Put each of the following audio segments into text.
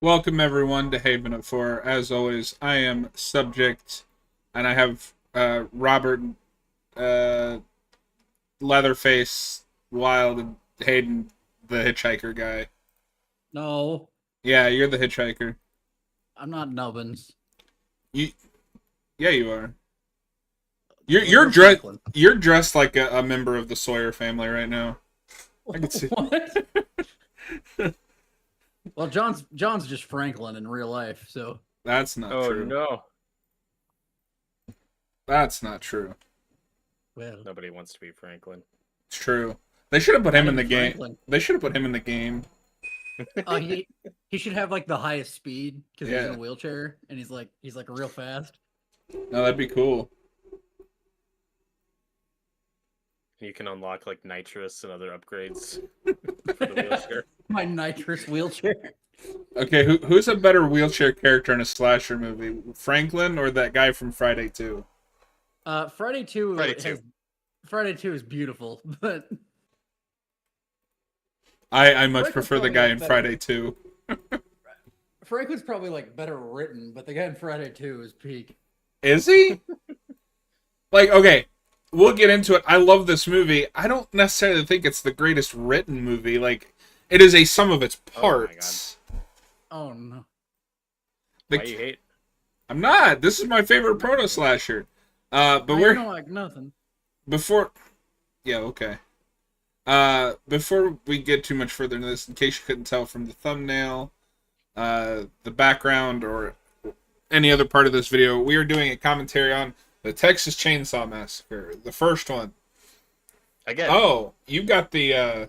Welcome everyone to Haven of Four. As always, I am Subject, and I have Robert, uh, Leatherface, Wild, and Hayden, the hitchhiker guy. No, Yeah, you're the hitchhiker. I'm not Nubbins. You, yeah, you are. Well, You're you're dressed. Franklin. You're dressed like a member of the Sawyer family right now. I can see. What? Well, John's just Franklin in real life, so That's not Oh true. no. That's not true. well, Nobody wants to be Franklin. It's true. They should have put him not in the even game. Franklin. They should have put him in the game. He should have like the highest speed because he's in Yeah. a wheelchair and he's like real fast. No, that'd be cool. You can unlock like nitrous and other upgrades for the wheelchair. My nitrous wheelchair. Okay, who's a better wheelchair character in a slasher movie, Franklin or that guy from Friday 2? Friday 2 Friday 2. Friday 2 is beautiful, but I much Franklin's prefer the probably guy like in better. Friday 2. Franklin's probably like better written, but the guy in Friday 2 is peak. Is he? Like, okay, we'll get into it. I love this movie. I don't necessarily think it's the greatest written movie. Like, it is a sum of its Oh my parts. Oh no. The- Why you hate? I'm not. This is my favorite proto slasher. But I we're don't like nothing. before. Yeah, okay. Before we get too much further into this, in case you couldn't tell from the thumbnail, the background, or any other part of this video, we are doing a commentary on the Texas Chainsaw Massacre, the first one. Again. Oh, you got the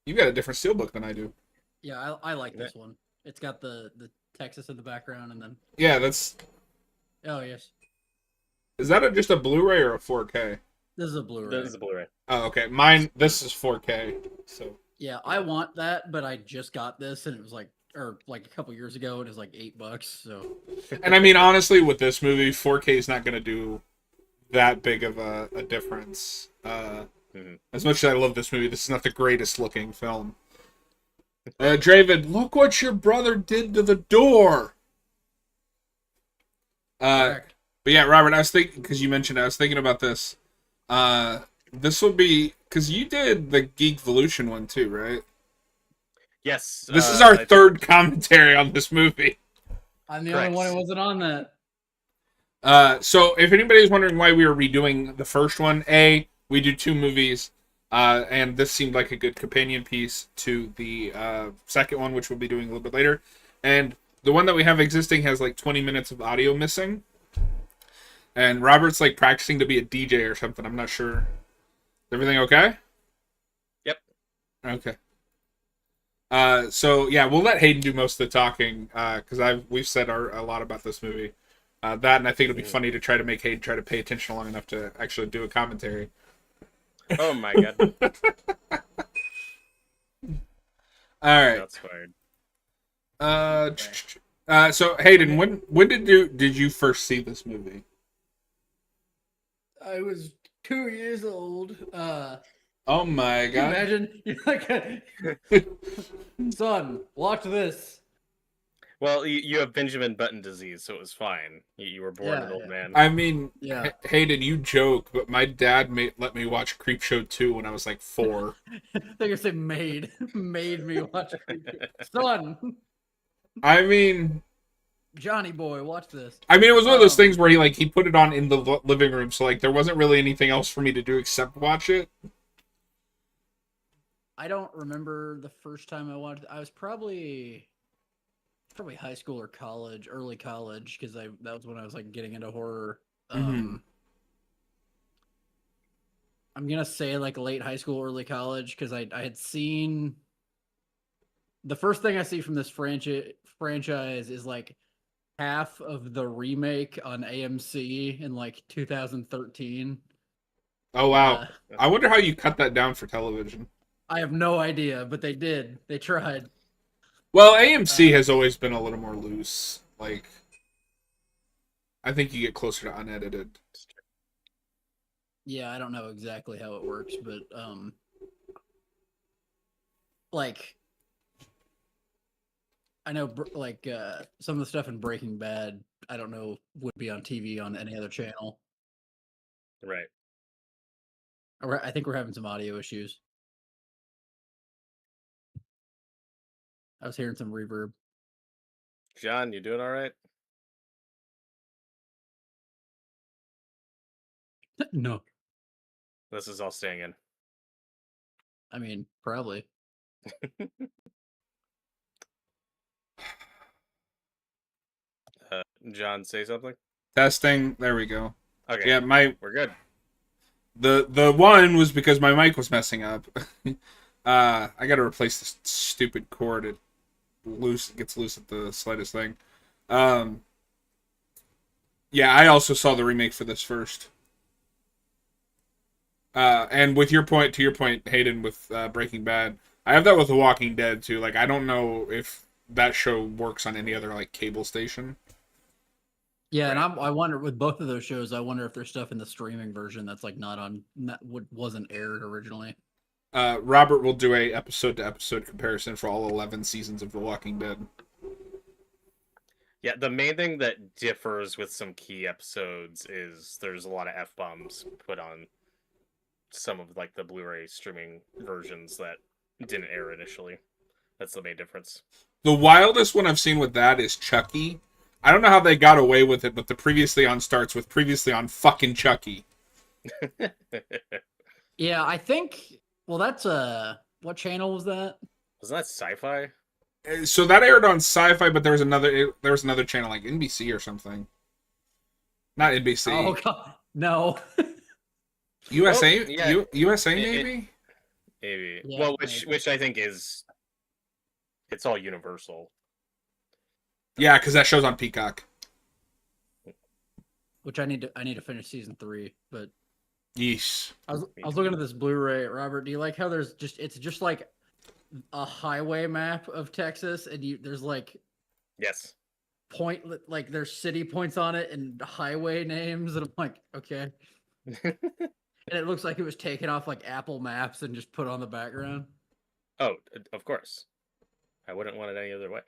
you got a different steelbook than I do. Yeah, I like this one. It's got the Texas in the background, and then Yeah, that's oh yes, is that just a Blu-ray or a 4K? this is a Blu-ray. This is a Blu-ray. Oh, okay. Mine, this is 4K. So Yeah, I want that, but I just got this, and it was like a couple years ago, and it was like $8. So and I mean, honestly, with this movie, 4K is not going to do that big of a difference. As much as I love this movie, this is not the greatest looking film. Draven, look what your brother did to the door. correct. But yeah, Robert, I was thinking, because you mentioned it, I was thinking about this. This will be, because you did the Geekvolution one too, right? Yes. This is our third commentary on this movie. I'm the Correct. only one who wasn't on that. So if anybody's wondering why we are redoing the first one, we do two movies, and this seemed like a good companion piece to the second one, which we'll be doing a little bit later. And the one that we have existing has like 20 minutes of audio missing. And Robert's like practicing to be a DJ or something. I'm not sure. Is everything okay? Yep. Okay. So yeah, we'll let Hayden do most of the talking because we've said a lot about this movie. That, and I think it'll be funny to try to make Hayden try to pay attention long enough to actually do a commentary. Oh my god. All right. That's fired. So Hayden, when did you first see this movie? I was 2 years old. Oh my Can you god! imagine? You're like, son, watch this. Well, you have Benjamin Button disease, so it was fine. You were born Yeah, an old yeah. man. I mean, Yeah. Hayden, you joke, but my dad let me watch Creepshow 2 when I was like 4. I think I say made me watch it. Son, I mean, Johnny boy, watch this. it was one of those things where he put it on in the living room, so like there wasn't really anything else for me to do except watch it. I don't remember the first time I watched. I was probably high school or college, early college, because that was when I was like getting into horror. Mhm. I'm gonna say like late high school, early college, because I had seen the first thing I see from this franchise is like half of the remake on AMC in like 2013. Oh wow! Uh, I wonder how you cut that down for television. I have no idea, but they did. They tried. Well, AMC has always been a little more loose. Like, I think you get closer to unedited. Yeah, I don't know exactly how it works, but like I know like some of the stuff in Breaking Bad, I don't know would be on TV on any other channel. Right. I think we're having some audio issues. I was hearing some reverb. John, you doing all right? No, This is all staying in. I mean probably. John, say something. Testing. There we go. Okay. Yeah, We're good. the one was because my mic was messing up. I got to replace this stupid cord. It gets loose at the slightest thing. Yeah, I also saw the remake for this first. And with your point, to your point, Hayden, with Breaking Bad, I have that with The Walking Dead too. Like, I don't know if that show works on any other like cable station. Yeah, and I wonder with both of those shows, I wonder if there's stuff in the streaming version that's like wasn't aired originally. Robert will do a episode to episode comparison for all 11 seasons of The Walking Dead. Yeah, the main thing that differs with some key episodes is there's a lot of F-bombs put on some of like the Blu-ray streaming versions that didn't air initially. That's the main difference. The wildest one I've seen with that is Chucky. I don't know how they got away with it, but the previously on starts with previously on fucking Chucky. Yeah, I think. Well, that's what channel was that? Wasn't that Sci-Fi? So that aired on Sci-Fi, but there was another channel like NBC or something. Not NBC. Oh god, no. USA, Oh, yeah. USA maybe. Maybe. Yeah, well, maybe. which I think is it's all Universal. Yeah, because that show's on Peacock. Which I need to finish season 3, but Yeesh. I was looking at this Blu-ray. Robert, do you like how it's just like a highway map of Texas, and there's like Yes. like there's city points on it and highway names, and I'm like, okay. And it looks like it was taken off like Apple Maps and just put on the background. Oh, of course. I wouldn't want it any other way.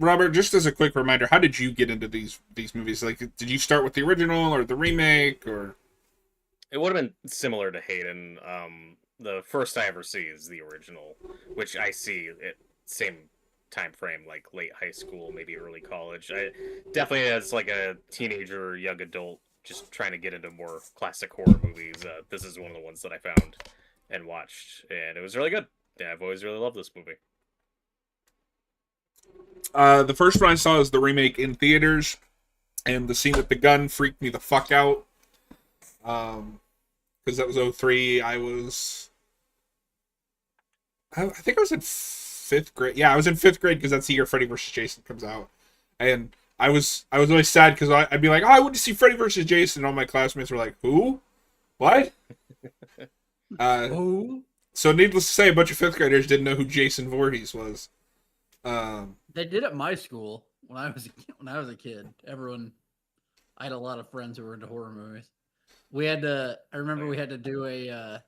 Robert, just as a quick reminder, how did you get into these movies? Like, did you start with the original or the remake, or? It would have been similar to Hayden. The first I ever see is the original, which I see at same time frame, like late high school, maybe early college. I definitely as like a teenager, young adult, just trying to get into more classic horror movies. This is one of the ones that I found and watched, and it was really good. Yeah, I've always really loved this movie. The first one I saw is the remake in theaters, and the scene with the gun freaked me the fuck out. Because that was 2003. I think I was in 5th grade. Yeah, I was in 5th grade because that's the year Freddy vs. Jason comes out, and I was really sad because I'd be like, oh, I went to see Freddy vs. Jason, and all my classmates were like, who? What? Who? So needless to say, a bunch of 5th graders didn't know who Jason Voorhees was. They did at my school when I was a kid. I had a lot of friends who were into horror movies. I remember we had to do I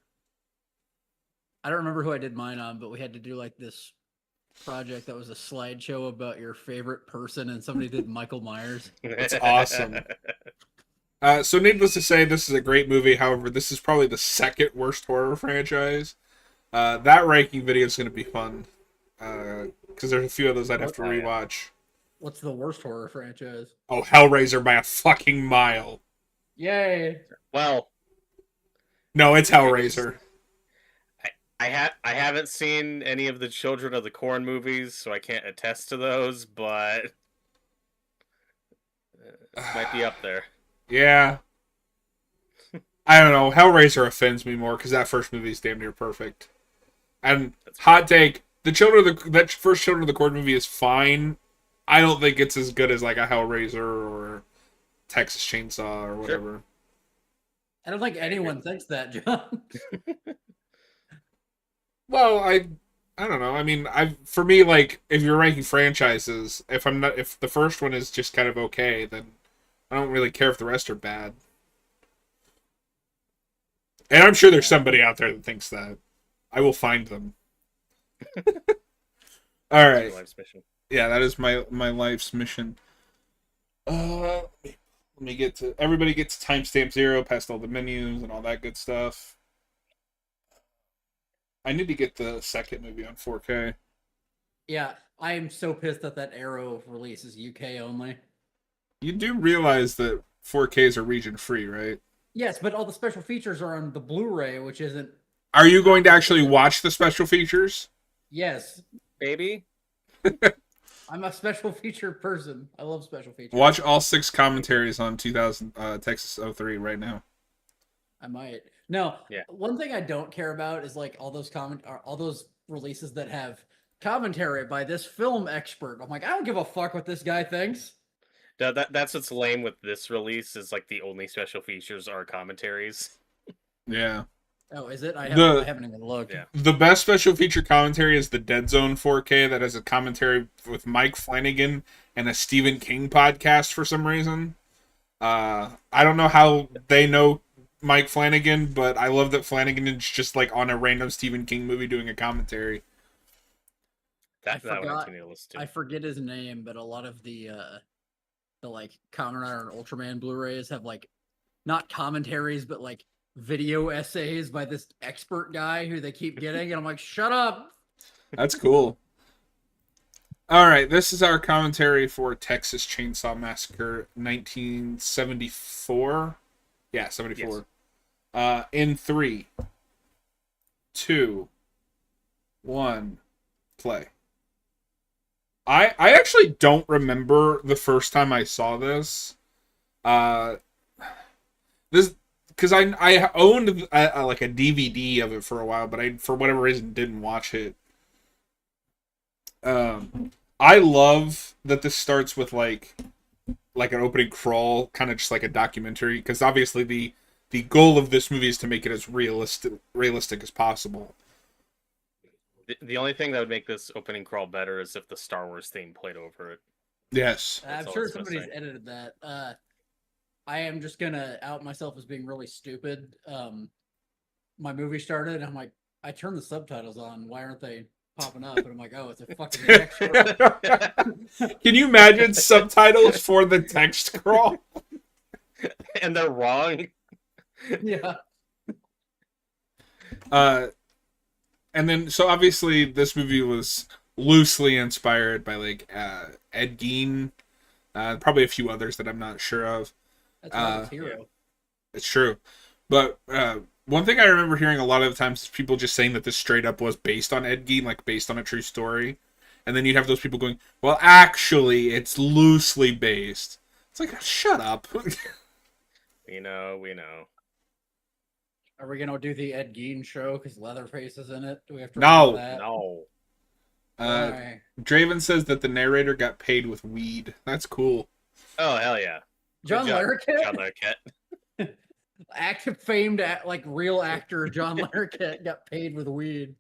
don't remember who I did mine on, but we had to do like this project that was a slideshow about your favorite person, and somebody did Michael Myers. That's awesome. So needless to say, this is a great movie. However, this is probably the second worst horror franchise. That ranking video is going to be fun. Because there's a few of those I'd have to rewatch. What's the worst horror franchise? Oh, Hellraiser by a fucking mile. Yay! Well, no, it's Hellraiser. I haven't seen any of the Children of the Corn movies, so I can't attest to those, but it might be up there. Yeah. I don't know. Hellraiser offends me more because that first movie is damn near perfect. And hot take, that first Children of the Corn movie is fine. I don't think it's as good as like a Hellraiser or Texas Chainsaw or whatever. Sure. I don't think anyone thinks that, John. Well, I don't know. I mean, for me, like, if you're ranking franchises, if the first one is just kind of okay, then I don't really care if the rest are bad. And I'm sure there's somebody out there that thinks that. I will find them. All That's your right. life's mission. Yeah, that is my life's mission. Let me get to everybody gets timestamp 0 past all the menus and all that good stuff. I need to get the second movie on 4K. Yeah, I am so pissed that Arrow release is UK only. You do realize that 4Ks are region free, right? Yes, but all the special features are on the Blu-ray, which isn't. Are you going to actually watch the special features? Yes, Baby. I'm a special feature person. I love special features. Watch all 6 commentaries on 2000 Texas 03 right now. I might. No, Yeah. One thing I don't care about is like all those releases that have commentary by this film expert. I'm like, I don't give a fuck what this guy thinks. That's what's lame with this release is like the only special features are commentaries. Yeah. Oh, is it? I haven't even looked. Yeah. The best special feature commentary is the Dead Zone 4K that has a commentary with Mike Flanagan and a Stephen King podcast for some reason. I don't know how they know Mike Flanagan, but I love that Flanagan is just like on a random Stephen King movie doing a commentary. That one I need to listen to. I forget his name, but a lot of the like Kamen Rider and Ultraman Blu-rays have like not commentaries, but like video essays by this expert guy who they keep getting, and I'm like, shut up. That's cool. All right, this is our commentary for Texas Chainsaw Massacre 1974. Yeah, 74. Yes. In 3, 2, 1, play. I actually don't remember the first time I saw this. This because I owned like a DVD of it for a while, but I for whatever reason didn't watch it. I love that this starts with like an opening crawl, kind of just like a documentary, because obviously the goal of this movie is to make it as realistic as possible. The only thing that would make this opening crawl better is if the Star Wars theme played over it. Yes. I'm sure somebody's edited that. I am just gonna out myself as being really stupid. My movie started, and I'm like, I turned the subtitles on. Why aren't they popping up? And I'm like, oh, it's a fucking text scroll. Can you imagine subtitles for the text scroll? And they're wrong. Yeah. And then, so obviously this movie was loosely inspired by like Ed Gein, probably a few others that I'm not sure of. That's Robin's hero. Yeah. It's true. But one thing I remember hearing a lot of times is people just saying that this straight up was based on Ed Gein, like based on a true story. And then you'd have those people going, well, actually, it's loosely based. It's like, shut up. We know. Are we gonna do the Ed Gein show because Leatherface is in it? Do we have to No. that? No. Draven says that the narrator got paid with weed. That's cool. Oh, hell yeah. John Larroquette? John Larroquette. Famed like real actor John Larroquette got paid with weed.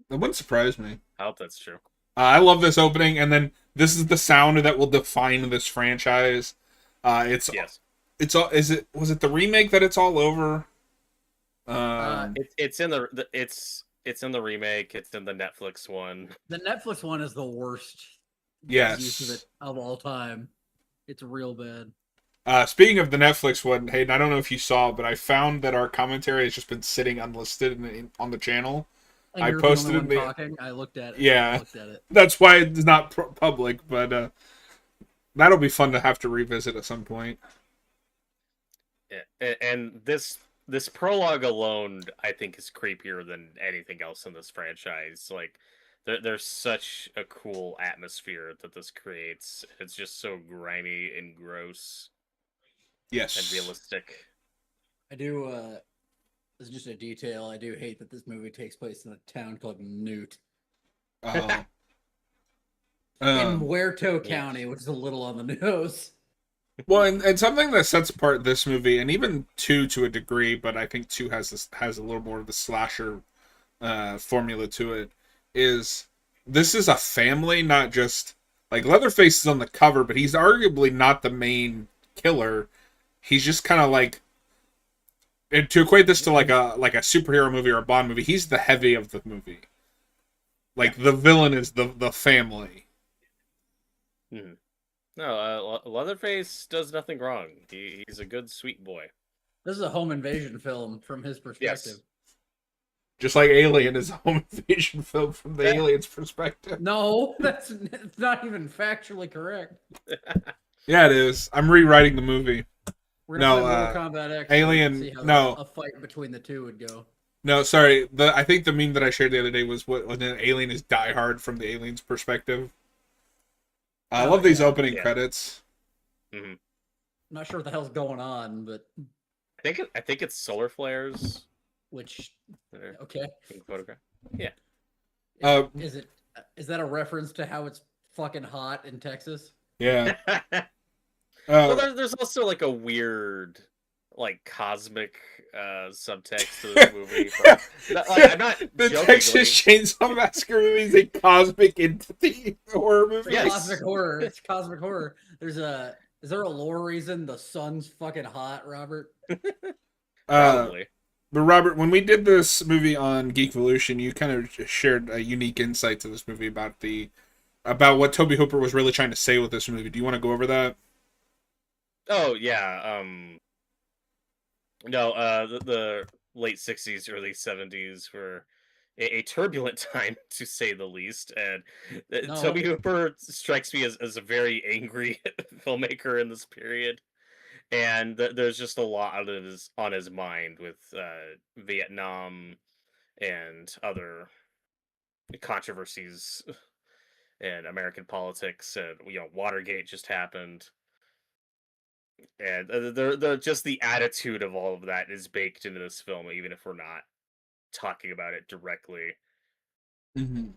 That wouldn't surprise me. I hope that's true. I love this opening, and then this is the sound that will define this franchise. It's yes. It's all. Was it the remake that it's all over? It's in the it's in the remake. It's in the Netflix one. The Netflix one is the worst. Yes. Use of it of all time. It's real bad. Speaking of the Netflix one, Hayden, I don't know if you saw, but I found that our commentary has just been sitting unlisted on the channel. And I posted it. Talking. I looked at it. Yeah, I looked at it. That's why it's not public, but that'll be fun to have to revisit at some point. Yeah, and this prologue alone, I think, is creepier than anything else in this franchise. Like, there's such a cool atmosphere that this creates. It's just so grimy and gross. Yes. And realistic. I do, this is just a detail. I do hate that this movie takes place in a town called Newt. In Muerto County, which is a little on the nose. Well, and something that sets apart this movie, and even 2 to a degree, but I think 2 has a little more of the slasher formula to it, is this is a family, not just like Leatherface is on the cover, but he's arguably not the main killer. He's just kind of like, and to equate this to like a superhero movie or a Bond movie, he's the heavy of the movie. Like the villain is the family. Mhm. No, Leatherface does nothing wrong. He's a good, sweet boy. This is a home invasion film from his perspective. Yes. Just like Alien is a home invasion film from the alien's perspective. No, it's not even factually correct. Yeah, it is. I'm rewriting the movie. We're gonna No, play Mortal Kombat X. Alien- To see how no. a fight between the two would go. No, sorry. I think the meme that I shared the other day was when an alien is Die Hard from the alien's perspective. I Oh, love these yeah. opening Yeah. credits. Hmm. Not sure what the hell's going on, but I think it's solar flares. which There, okay. in the photograph. Is that a reference to how it's fucking hot in Texas? Yeah. Well, there's also like a weird, like cosmic subtext to this movie. I'm not The jokingly. Texas Chainsaw Massacre movie is a cosmic entity horror movie. Yes. Cosmic horror. It's cosmic horror. Is there a lore reason the sun's fucking hot, Robert? Probably. But Robert, when we did this movie on Geekvolution, you kind of shared a unique insight to this movie about what Tobe Hooper was really trying to say with this movie. Do you want to go over that? Oh yeah. No. The late '60s, early '70s were a turbulent time, to say the least. And No. Tobe Hooper strikes me as a very angry filmmaker in this period. And there's just a lot on his mind with Vietnam and other controversies in American politics. And Watergate just happened, and the just the attitude of all of that is baked into this film, even if we're not talking about it directly. Mm-hmm.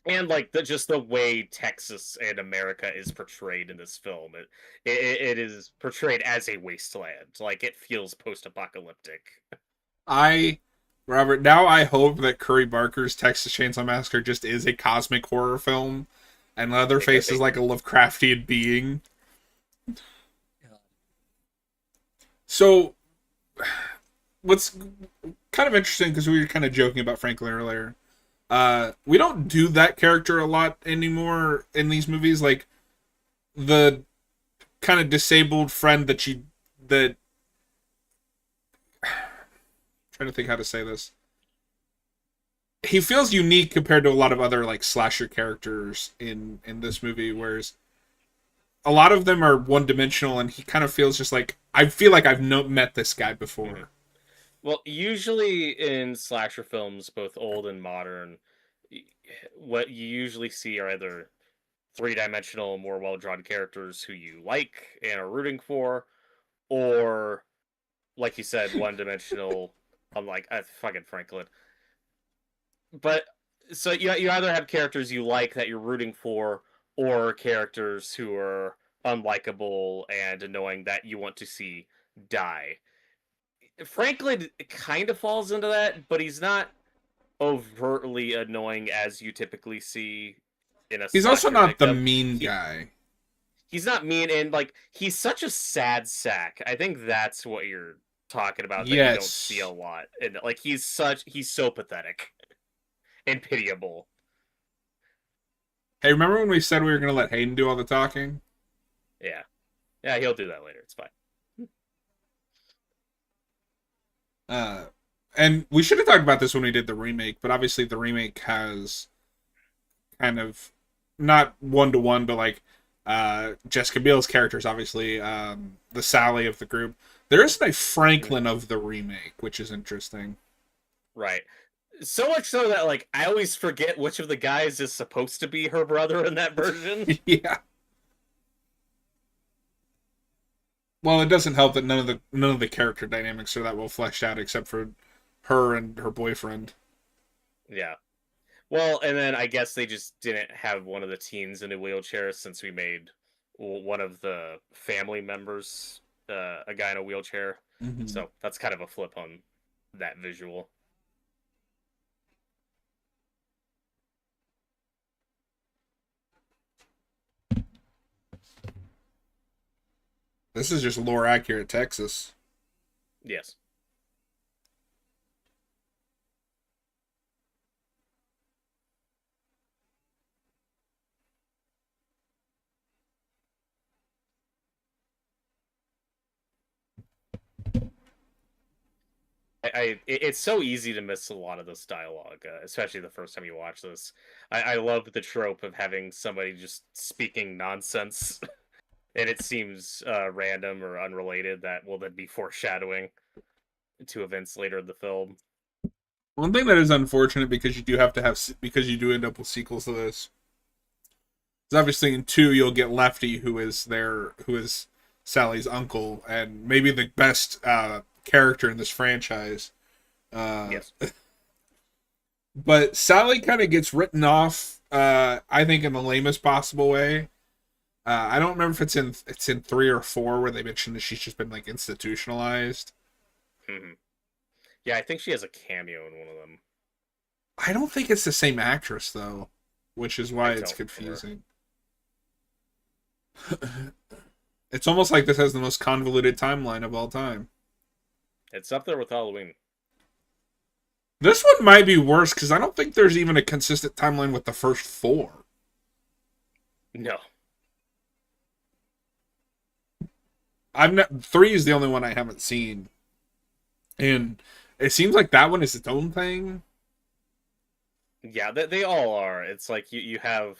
And like just the way Texas and America is portrayed in this film, it is portrayed as a wasteland. Like it feels post-apocalyptic. Robert, now I hope that Curry Barker's Texas Chainsaw Massacre just is a cosmic horror film, and Leatherface is like a Lovecraftian being. So, what's kind of interesting, because we were kind of joking about Franklin earlier, we don't do that character a lot anymore in these movies. Like, the kind of disabled friend that trying to think how to say this. He feels unique compared to a lot of other like slasher characters in this movie, whereas a lot of them are one dimensional, and he kind of feels just like, I feel like I've met this guy before. Mm-hmm. Well, usually in slasher films, both old and modern, what you usually see are either three-dimensional, more well-drawn characters who you like and are rooting for, or, like you said, one-dimensional. I'm like, fucking Franklin. But so you either have characters you like that you're rooting for, or characters who are unlikable and annoying that you want to see die. Franklin kind of falls into that, but he's not overtly annoying as you typically see in a. He's also not victim. the mean guy. He's not mean, and like he's such a sad sack. I think that's what you're talking about. That Yes. You don't see a lot, and like he's so pathetic and pitiable. Hey, remember when we said we were going to let Hayden do all the talking? Yeah, he'll do that later. It's fine. And we should have talked about this when we did the remake, but obviously the remake has kind of not one-to-one, but like Jessica Biel's character is obviously the Sally of the group. There isn't a Franklin of the remake, which is interesting. Right. So much so that like I always forget which of the guys is supposed to be her brother in that version. Yeah. Well, it doesn't help that none of the character dynamics are that well fleshed out, except for her and her boyfriend. Yeah. Well, and then I guess they just didn't have one of the teens in a wheelchair, since we made one of the family members a guy in a wheelchair. Mm-hmm. So that's kind of a flip on that visual. This is just lore accurate Texas. Yes. It's so easy to miss a lot of this dialogue, especially the first time you watch this. I love the trope of having somebody just speaking nonsense, and it seems random or unrelated that will then be foreshadowing to events later in the film. One thing that is unfortunate because you do have to have because you do end up with sequels to this. Is obviously in 2 you'll get Lefty, who is Sally's uncle and maybe the best character in this franchise. Yes. But Sally kind of gets written off, I think, in the lamest possible way. I don't remember if it's in 3 or 4 where they mention that she's just been like institutionalized. Mm-hmm. Yeah, I think she has a cameo in one of them. I don't think it's the same actress though, which is why it's don't confusing. It's almost like this has the most convoluted timeline of all time. It's up there with Halloween. This one might be worse because I don't think there's even a consistent timeline with the first 4. No. 3 is the only one I haven't seen, and it seems like that one is its own thing. Yeah, they all are. It's like you have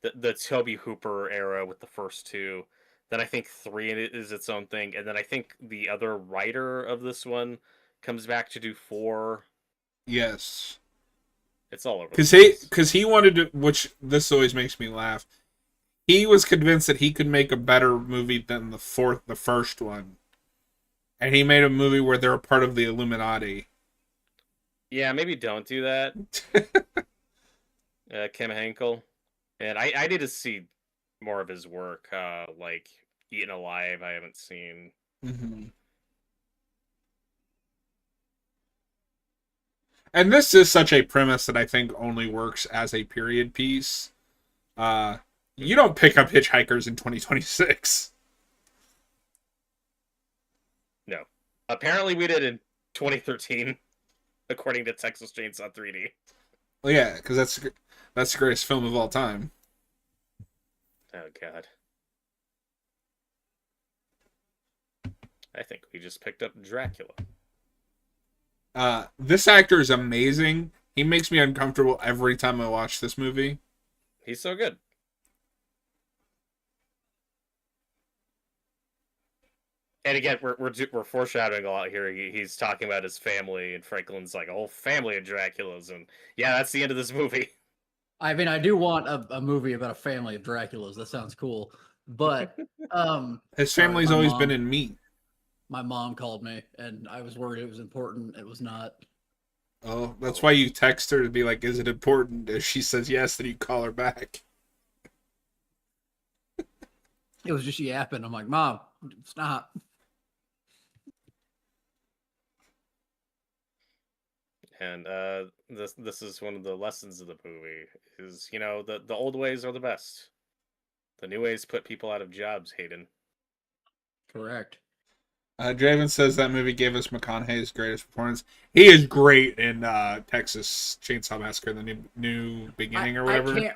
the Tobe Hooper era with the first 2. Then I think 3 is its own thing, and then I think the other writer of this one comes back to do 4. Yes, It's all over. because he wanted to, which this always makes me laugh. He was convinced that he could make a better movie than the first one, and he made a movie where they're a part of the Illuminati. Yeah, maybe don't do that. Kim Henkel. And I need to see more of his work, like Eaten Alive. I haven't seen. Mm-hmm. And this is such a premise that I think only works as a period piece. You don't pick up Hitchhikers in 2026. No. Apparently we did in 2013, according to Texas Chainsaw 3D. Well, yeah, because that's the greatest film of all time. Oh, God. I think we just picked up Dracula. This actor is amazing. He makes me uncomfortable every time I watch this movie. He's so good. And again, we're foreshadowing a lot here. He's talking about his family, and Franklin's like a whole family of Draculas, and yeah, that's the end of this movie. I mean, I do want a movie about a family of Draculas. That sounds cool. But His sorry, family's my always mom- been in meat. My mom called me, and I was worried it was important. It was not. Oh, that's why you text her to be like, "Is it important?" If she says yes, then you call her back. It was just yapping. I'm like, Mom, stop. And this is one of the lessons of the movie is, you know, the old ways are the best. The new ways put people out of jobs, Hayden. Correct. Draven says that movie gave us McConaughey's greatest performance. He is great in Texas Chainsaw Massacre, the new beginning or whatever. Next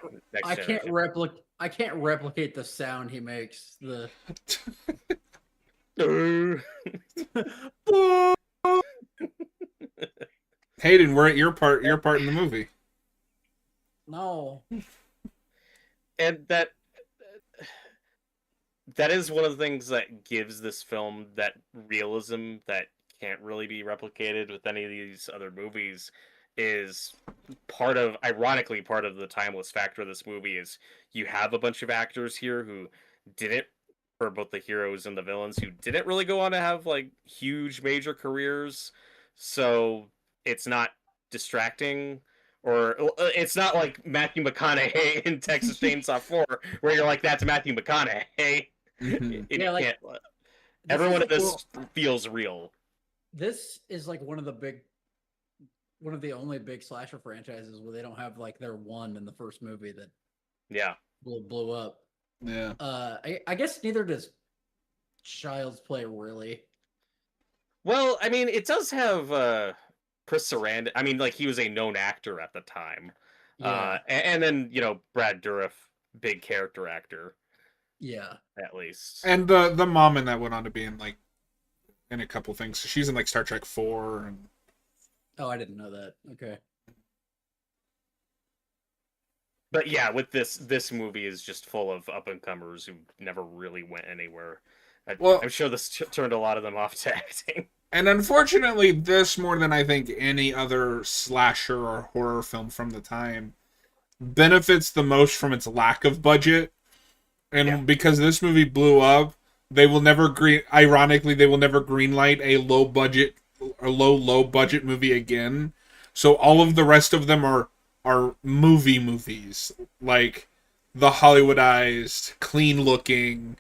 generation. I can't replicate the sound he makes. The Hayden, we're at your part in the movie. no. And that is one of the things that gives this film that realism that can't really be replicated with any of these other movies. Is ironically part of the timeless factor of this movie is you have a bunch of actors here who didn't, for both the heroes and the villains, who didn't really go on to have like huge major careers, so it's not distracting, or it's not like Matthew McConaughey in Texas Chainsaw 4 where you're like, that's Matthew McConaughey. Mm-hmm. Yeah, like everyone in this feels real. This is like one of the only big slasher franchises where they don't have like their one in the first movie that blew up. Yeah. I guess neither does Child's Play really. Well, I mean, it does have Chris Sarandon. I mean, like, he was a known actor at the time. Yeah. And then, you know, Brad Dourif, big character actor. Yeah. At least. And the mom in that went on to be in like in a couple things. She's in like Star Trek 4 and Oh, I didn't know that. Okay. But yeah, with this movie is just full of up and comers who never really went anywhere. Well, I'm sure this turned a lot of them off to acting. and unfortunately, this more than I think any other slasher or horror film from the time benefits the most from its lack of budget. And Yeah. because this movie blew up, they will never ironically, they will never greenlight a low budget movie again. So all of the rest of them are movies. Like the Hollywoodized, clean looking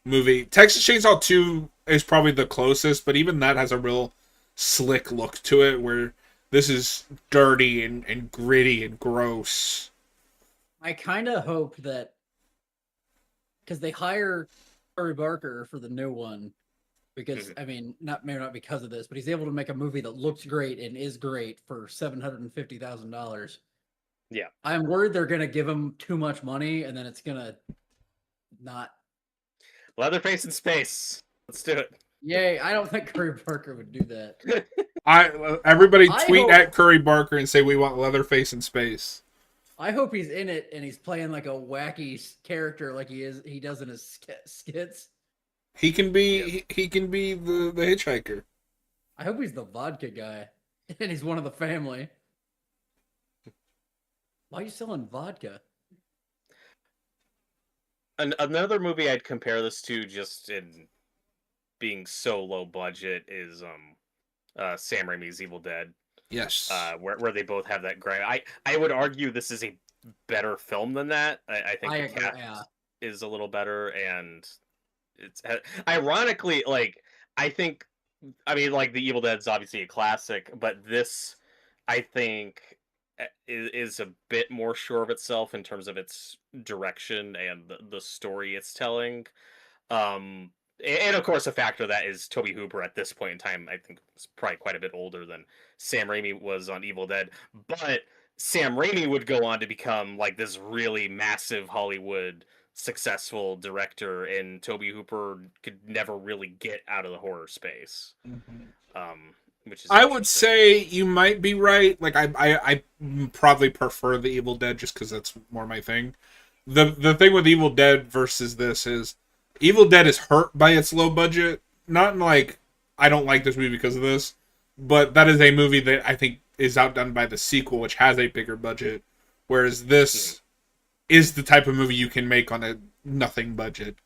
movie. Texas Chainsaw 2 is probably the closest, but even that has a real slick look to it where this is dirty and gritty and gross. I kind of hope that because they hire Curry Barker for the new one, because I mean, maybe not because of this, but he's able to make a movie that looks great and is great for $750,000. Yeah, I'm worried they're gonna give him too much money, and then it's gonna not. Leatherface in space. Let's do it. Yay! I don't think Curry Barker would do that. Everybody I tweet hope- at Curry Barker and say we want Leatherface in space. I hope he's in it and he's playing like a wacky character, like he does in his skits. He can be he can be the hitchhiker. I hope he's the vodka guy, and he's one of the family. Why are you selling vodka? Another movie I'd compare this to, just in being so low budget, is Sam Raimi's Evil Dead. Yes. Where they both have that grind. I would argue this is a better film than that. I think the cast is a little better, and it's ironically, like, I mean, like, the Evil Dead's obviously a classic, but this, I think, is a bit more sure of itself in terms of its direction and the story it's telling. And of course, a factor of that is Tobe Hooper at this point in time, I think, was probably quite a bit older than Sam Raimi was on Evil Dead. But Sam Raimi would go on to become like this really massive Hollywood successful director, and Tobe Hooper could never really get out of the horror space. Which is I would say you might be right. Like I probably prefer the Evil Dead just because that's more my thing. The thing with Evil Dead versus this is Evil Dead is hurt by its low budget. Not in like I don't like this movie because of this, but that is a movie that I think is outdone by the sequel, which has a bigger budget. Whereas this is the type of movie you can make on a nothing budget.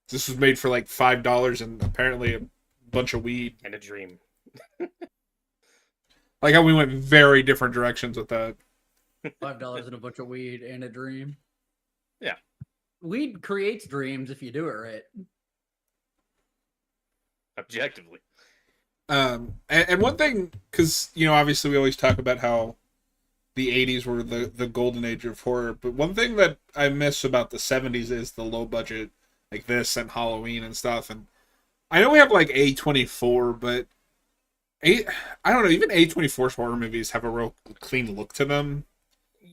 This was made for like $5 and apparently a bunch of weed and a dream. Like how we went very different directions with that. $5 and a bunch of weed and a dream. Yeah. Weed creates dreams if you do it right. Objectively. And one thing, because, you know, obviously we always talk about how the 80s were the golden age of horror, but one thing that I miss about the 70s is the low budget, like this and Halloween and stuff. And I know we have like A24, but I don't know, even A24's horror movies have a real clean look to them.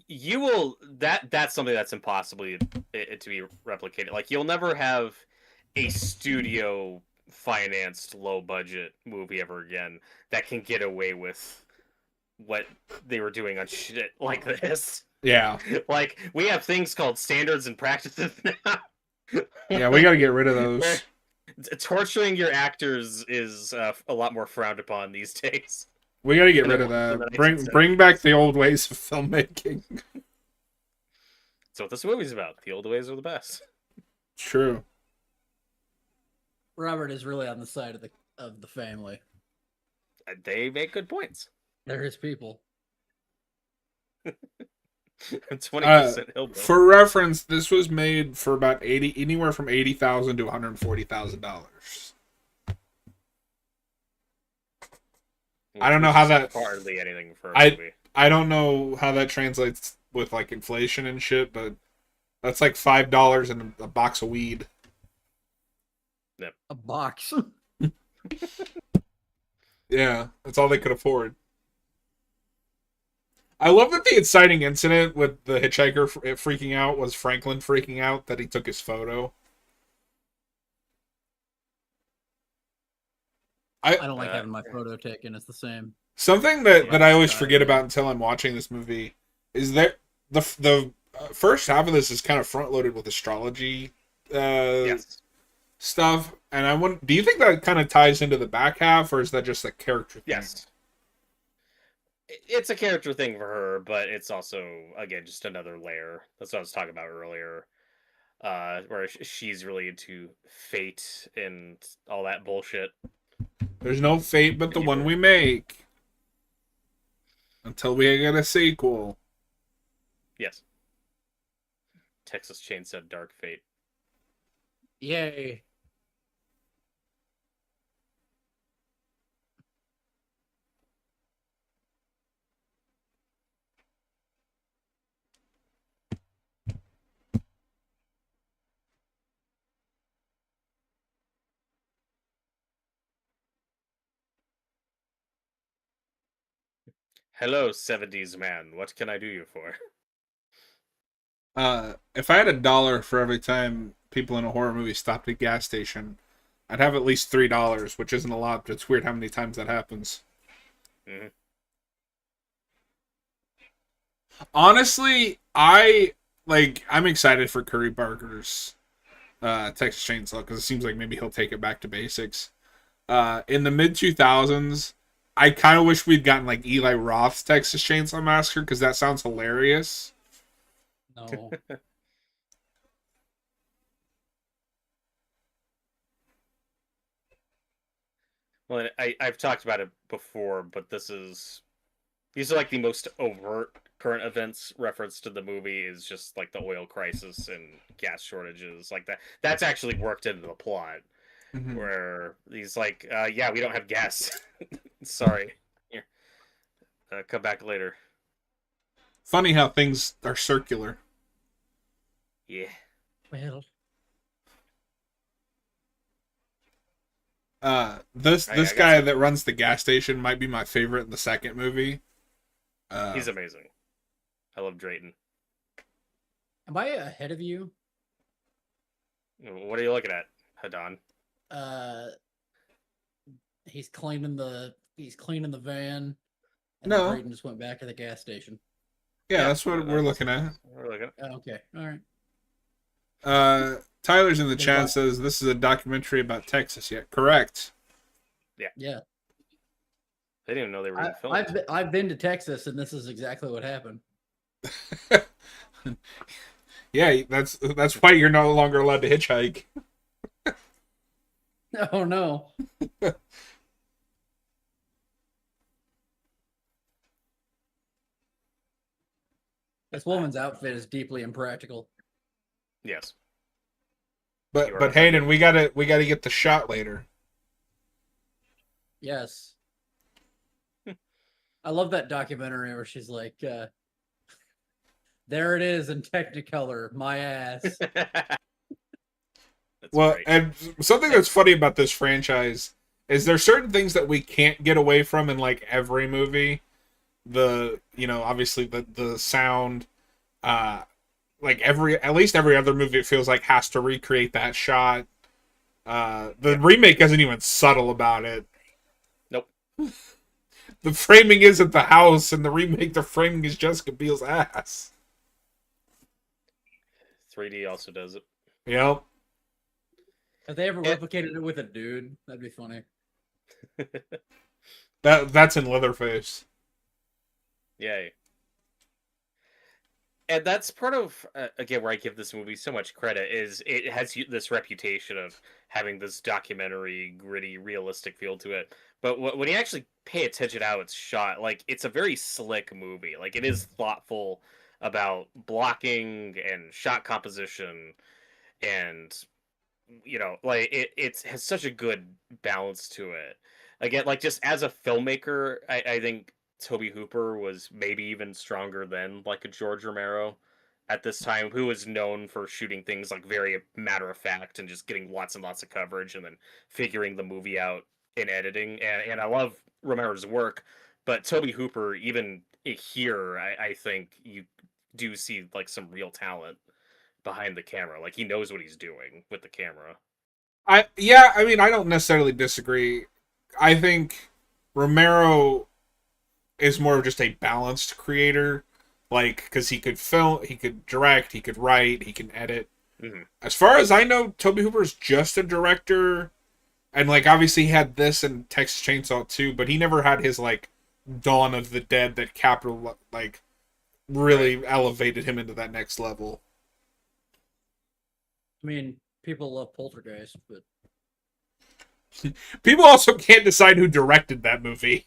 You will that's something that's impossible to be replicated. Like, you'll never have a studio financed low budget movie ever again that can get away with what they were doing on shit like this. Yeah. Like, we have things called standards and practices now. Yeah, we got to get rid of those. Torturing your actors is a lot more frowned upon these days. We got to get rid of that. Bring back the old ways of filmmaking. That's what this movie's about. The old ways are the best. True. Robert is really on the side of the family. They make good points. They're his people. 20% hillbilly. For reference, this was made for about anywhere from $80,000 to $140,000. I don't know how that hardly anything for a movie. I don't know how that translates with like inflation and shit, but that's like $5 and a box of weed. Yep. A box. Yeah, that's all they could afford. I love that the inciting incident with the hitchhiker freaking out was Franklin freaking out that he took his photo. I don't like uh, having my photo taken. It's the same. something that I always Got forget it. about until I'm watching this movie is that the first half of this is kind of front loaded with astrology Yes. stuff, and I want. Do you think that kind of ties into the back half, or is that just a character thing? Yes. It's a character thing for her, but it's also, again, just another layer. That's what I was talking about earlier. Where she's really into fate and all that bullshit. There's no fate but the one we make until we get a sequel. Yes. Texas Chainsaw Dark Fate. Yay. Hello, 70s man. What can I do you for? If I had $1 for every time people in a horror movie stopped at a gas station, I'd have at least $3, which isn't a lot, but it's weird how many times that happens. Mm-hmm. Honestly, I'm excited for Curry Barker's Texas Chainsaw because it seems like maybe he'll take it back to basics. In the mid 2000s, I kind of wish we'd gotten like Eli Roth's Texas Chainsaw Massacre because that sounds hilarious. No. Well, I've talked about it before, but these are like the most overt current events reference to the movie is just like the oil crisis and gas shortages like that. That's actually worked into the plot Mm-hmm. where he's like, yeah, we don't have gas. Sorry. Here. Come back later. Funny how things are circular. Yeah. Well, This I got guy some. that runs the gas station might be my favorite in the second movie. He's amazing. I love Drayton. am I ahead of you? What are you looking at, Hadan? He's cleaning the van, and No. Drayton just went back to the gas station. Yeah, that's what we're looking at. We're looking at. Oh, okay, all right. Tyler's in the Hey, chat what? says this is a documentary about Texas. Yeah, correct. Yeah, They didn't even know they were being filmed. I've been to Texas, and this is exactly what happened. Yeah, that's why you're no longer allowed to hitchhike. Oh no. This woman's outfit is deeply impractical. Yes. But Hayden, we gotta get the shot later. Yes. I love that documentary where she's like, there it is in Technicolor, my ass. Well, great. and something that's funny about this franchise is there's certain things that we can't get away from in like every movie. Obviously the sound, like at least every other movie it feels like has to recreate that shot. The remake isn't even subtle about it. Nope. The framing isn't the house, and the remake, the framing is Jessica Biel's ass. 3D also does it. Yep. Have they ever replicated it with a dude? That'd be funny. That's in Leatherface. Yay. And that's part of, again, where I give this movie so much credit, is it has this reputation of having this documentary, gritty, realistic feel to it. But when you actually pay attention to how it's shot, like, it's a very slick movie. Like, it is thoughtful about blocking and shot composition, and, like, it has such a good balance to it. Again, like, just as a filmmaker, I think Tobe Hooper was maybe even stronger than like a George Romero at this time, who was known for shooting things like very matter of fact and just getting lots and lots of coverage and then figuring the movie out in editing. And I love Romero's work, but Tobe Hooper, even here, I think you do see like some real talent behind the camera. Like he knows what he's doing with the camera. I mean, I don't necessarily disagree I think Romero is more of just a balanced creator, like because he could film, he could direct, he could write, he can edit. Mm-hmm. As far as I know, Tobe Hooper is just a director, and like obviously he had this and Texas Chainsaw too, but he never had his like Dawn of the Dead that capital like really elevated him into that next level. I mean, people love Poltergeist, but People also can't decide who directed that movie.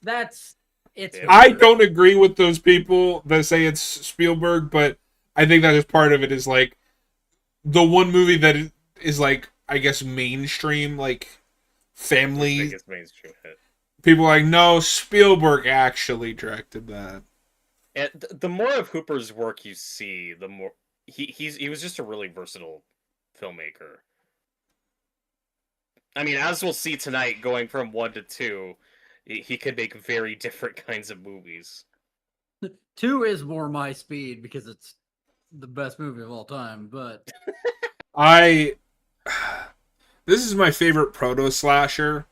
that's it's. Yeah. I don't agree with those people that say it's Spielberg, but I think that is part of it. Is like the one movie that is like I guess mainstream, like family. Biggest mainstream hit. People are like, no, Spielberg actually directed that. And the more of Hooper's work you see, the more he was just a really versatile filmmaker. I mean, as we'll see tonight, going from 1 to 2, he could make very different kinds of movies. 2 is more my speed because it's the best movie of all time. But this is my favorite proto slasher.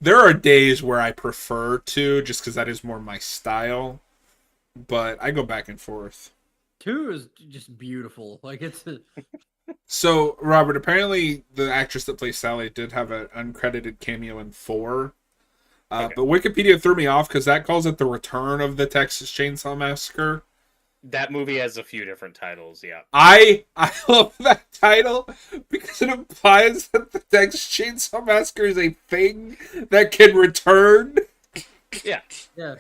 There are days where I prefer 2 just because that is more my style, but I go back and forth. 2 is just beautiful. Like it's. So, Robert, apparently the actress that plays Sally did have an uncredited cameo in 4. Okay. But Wikipedia threw me off because that calls it the return of the Texas Chainsaw Massacre. That movie has a few different titles, yeah. I love that title because it implies that the Texas Chainsaw Massacre is a thing that can return. Yeah. Yeah.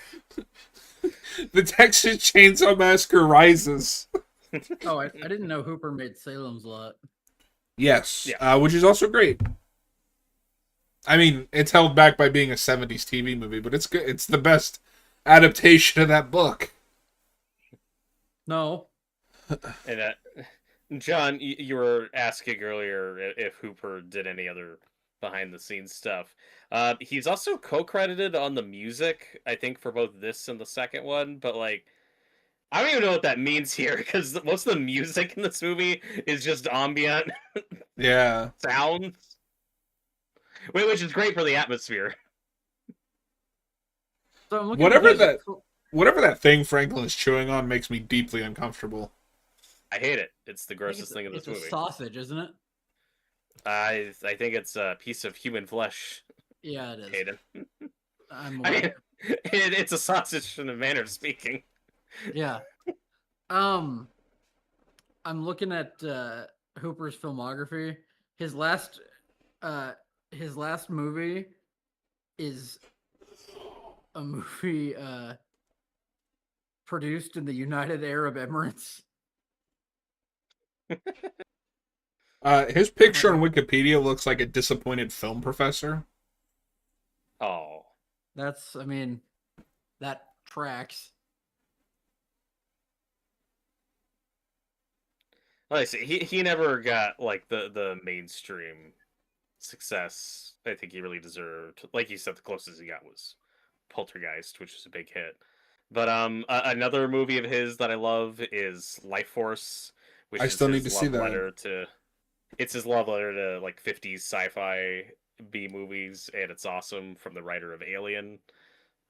The Texas Chainsaw Massacre rises. Oh, I didn't know Hooper made Salem's Lot. Yes, Yeah. which is also great. I mean, it's held back by being a 70s TV movie, but it's good. It's the best adaptation of that book. No. And John, you were asking earlier if Hooper did any other behind the scenes stuff. He's also co-credited on the music, I think, for both this and the second one, but like I don't even know what that means here because most of the music in this movie is just ambient Yeah. sounds, which is great for the atmosphere. So I'm looking Whatever at that whatever that thing Franklin is chewing on makes me deeply uncomfortable. I hate it. It's the I think grossest thing in this it's movie. a sausage, isn't it? I think it's a piece of human flesh, Yeah, it is. Hayden. I'm I mean, aware. it's a sausage in a manner of speaking. Yeah. I'm looking at Hooper's filmography. His last movie is a movie produced in the United Arab Emirates. His picture on Wikipedia looks like a disappointed film professor. Oh, I mean, that tracks. like I say, he never got like the mainstream success I think he really deserved. Like you said, the closest he got was Poltergeist, which was a big hit. But another movie of his that I love is Life Force, which I is still his need to see love that. letter to. It's his love letter to like 50s sci-fi B movies, and it's awesome from the writer of Alien.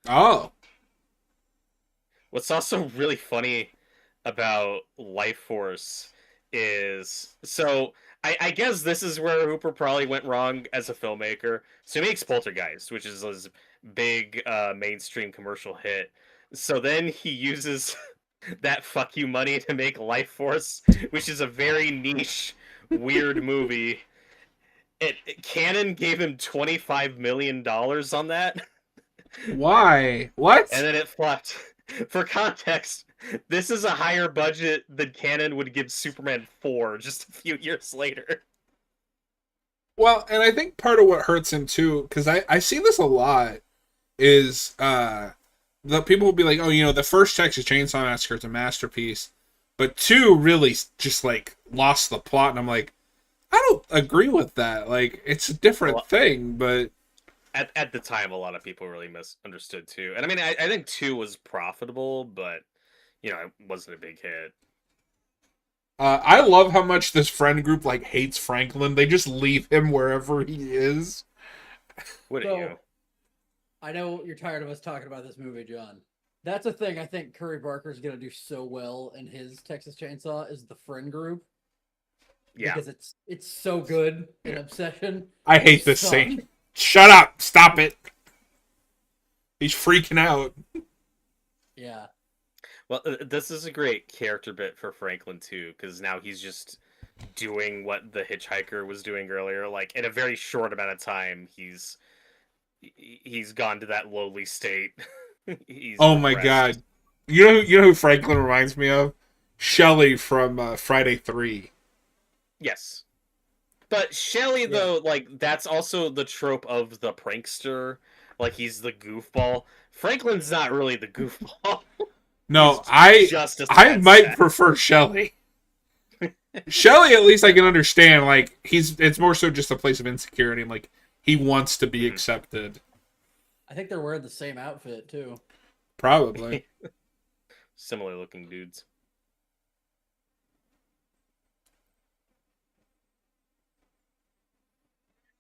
Oh. What's also really funny about Life Force is so I guess this is where Hooper probably went wrong as a filmmaker. So he makes Poltergeist, which is his big mainstream commercial hit. So then he uses that fuck you money to make Life Force, which is a very niche, weird movie. Canon gave him $25 million on that. Why? What? And then it flopped. For context, this is a higher budget than Canon would give Superman 4 just a few years later. Well, and I think part of what hurts him too, because I see this a lot, is the people will be like, oh, you know, the first Texas Chainsaw Massacre is a masterpiece, but 2 really just like lost the plot, and I'm like, I don't agree with that. Like, it's a different thing, but at the time, a lot of people really misunderstood 2. And I mean, I think 2 was profitable, but you know, it wasn't a big hit. I love how much this friend group like hates Franklin. They just leave him wherever he is. Wouldn't you? I know you're tired of us talking about this movie, John. That's a thing I think Curry Barker's gonna do so well in his Texas Chainsaw is the friend group Yeah. because it's so good in Yeah. Obsession. I hate this Suck. scene. Shut up! Stop it! He's freaking out. Yeah. Well, this is a great character bit for Franklin too, because now he's just doing what the hitchhiker was doing earlier. Like in a very short amount of time, he's gone to that lowly state. He's Oh my regressed. god. You know who Franklin reminds me of? Shelley from Friday 3. Yes. But Shelley, though, like, that's also the trope of the prankster. Like, he's the goofball. Franklin's not really the goofball. No, He's just a I sad might sack. prefer Shelley. Shelley, at least I can understand. Like it's more so just a place of insecurity. And, like he wants to be accepted. I think they're wearing the same outfit too. Probably. Similar looking dudes.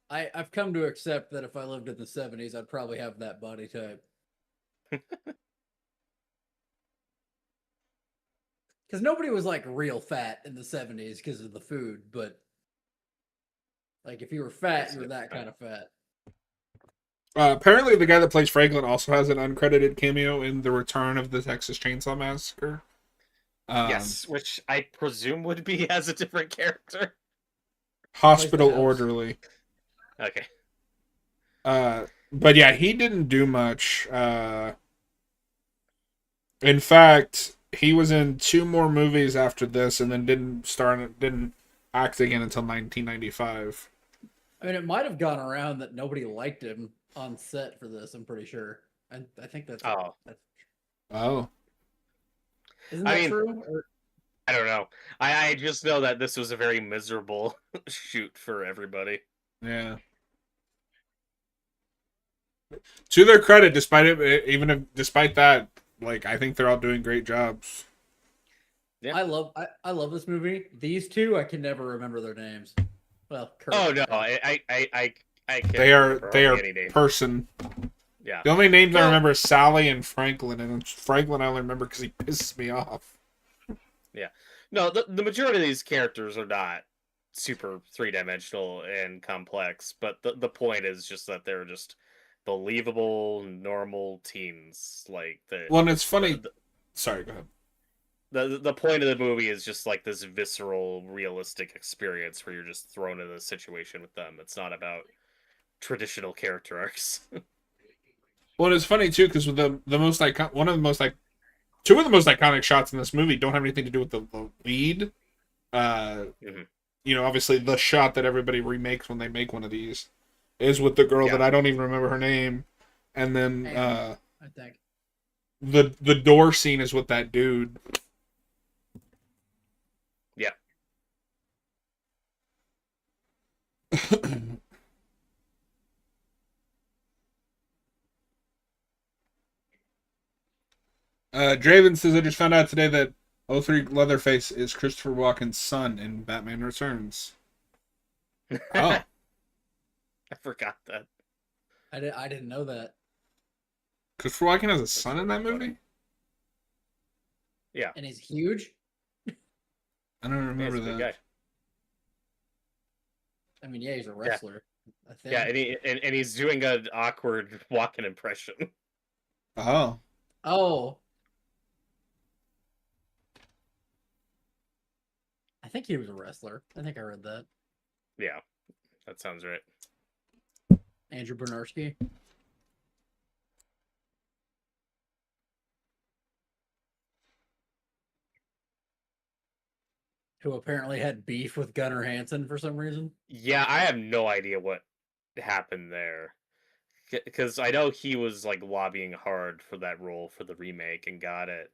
I've come to accept that if I lived in the 70s, I'd probably have that body type. Because nobody was like real fat in the 70s because of the food, but like if you were fat, you were that kind of fat. Apparently, the guy that plays Franklin also has an uncredited cameo in The Return of the Texas Chainsaw Massacre. Yes, which I presume would be as a different character. Hospital Plays the house. orderly. Okay. But yeah, he didn't do much. In fact, he was in 2 more movies after this, and then didn't act again until 1995. I mean, it might have gone around that nobody liked him on set for this. I'm pretty sure. I think that's. Oh. Oh, Isn't that true? Or, I don't know. I just know that this was a very miserable shoot for everybody. yeah. To their credit, despite that, like I think they're all doing great jobs. Yeah. I love this movie. These two, I can never remember their names. Well, Kurt, Oh no, I can't They are remember hardly any name. person. Yeah. The only names I Well- remember is Sally and Franklin, and Franklin I only remember because he pisses me off. Yeah. No, the majority of these characters are not super three-dimensional and complex, but the point is just that they're just believable, normal teens. Like Well, and it's funny. Sorry, go ahead. The point of the movie is just like this visceral, realistic experience where you're just thrown in a situation with them. It's not about traditional character arcs. Well, it's funny too because the most icon, one of the most like, 2 of the most iconic shots in this movie don't have anything to do with the lead. You know, obviously the shot that everybody remakes when they make one of these is with the girl that I don't even remember her name, and then I think the door scene is with that dude. Yeah. Draven says, I just found out today that 03 Leatherface is Christopher Walken's son in Batman Returns. Oh. I forgot that. I didn't know that. Christopher Walken has a son in that movie? Yeah. And he's huge. I don't remember that. Guy. I mean, yeah, he's a wrestler. I think. Yeah, and he's doing an awkward Walken impression. Oh. Oh. I think he was a wrestler. I think I read that. Yeah, that sounds right. Andrew Bernarski. Who apparently had beef with Gunnar Hansen for some reason. Yeah, I have no idea what happened there. Because I know he was like lobbying hard for that role for the remake and got it.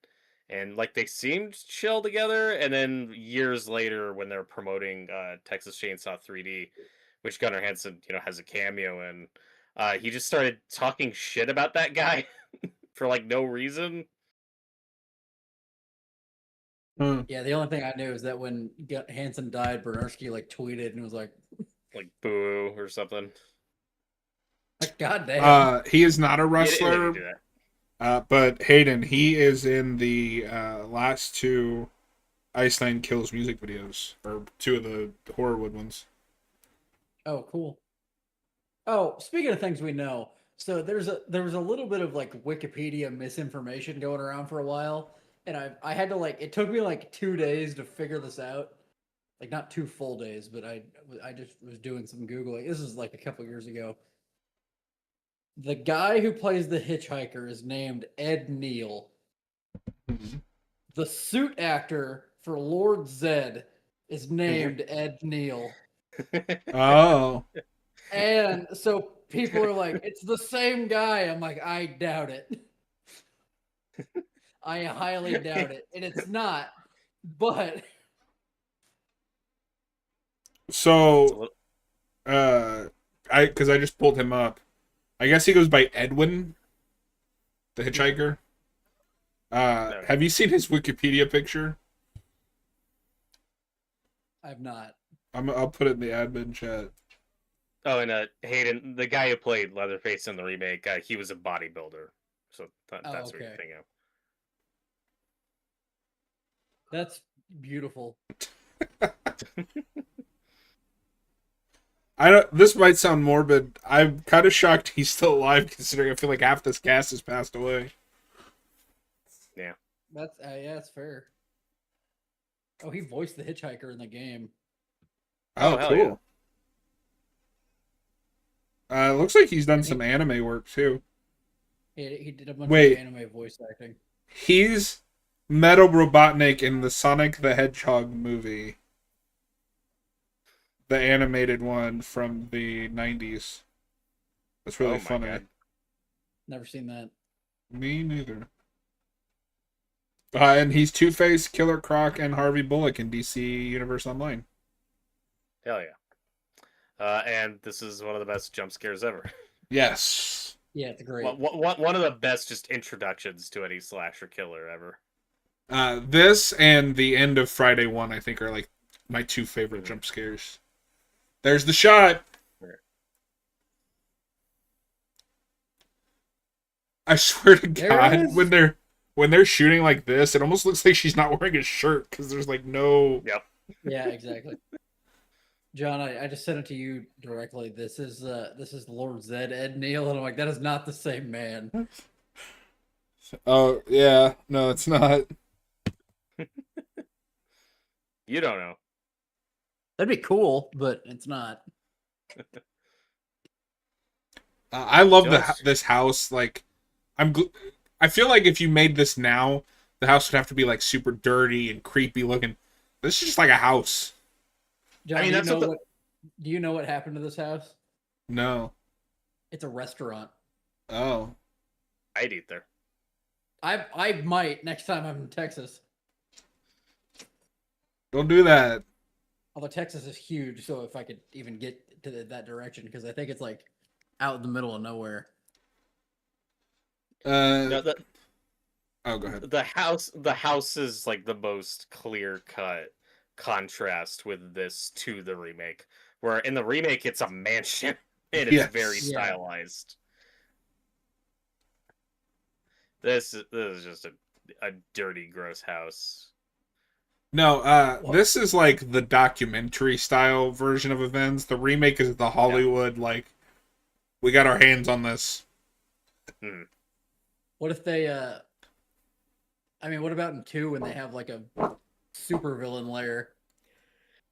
And like they seemed chill together, and then years later when they're promoting Texas Chainsaw 3D, which Gunnar Hansen, has a cameo in, he just started talking shit about that guy for like no reason. Yeah, the only thing I knew is that when Hansen died, Bernarski like tweeted and was like Boo or something. God damn. He is not a They didn't wrestler, do that. but Hayden, he is in the last two Iceland Kills music videos, or two of the Horrorwood ones. Oh, cool. Oh, speaking of things we know, so there was a little bit of like Wikipedia misinformation going around for a while, and I had to like it took me like 2 days to figure this out. Like not 2 full days, but I just was doing some googling. This is like a couple years ago. The guy who plays the hitchhiker is named Ed Neal. The suit actor for Lord Zed is named Ed Neal. Oh, And so people are like, it's the same guy. I'm like, I doubt it. I highly doubt it. And it's not. But so because I just pulled him up. I guess he goes by Edwin, the hitchhiker. Have you seen his Wikipedia picture? I've not. I'll put it in the admin chat. Oh, and Hayden, the guy who played Leatherface in the remake, he was a bodybuilder. So that's what you're okay. thinking of. That's beautiful. I don't. This might sound morbid. I'm kind of shocked he's still alive, considering I feel like half this cast has passed away. Yeah. That's yeah, that's fair. Oh, he voiced the hitchhiker in the game. Oh, hell cool. Looks like he's done some anime work too. He did a bunch Wait. of anime voice acting. He's Metal Robotnik in the Sonic the Hedgehog movie. The animated one from the 90s. That's really funny. God. Never seen that. Me neither. And he's Two-Face, Killer Croc, and Harvey Bullock in DC Universe Online. Hell yeah. And this is one of the best jump scares ever. Yes. Yeah, it's great. One of the best just introductions to any slasher killer ever. This and the end of Friday 1, I think, are like my two favorite jump scares. There's the shot. I swear to God, when they're shooting like this, it almost looks like she's not wearing a shirt because there's like no. Yep. Yeah, exactly. John, I just sent it to you directly. This is Lord Zed, Ed Neal, and I'm like, that is not the same man. Oh yeah, no, it's not. You don't know. That'd be cool, but it's not. I love this house. Like, I feel like if you made this now, the house would have to be like super dirty and creepy looking. This is just like a house. John, I mean, do you know what happened to this house? No. It's a restaurant. Oh. I'd eat there. I might next time I'm in Texas. Don't do that. Although Texas is huge, so if I could even get to that direction, because I think it's like out in the middle of nowhere. No, oh, go ahead. The house is like the most clear cut contrast with this to the remake. Where in the remake it's a mansion and it's very stylized. This is just a dirty, gross house. No, this is like the documentary style version of events. The remake is the Hollywood, like, we got our hands on this. What if they, I mean, what about in 2 when they have like a super villain lair?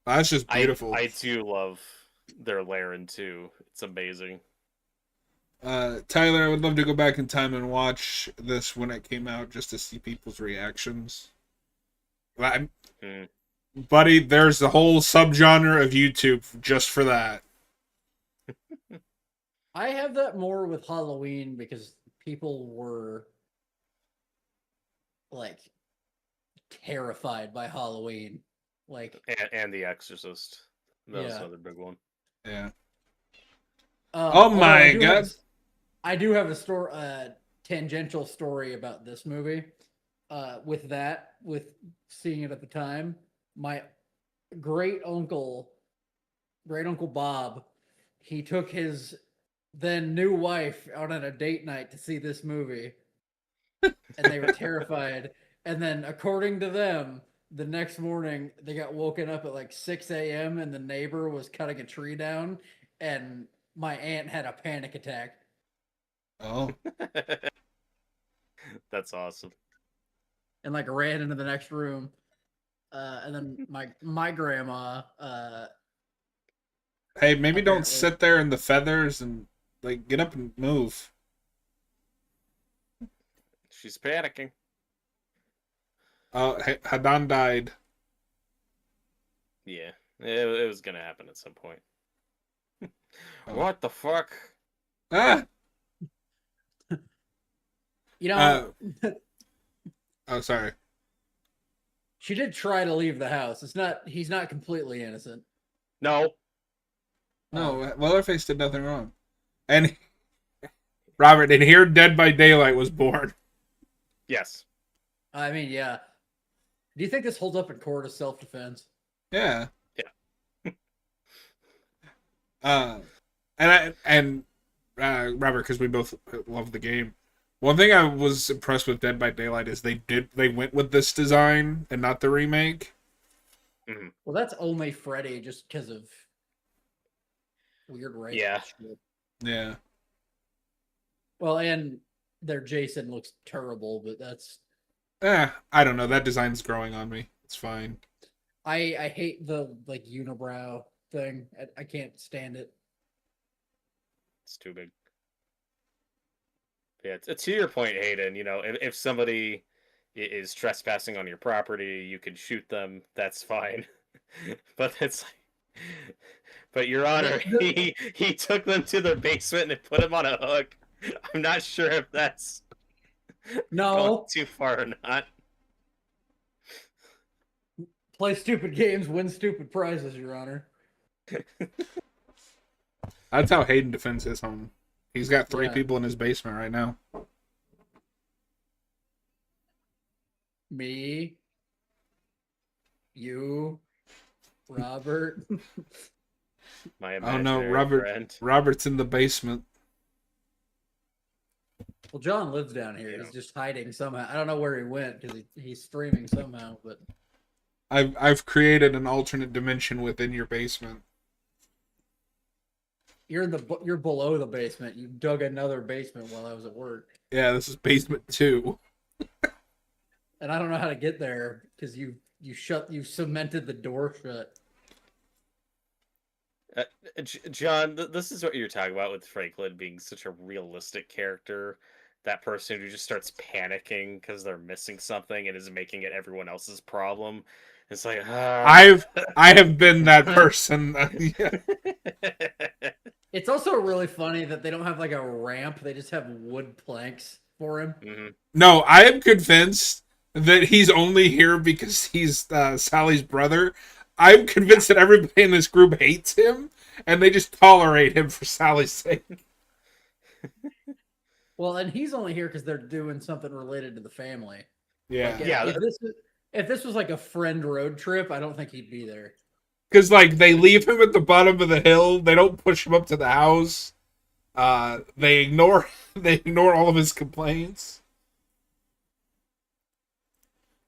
That's just beautiful. I do love their lair in 2. It's amazing. Tyler, I would love to go back in time and watch this when it came out just to see people's reactions. Buddy, there's a whole subgenre of YouTube just for that. I have that more with Halloween because people were like terrified by Halloween, like and The Exorcist. That was another big one. Yeah. Oh my God! I do have a tangential story about this movie. With seeing it at the time, my great uncle Bob, he took his then new wife out on a date night to see this movie, and they were terrified. And then, according to them, the next morning they got woken up at like 6 a.m. and the neighbor was cutting a tree down, and my aunt had a panic attack. Oh, That's awesome. And like ran into the next room. And then my grandma, hey, maybe don't apparently- sit there in the feathers and like get up and move. She's panicking. Oh, Hadan died. Yeah, it was gonna happen at some point. Oh. What the fuck? Ah. you know, Oh, sorry. she did try to leave the house. He's not completely innocent. No. No, Leatherface did nothing wrong. And Robert, and here Dead by Daylight was born. Yes. I mean, yeah. Do you think this holds up in court as self-defense? Yeah. Yeah. Robert, because we both love the game. One thing I was impressed with Dead by Daylight is they went with this design and not the remake. Mm-hmm. Well, that's only Freddy just because of weird race. Yeah. Shit. Yeah. Well, and their Jason looks terrible, but that's I don't know. That design's growing on me. It's fine. I hate the like unibrow thing. I can't stand it. It's too big. Yeah, to your point, Hayden, if somebody is trespassing on your property, you can shoot them. That's fine. But but Your Honor, he took them to their basement and put them on a hook. I'm not sure if that's going No, too far or not. play stupid games, win stupid prizes, Your Honor. That's how Hayden defends his home. He's got 3 Yeah. people in his basement right now. Me, you, Robert. My Oh no, imaginary friend. Robert's in the basement. Well, John lives down here. Yeah. He's just hiding somehow. I don't know where he went because he's streaming somehow. But I've created an alternate dimension within your basement. you're below the basement. You dug another basement while I was at work, Yeah, this is basement 2. and I don't know how to get there because you cemented the door shut. John, this is what you're talking about with Franklin being such a realistic character. That person who just starts panicking because they're missing something and is making it everyone else's problem. It's like, I have been that person. Yeah. It's also really funny that they don't have like a ramp; they just have wood planks for him. Mm-hmm. No, I am convinced that he's only here because he's Sally's brother. I'm convinced that everybody in this group hates him, and they just tolerate him for Sally's sake. Well, and he's only here because they're doing something related to the family. Yeah. Like, Yeah. If this was like a friend road trip, I don't think he'd be there. Because, like, they leave him at the bottom of the hill. They don't push him up to the house. They ignore all of his complaints.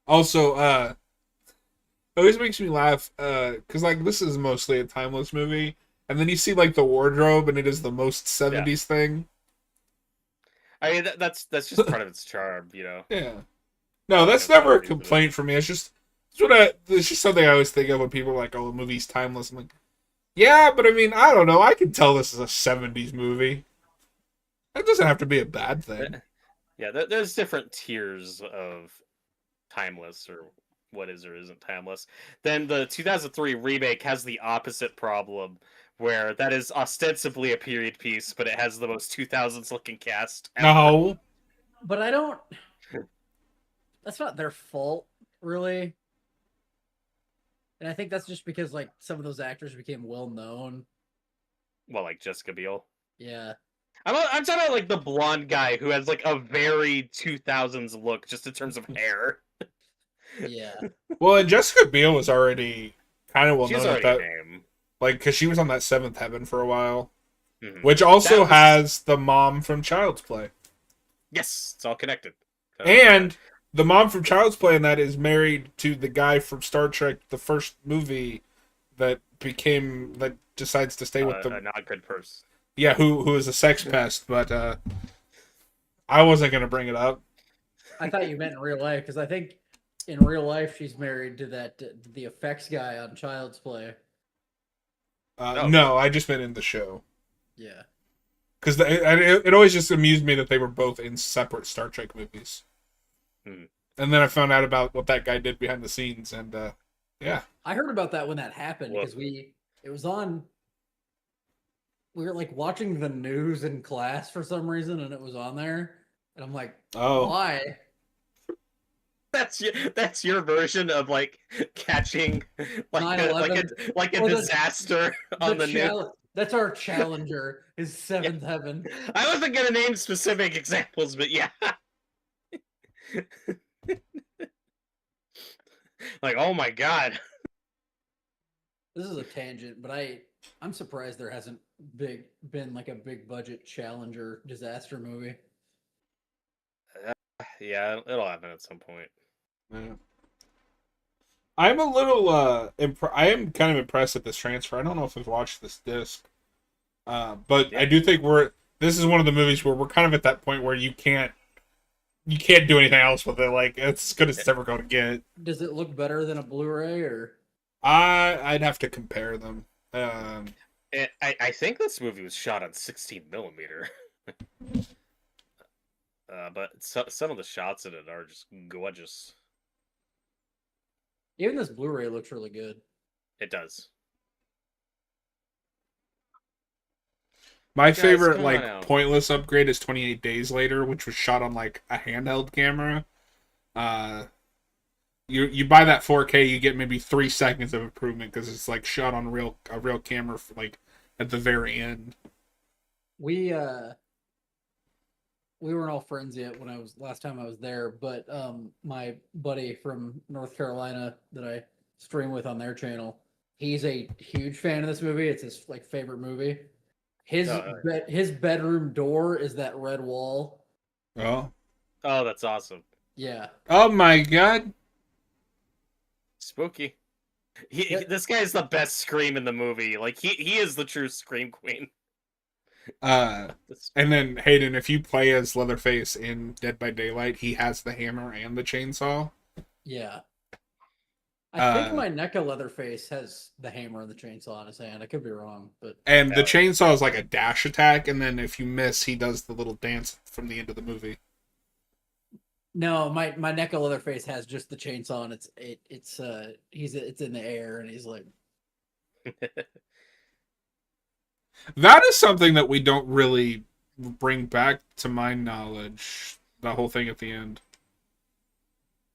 Also, it always makes me laugh, because, like, this is mostly a timeless movie. And then you see, like, the wardrobe, and it is the most 70s thing. I mean, that's just part of its charm, Yeah. No, that's never a complaint for me. It's just something I always think of when people are like, "Oh, the movie's timeless." I'm like, yeah, but I mean, I don't know. I can tell this is a '70s movie. That doesn't have to be a bad thing. Yeah, there's different tiers of timeless or what is or isn't timeless. Then the 2003 remake has the opposite problem, where that is ostensibly a period piece, but it has the most 2000s looking cast ever. No. But I don't. That's not their fault, really. And I think that's just because like some of those actors became well known. Well, like Jessica Biel. Yeah. I'm talking about like the blonde guy who has like a very 2000s look just in terms of hair. Yeah. Well, and Jessica Biel was already kind of well She's known at already that, name. like, because she was on that Seventh Heaven for a while. which also That was- has the mom from Child's Play. Yes, it's all connected. And the mom from Child's Play in that is married to the guy from Star Trek, the first movie that decides to stay with the a not good person. yeah, who is a sex pest, but I wasn't gonna bring it up. I thought you meant in real life, because I think in real life she's married to the effects guy on Child's Play. No, I just meant in the show. Yeah. Because it always just amused me that they were both in separate Star Trek movies. And then I found out about what that guy did behind the scenes, and yeah. I heard about that when that happened, because it was on. We were like watching the news in class for some reason, and it was on there, and I'm like, Oh, why? That's your version of like catching like a disaster on the news. That's our challenger. Is Seventh Heaven. I wasn't gonna name specific examples, but yeah. Like, oh my god. This is a tangent, but I'm surprised there hasn't been like a big budget challenger disaster movie. Yeah, it'll happen at some point. yeah. I'm a little I am kind of impressed at this transfer. I don't know if I've watched this disc, but I do think this is one of the movies where we're kind of at that point where you can't do anything else with it. Like, it's as good as it's ever going to get. Does it look better than a Blu-ray, or? I'd have to compare them. I think this movie was shot on 16 millimeter. But some of the shots in it are just gorgeous. Even this Blu-ray looks really good. It does. My Guys, favorite come on out. pointless upgrade is 28 Days Later, which was shot on like a handheld camera. You buy that 4K, you get maybe 3 seconds of improvement because it's like shot on a real camera for, like, at the very end. We weren't all friends yet when last time I was there, but my buddy from North Carolina that I stream with on their channel, he's a huge fan of this movie. It's his like favorite movie. His bedroom door is that red wall. Oh, that's awesome. Yeah. Oh my god. Spooky. This guy is the best scream in the movie. Like he is the true scream queen. And then Hayden, if you play as Leatherface in Dead by Daylight, he has the hammer and the chainsaw. Yeah. I think my NECA Leatherface has the hammer and the chainsaw in his hand. I could be wrong, but and the chainsaw is like a dash attack, and then if you miss, he does the little dance from the end of the movie. No, my NECA Leatherface has just the chainsaw, and it's in the air, and he's like. That is something that we don't really bring back to my knowledge. The whole thing at the end.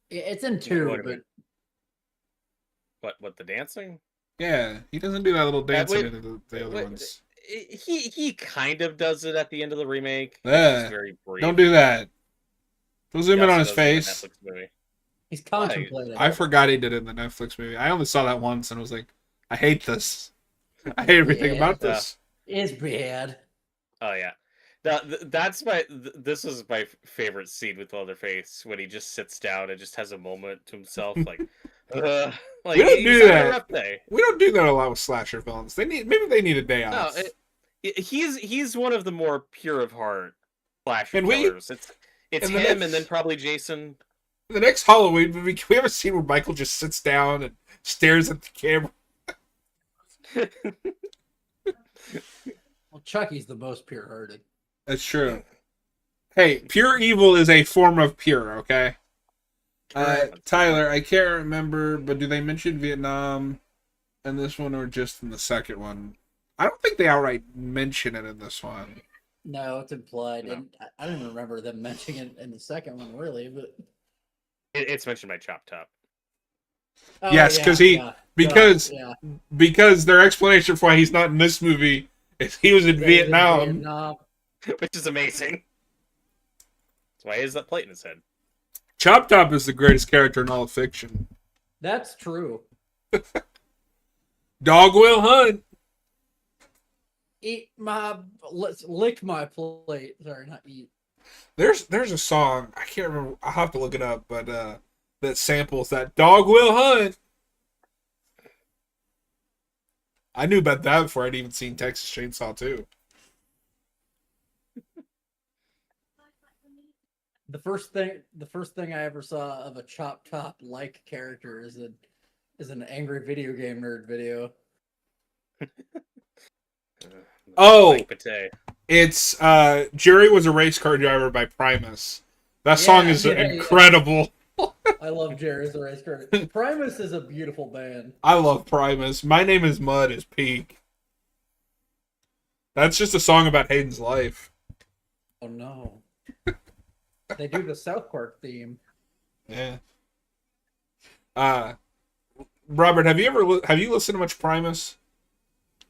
It's in 2, but what the dancing? Yeah, he doesn't do that little dance in the other ones. He kind of does it at the end of the remake. Yeah, It's very brief. don't do that. Don't zoom in on his face. He's contemplating. I forgot he did it in the Netflix movie. I only saw that once and was like, I hate this. I hate everything about this. It's bad. Oh yeah, this is my favorite scene with Leatherface when he just sits down and just has a moment to himself, like, we don't do that. Day. We don't do that a lot with slasher films. Maybe they need a day off. No, he's one of the more pure of heart slasher killers. It's him, and then probably Jason. The next Halloween movie, can we have a scene where Michael just sits down and stares at the camera? Well, Chucky's the most pure-hearted. That's true. Hey, pure evil is a form of pure, okay? Tyler, I can't remember, but do they mention Vietnam in this one or just in the second one? I don't think they outright mention it in this one. No, it's implied. No. And I don't even remember them mentioning it in the second one, really. But it's mentioned by Chop Top. Oh, yes, because because their explanation for why he's not in this movie is he was in Vietnam. Which is amazing. That's why he has that plate in his head. Chop Top is the greatest character in all of fiction. That's true. Dog will hunt. let's lick my plate. Sorry, not eat. There's a song, I can't remember, I'll have to look it up, but that samples that dog will hunt. I knew about that before I'd even seen Texas Chainsaw 2. The first thing I ever saw of a Chop Top like character is an angry video game nerd video. Oh, Mike Pate. it's Jerry Was a Race Car Driver by Primus. That song is incredible. I love Jerry's the Race Car. Primus is a beautiful band. I love Primus. My Name is Mud is peak. That's just a song about Hayden's life. Oh no. They do the South Park theme. Yeah. Robert, have you listened to much Primus?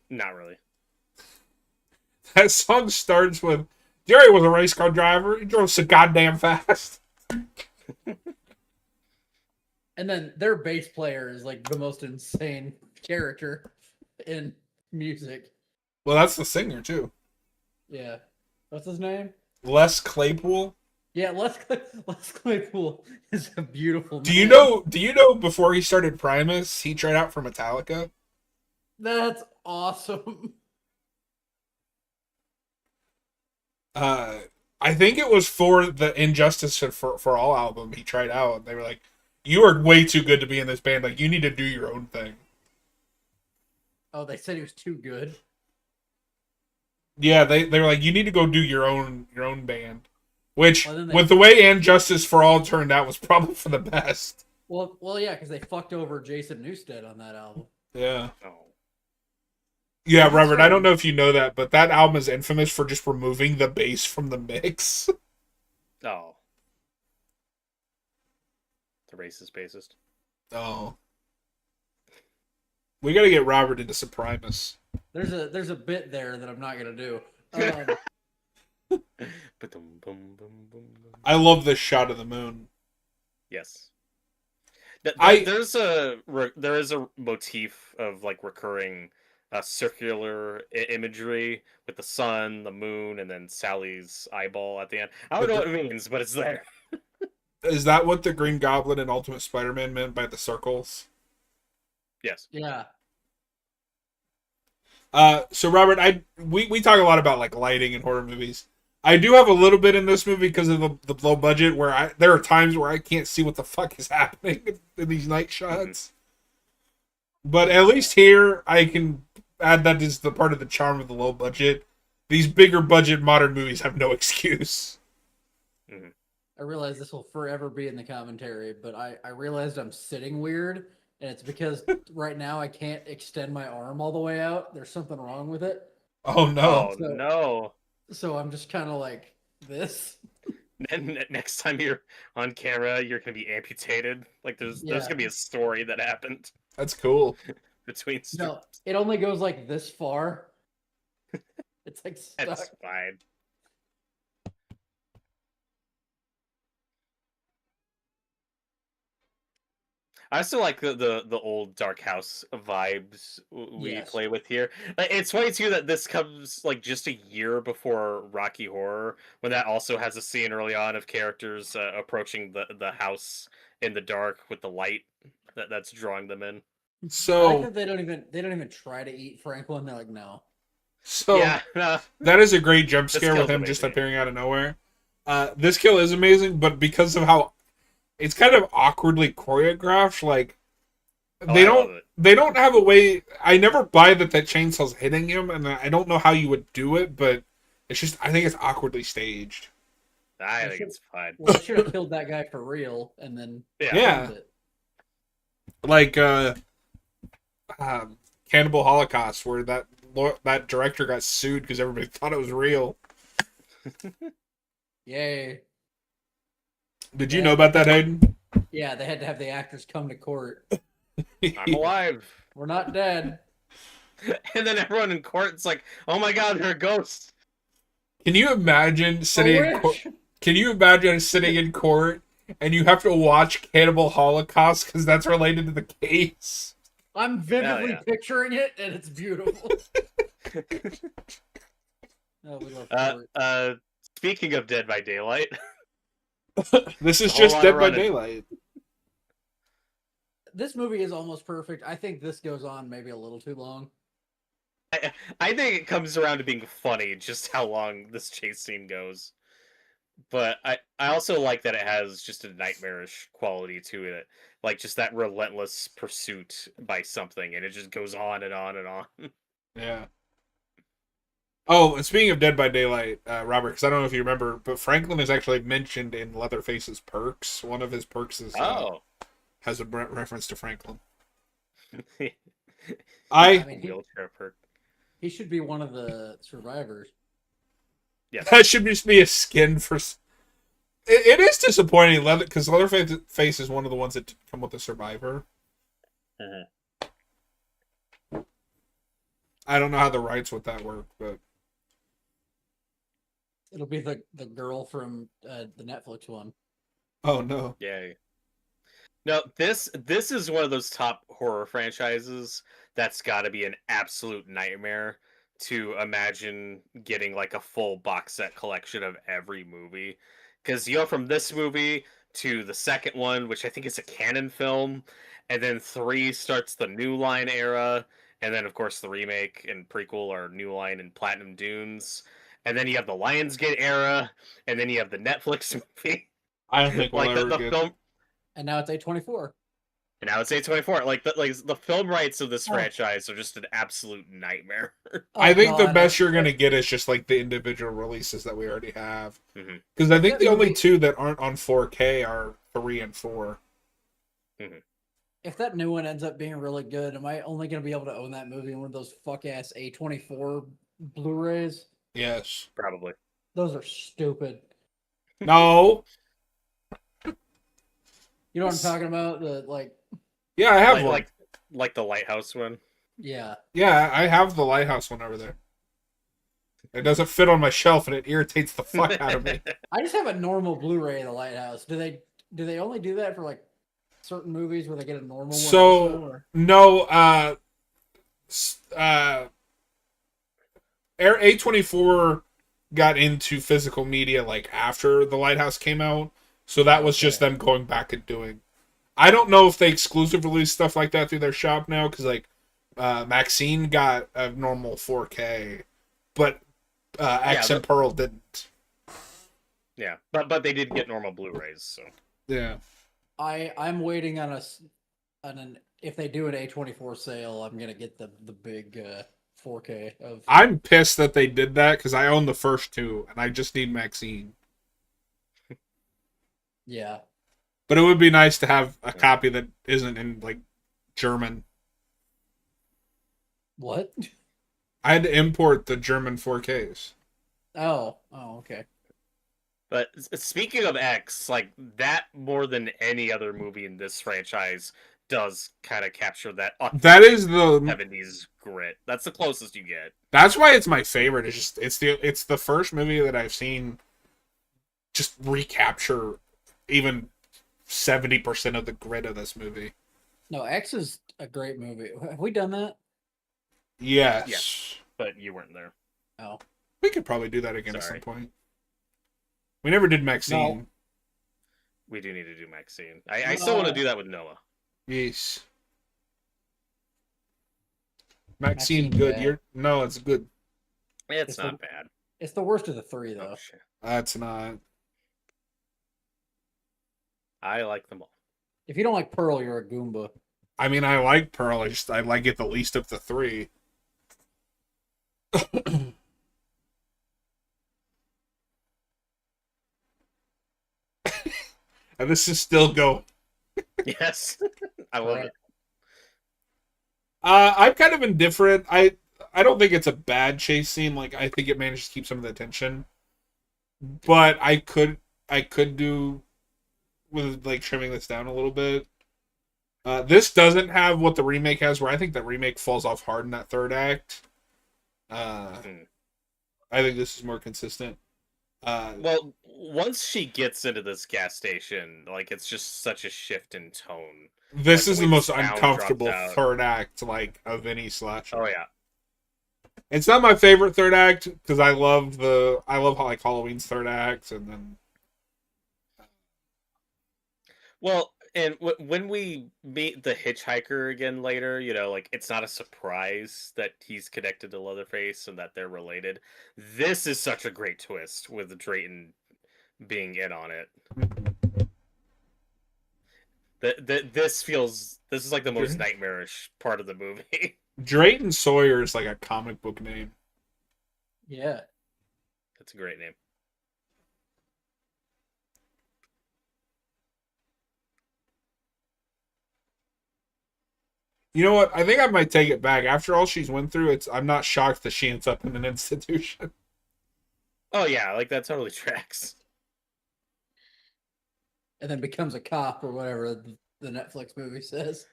Not really. That song starts with Jerry was a race car driver. He drove so goddamn fast. And then their bass player is like the most insane character in music. Well, that's the singer too. Yeah. What's his name? Les Claypool. Yeah, Les Claypool is a beautiful man. Do you know before he started Primus, he tried out for Metallica? That's awesome. I think it was for the Injustice for All album he tried out, and they were like, you are way too good to be in this band. Like, you need to do your own thing. Oh, they said he was too good. Yeah, they were like, you need to go do your own band. Which, Well, with the way Injustice for All turned out, was probably for the best. Well, yeah, because they fucked over Jason Newsted on that album. Yeah. Oh. Yeah, Robert, I don't know if you know that, but that album is infamous for just removing the bass from the mix. Oh. The racist bassist. Oh. We gotta get Robert into some Primus. There's a bit there that I'm not gonna do. I love this shot of the moon. Yes. There is a motif of like recurring circular imagery with the sun, the moon, and then Sally's eyeball at the end. I don't know what it means, but it's there. Is that what the Green Goblin and Ultimate Spider-Man meant by the circles? Yes. Yeah. So Robert, we talk a lot about like lighting in horror movies. I do have a little bit in this movie because of the low budget where there are times where I can't see what the fuck is happening in these night shots. But at least here I can add that is the part of the charm of the low budget. These bigger budget modern movies have no excuse. I realize this will forever be in the commentary, but I realized I'm sitting weird, and it's because right now I can't extend my arm all the way out. There's something wrong with it. Oh no. Oh no. So I'm just kind of like this. And next time you're on camera, you're gonna be amputated. Like there's gonna be a story that happened. That's cool. Between No, it only goes like this far. It's like stuck. That's fine. I still like the old Dark House vibes we play with here. Like, it's funny too that this comes like just a year before Rocky Horror, when that also has a scene early on of characters approaching the house in the dark with the light that's drawing them in. So I like that they don't even try to eat Franklin. They're like, no. So yeah, that is a great jump scare with him just appearing out of nowhere. This kill is amazing, but because of how it's kind of awkwardly choreographed, like they don't have a way. I never buy that chainsaw's hitting him, and I don't know how you would do it, but it's just I think it's awkwardly staged. I think it's fine. Well, they should have killed that guy for real, and then yeah. Like Cannibal Holocaust, where that director got sued because everybody thought it was real. Yay. Did you know about that, Hayden? Yeah, they had to have the actors come to court. I'm alive. We're not dead. And then everyone in court is like, "Oh my god, they're ghosts." Can you imagine sitting in court? Can you imagine sitting in court and you have to watch Cannibal Holocaust because that's related to the case? I'm vividly yeah. picturing it, and it's beautiful. Oh, we love Speaking of Dead by Daylight, This is a whole just lot Dead of by running. Daylight. this movie is almost perfect. I think this goes on maybe a little too long. I think it comes around to being funny just how long this chase scene goes. But I also like that it has just a nightmarish quality to it. Like just that relentless pursuit by something, and it just goes on and on and on. Yeah. Oh, and speaking of Dead by Daylight, Robert, because I don't know if you remember, but Franklin is actually mentioned in Leatherface's perks. One of his perks is Oh. has a reference to Franklin. I mean, Wheelchair perk. he should be one of the survivors. Yeah. That should just be a skin for. It is disappointing, because Leatherface is one of the ones that come with the Survivor. Uh-huh. I don't know how the rights with that work, but It'll be the girl from the Netflix one. oh no. Yeah. No, this is one of those top horror franchises that's got to be an absolute nightmare to imagine getting like a full box set collection of every movie. Because you go from this movie to the second one, which I think is a canon film, and then 3 starts the New Line era, and then of course the remake and prequel are New Line and Platinum Dunes, and then you have the Lionsgate era, and then you have the Netflix movie. I don't think we'll Like ever the get. film. And now it's A24. And now it's A24. Like the film rights of this Oh. franchise are just an absolute nightmare. I think the God, best you're gonna get is just like the individual releases that we already have. Mhm. Because I think That the only movie- 2 that aren't on 4K are 3 and 4. If that new one ends up being really good, am I only going to be able to own that movie in one of those fuck ass A24 Blu-rays? Yes. Probably. Those are stupid. No. You know what I'm talking about? Yeah, I have one. Like the Lighthouse one. Yeah. Yeah, I have the Lighthouse one over there. It doesn't fit on my shelf, and it irritates the fuck out of me. I just have a normal Blu-ray of The Lighthouse. Do they only do that for like certain movies where they get a normal one? So no, A24 got into physical media like after the Lighthouse came out, so that was just them going back and doing. I don't know if they exclusively release stuff like that through their shop now, because like Maxine got a normal 4K, but X and Pearl didn't. Yeah, but they did get normal Blu-rays. So Yeah. I'm waiting on an if they do an A24 sale, I'm gonna get the big 4K of. I'm pissed that they did that because I own the first 2 and I just need Maxine. Yeah. But it would be nice to have a copy that isn't in like German. What? I had to import the German 4Ks. Oh, okay. But speaking of X, like that more than any other movie in this franchise does kind of capture that. That is the 70s grit. That's the closest you get. That's why it's my favorite. It's the first movie that I've seen just recapture even 70% of the grit of this movie. No, X is a great movie. Have we done that? Yes. Yes. But you weren't there. Oh. We could probably do that again at Sorry. some point. We never did Maxine. No. We do need to do Maxine. I still want to do that with Noah. Yes. Maxine, Maxine, good. yeah. No, it's good. It's not bad. It's the worst of the 3, though. Oh, shit. That's not. I like them all. If you don't like Pearl, you're a Goomba. I mean, I like Pearl. I like it the least of the 3. And this is still going. Yes. I love it. I'm kind of indifferent. I don't think it's a bad chase scene. Like, I think it managed to keep some of the tension. But I could do with like trimming this down a little bit. This doesn't have what the remake has, where I think the remake falls off hard in that 3rd act. I think this is more consistent. Well, once she gets into this gas station, like it's just such a shift in tone. This Like the is way the most sound drops uncomfortable out. third act like of any slasher. Oh yeah. It's not my favorite third act because I love how like Halloween's third act, and then Well, and when we meet the hitchhiker again later, like it's not a surprise that he's connected to Leatherface and that they're related. This is such a great twist with Drayton being in on it. This is like the most nightmarish part of the movie. Drayton Sawyer is like a comic book name. Yeah. That's a great name. You know what? I think I might take it back. After all she's went through, I'm not shocked that she ends up in an institution. Oh yeah, like that totally tracks. And then becomes a cop or whatever the Netflix movie says.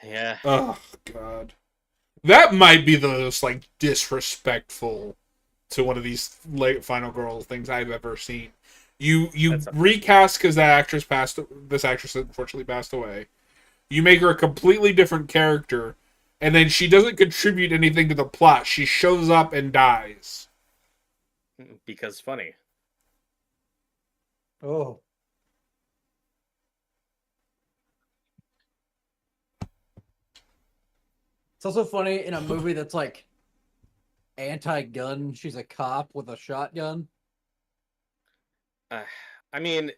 Yeah. Oh God, that might be the most like disrespectful to one of these late Final Girl things I've ever seen. You recast because this actress unfortunately passed away. You make her a completely different character, and then she doesn't contribute anything to the plot. She shows up and dies. Because funny. Oh. It's also funny in a movie that's like anti-gun. She's a cop with a shotgun. I mean,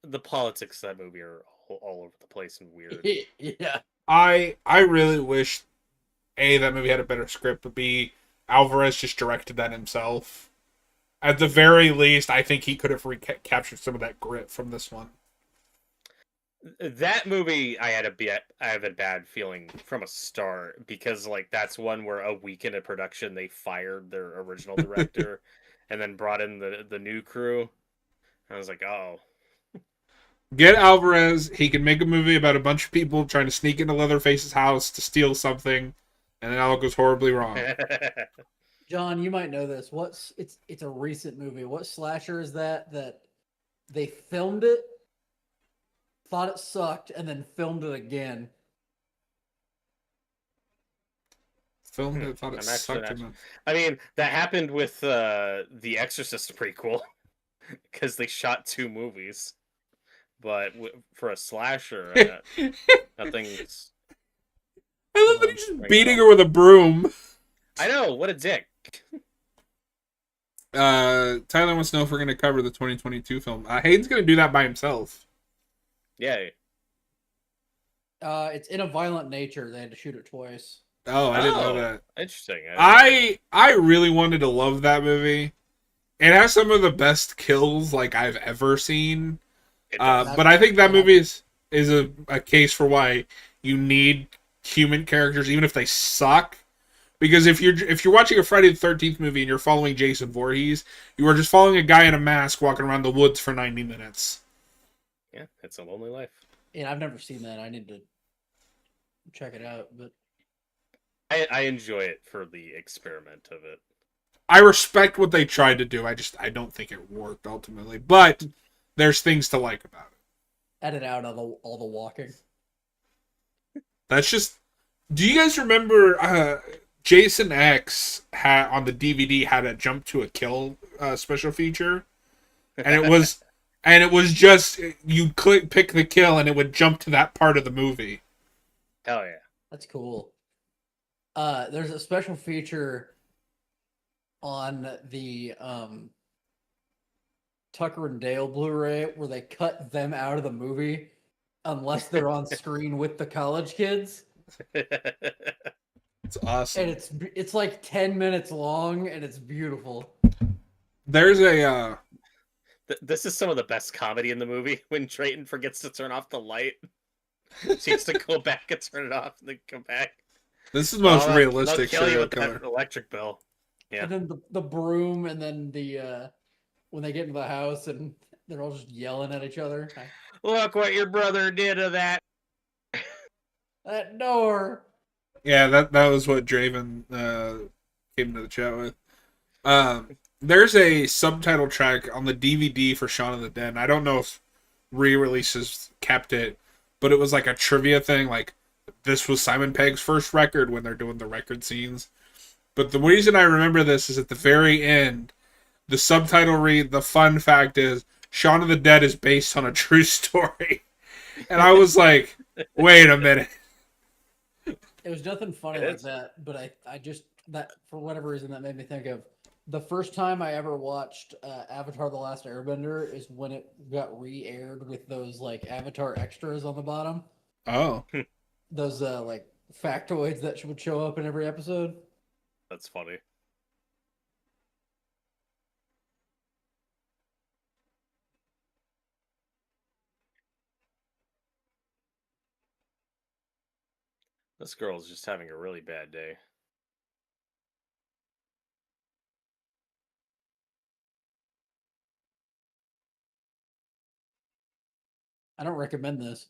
the politics of that movie are all over the place and weird. Yeah. I really wish A, that movie had a better script, but B, Alvarez just directed that himself. At the very least, I think he could have recaptured some of that grit from this one. That movie, I have a bad feeling from a start because like that's one where a week into production they fired their original director and then brought in the new crew. I was like, oh. Get Alvarez. He can make a movie about a bunch of people trying to sneak into Leatherface's house to steal something, and then all goes horribly wrong. John, you might know this. It's a recent movie. What slasher is that they filmed it, thought it sucked, and then filmed it again? Filmed it, thought it sucked. I mean, that happened with the Exorcist prequel because they shot 2 movies. But for a slasher, nothing's. I love that he's just beating her with a broom. I know, what a dick. Tyler wants to know if we're going to cover the 2022 film. Hayden's going to do that by himself. Yeah. It's in a violent nature. They had to shoot it twice. Oh, I didn't know that. Interesting. I really wanted to love that movie. It has some of the best kills like I've ever seen. But I think that movie is a case for why you need human characters, even if they suck. Because if you're watching a Friday the 13th movie and you're following Jason Voorhees, you are just following a guy in a mask walking around the woods for 90 minutes. Yeah, it's a lonely life. Yeah, I've never seen that. I need to check it out, but I enjoy it for the experiment of it. I respect what they tried to do. I don't think it worked ultimately, but there's things to like about it. Edit out all the walking. That's just. Do you guys remember Jason X had on the DVD had a jump to a kill special feature, and it was just you pick the kill and it would jump to that part of the movie. Hell yeah, that's cool. There's a special feature on the Tucker and Dale Blu-ray where they cut them out of the movie unless they're on screen with the college kids. It's awesome. And it's like 10 minutes long and it's beautiful. There's a this is some of the best comedy in the movie when Drayton forgets to turn off the light. She has to go back and turn it off and then come back. This is the most realistic kill you with that electric bill. Yeah. And then the broom, and then the when they get into the house and they're all just yelling at each other. Look what your brother did to that. That door. Yeah, that was what Draven came to the chat with. there's a subtitle track on the DVD for Shaun of the Dead. And I don't know if re-releases kept it, but it was like a trivia thing. Like this was Simon Pegg's first record when they're doing the record scenes. But the reason I remember this is at the very end, the subtitle read, the fun fact is, Shaun of the Dead is based on a true story. And I was like, wait a minute. It was nothing funny It like is. that, but I just that for whatever reason that made me think of the first time I ever watched Avatar: The Last Airbender is when it got re-aired with those like Avatar extras on the bottom, Oh. those like factoids that would show up in every episode. That's funny. This girl's just having a really bad day. I don't recommend this.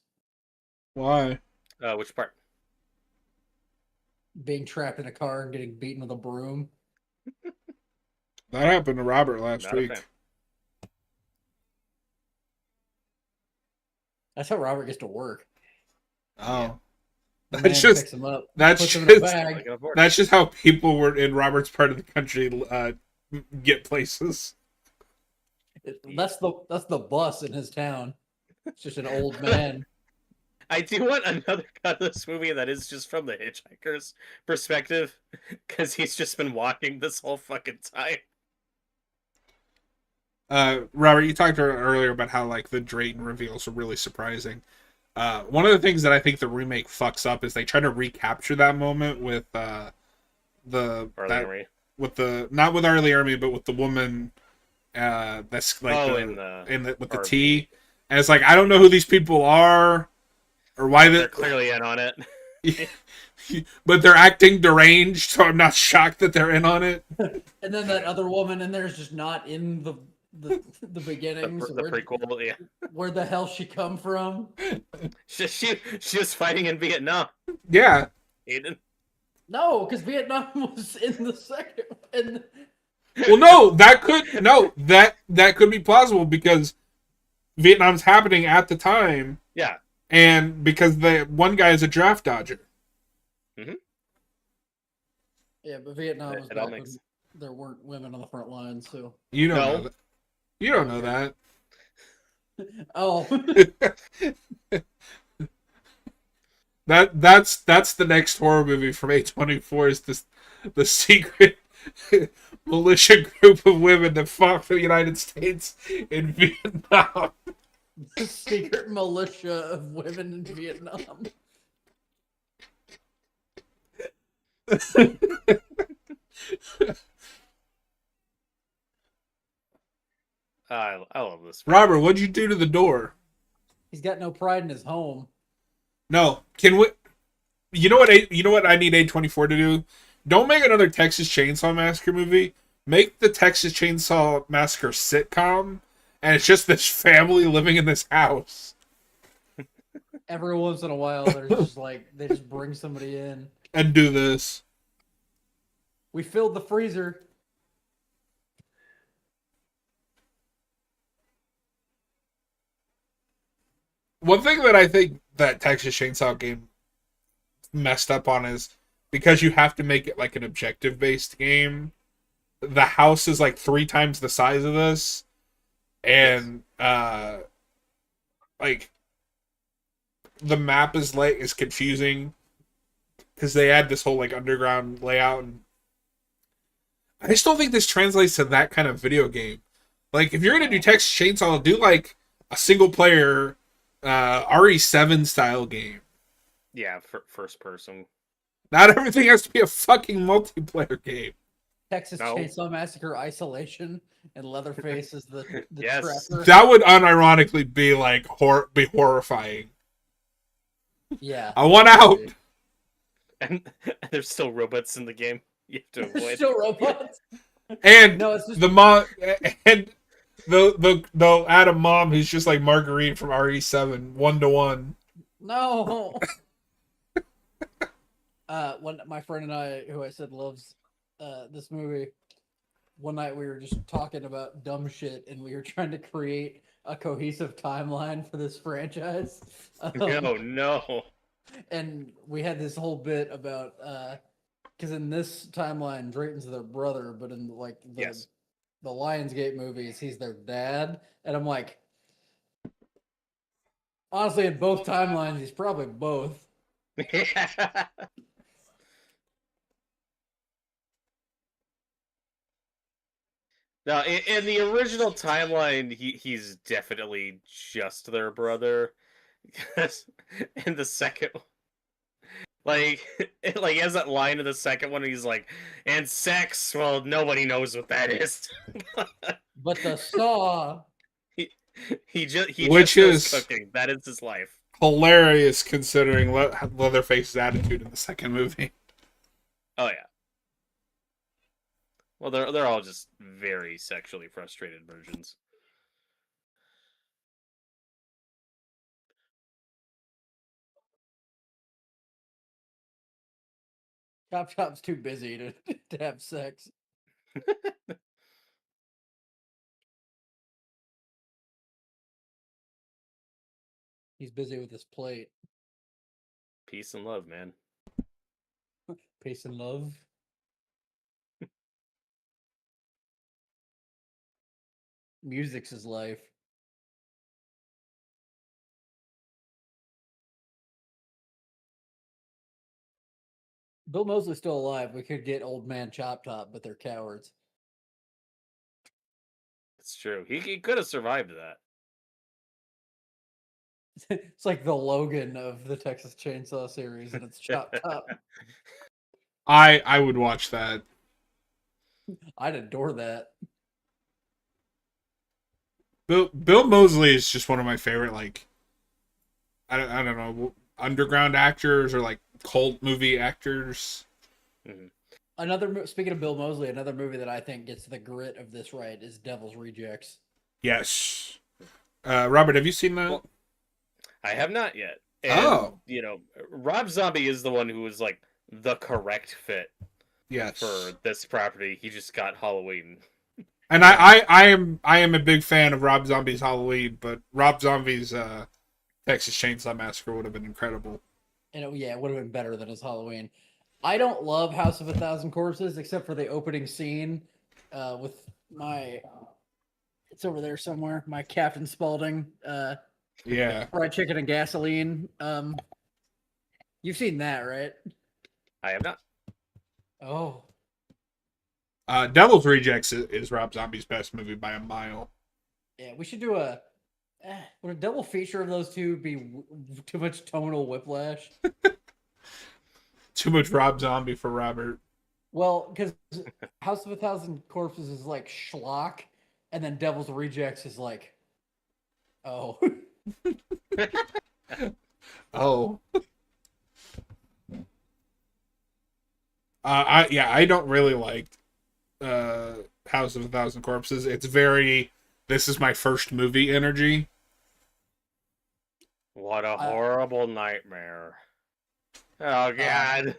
Why? Which part? Being trapped in a car and getting beaten with a broom. That happened to Robert last Not a week. fan. That's how Robert gets to work. Oh. The That's man just picks him up, that's puts him in a just bag. Like an abort. that's just how people were in Robert's part of the country get places. That's the bus in his town. It's just an old man. I do want another cut of this movie that is just from the hitchhiker's perspective, because he's just been walking this whole fucking time. Robert, you talked earlier about how like the Drayton reveals are really surprising. One of the things that I think the remake fucks up is they try to recapture that moment with with the not with Arlie Ermy, but with the woman that's like with the RV. T, and it's like I don't know who these people are or why They're clearly in on it. but they're acting deranged, so I'm not shocked that they're in on it. And then that other woman in there is just not in the beginnings. The prequel, yeah. Where the hell she come from? She was fighting in Vietnam. Yeah. Aiden. No, because Vietnam was in the second. And Well, no, that could be plausible because Vietnam's happening at the time. Yeah. And because the one guy is a draft dodger. Mm-hmm. Yeah, but Vietnam was It back all when makes. there weren't women on the front lines, so. You don't No. know that. You don't know that. Oh. That's the next horror movie from A24 is this the secret militia group of women that fought for the United States in Vietnam. The secret militia of women in Vietnam. I love this. Robert, what'd you do to the door? He's got no pride in his home. No, can we? You know what? You know what I need A24 to do? Don't make another Texas Chainsaw Massacre movie. Make the Texas Chainsaw Massacre sitcom, and it's just this family living in this house. Every once in a while, they're just like they just bring somebody in and do this. We filled the freezer. One thing that I think that Texas Chainsaw game messed up on is because you have to make it like an objective based game. The house is like 3 times the size of this, and like the map is confusing because they add this whole like underground layout, and I just don't think this translates to that kind of video game. Like if you're gonna do Texas Chainsaw, do like a single player RE7 style game. Yeah, first person. Not everything has to be a fucking multiplayer game. Texas Chainsaw Massacre Isolation, and Leatherface is the Yes. trapper. That would unironically be like be horrifying. Yeah. I want out. And there's still robots in the game. You have to avoid. Still robots. And No, it's just the mom and they'll add a mom who's just like Marguerite from RE7, 1-to-1. no. When my friend and I, who I said loves this movie, one night we were just talking about dumb shit, and we were trying to create a cohesive timeline for this franchise. Oh no. And we had this whole bit about because in this timeline, Drayton's their brother, but in like Yes. the Lionsgate movies, he's their dad. And I'm like, honestly, in both timelines, he's probably both. Now, in the original timeline, he's definitely just their brother. Because in the second, like, like he has that line in the second one, he's like, "And sex, well, nobody knows what that is." But the saw, he just Which knows is- cooking. That is his life. Hilarious considering Leatherface's attitude in the second movie. Oh yeah. Well, they're all just very sexually frustrated virgins. Chop Chop's too busy to have sex. He's busy with his plate. Peace and love, man. Peace and love. Music's his life. Bill Mosley's still alive. We could get old man Chop Top, but they're cowards. It's true. He could have survived that. It's like the Logan of the Texas Chainsaw series, and it's Chop Top. I would watch that. I'd adore that. Bill Mosley is just one of my favorite, like, I don't know, underground actors or like cult movie actors. Mm-hmm. Speaking of Bill Mosley, another movie that I think gets the grit of this right is Devil's Rejects. Yes. Robert, have you seen that? Well, I have not yet. And, you know, Rob Zombie is the one who was like the correct fit yes. for this property. He just got Halloween. And I am a big fan of Rob Zombie's Halloween, but Rob Zombie's Texas Chainsaw Massacre would have been incredible. And it would have been better than his Halloween. I don't love House of a Thousand Corpses except for the opening scene with my. It's over there somewhere. My Captain Spaulding. Yeah. Fried chicken and gasoline. You've seen that, right? I have not. Oh. Devil's Rejects is Rob Zombie's best movie by a mile. Yeah, we should do a. Would a double feature of those two be too much tonal whiplash? Too much Rob Zombie for Robert. Well, because House of a Thousand Corpses is like schlock, and then Devil's Rejects is like, oh. Oh. I don't really like House of a Thousand Corpses. It's very, this is my first movie energy. What a horrible nightmare. Oh, God.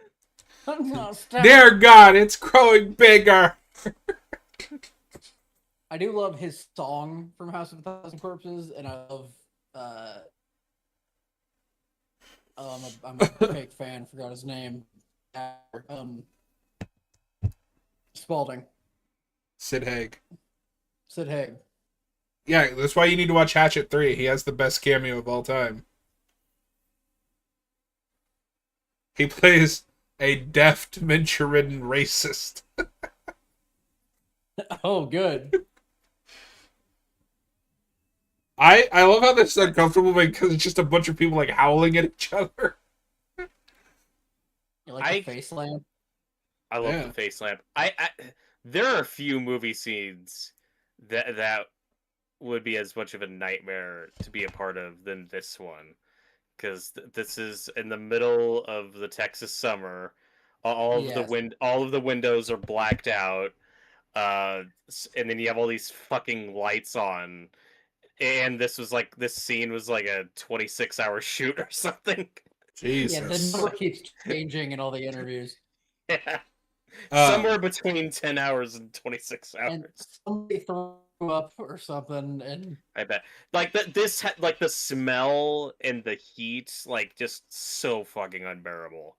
Dear God, it's growing bigger. I do love his song from House of a Thousand Corpses, and I love. I'm a fake fan. Forgot his name. Spalding. Sid Haig. Sid Haig. Yeah, that's why you need to watch Hatchet 3. He has the best cameo of all time. He plays a deaf, dementia-ridden racist. Oh, good. I love how this is uncomfortable because it's just a bunch of people like howling at each other. You like the face lamp? I love the face lamp. There are a few movie scenes that would be as much of a nightmare to be a part of than this one, because this is in the middle of the Texas summer. All of the windows are blacked out, and then you have all these fucking lights on. And this scene was like a 26-hour shoot or something. Jesus. Yeah, the number keeps changing in all the interviews. Yeah. Somewhere between 10 hours and 26 and hours. somebody threw up or something, and I bet. Like like the smell and the heat, like just so fucking unbearable.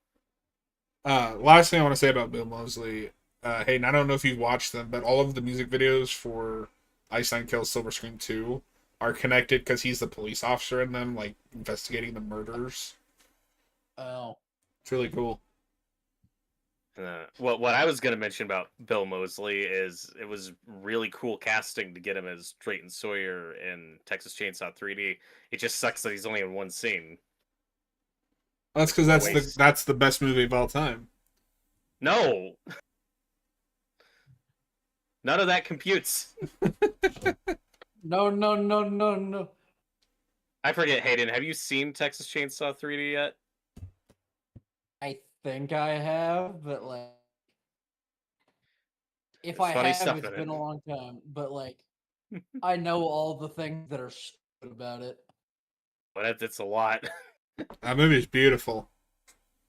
Last thing I want to say about Bill Moseley, Hayden, I don't know if you've watched them, but all of the music videos for Einstein Kills Silver Scream 2 are connected because he's the police officer in them, like investigating the murders. oh, It's really cool. What I was gonna mention about Bill Moseley is it was really cool casting to get him as Drayton Sawyer in Texas Chainsaw 3D. It just sucks that he's only in one scene. That's because Always. that's the best movie of all time. No, none of that computes. no. I forget, Hayden. Have you seen Texas Chainsaw 3D yet? I think I have, but like, if There's I funny have, stuff it's in been it. a long time. But like, I know all the things that are stupid about it. But it's a lot. That movie is beautiful.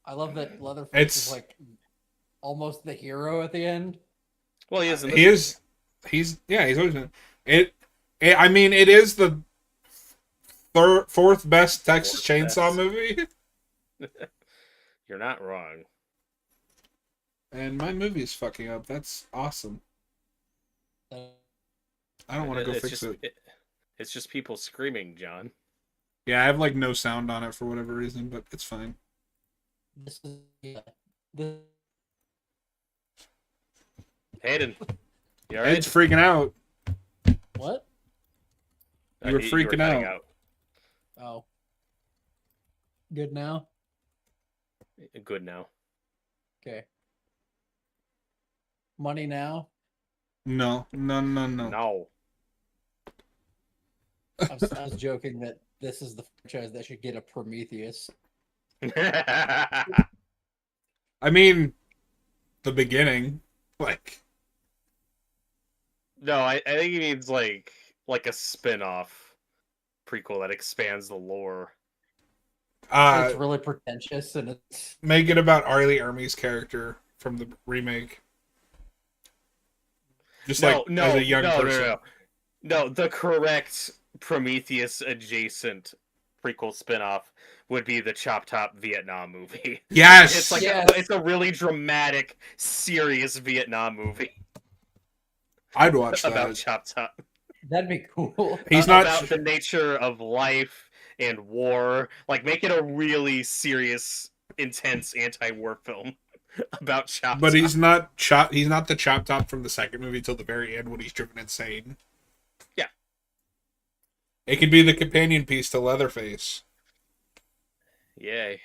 I love that Leatherface It's- is like almost the hero at the end. Well, he is. In this He is. He's always been it. I mean, it is the fourth best Texas Fourth Chainsaw best. movie, You're not wrong. and my movie is fucking up. That's awesome. I don't want to go It's fix just, it. It's just people screaming, John. Yeah, I have like no sound on it for whatever reason, but it's fine. This is this, Hayden, you alright? Ed's freaking out. what? You were freaking cutting out. Oh, good now. Good now. Okay. Money now. No. No. I was joking that this is the franchise that should get a Prometheus. I mean, the beginning, like, No, I think he means like a spin-off prequel that expands the lore. It's really pretentious, and it's make it about Arlie Ermey's character from the remake. Just as a young person. No, the correct Prometheus adjacent prequel spin-off would be the Chop Top Vietnam movie. Yes. It's like Yes. it's a really dramatic, serious Vietnam movie I'd watch about that. Chop Top. that'd be cool. He's not. About the nature of life and war. Like, make it a really serious, intense anti-war film about Chop But Top. he's not chop. He's not the Chop Top from the second movie till the very end when he's driven insane. Yeah. It could be the companion piece to Leatherface. Yay.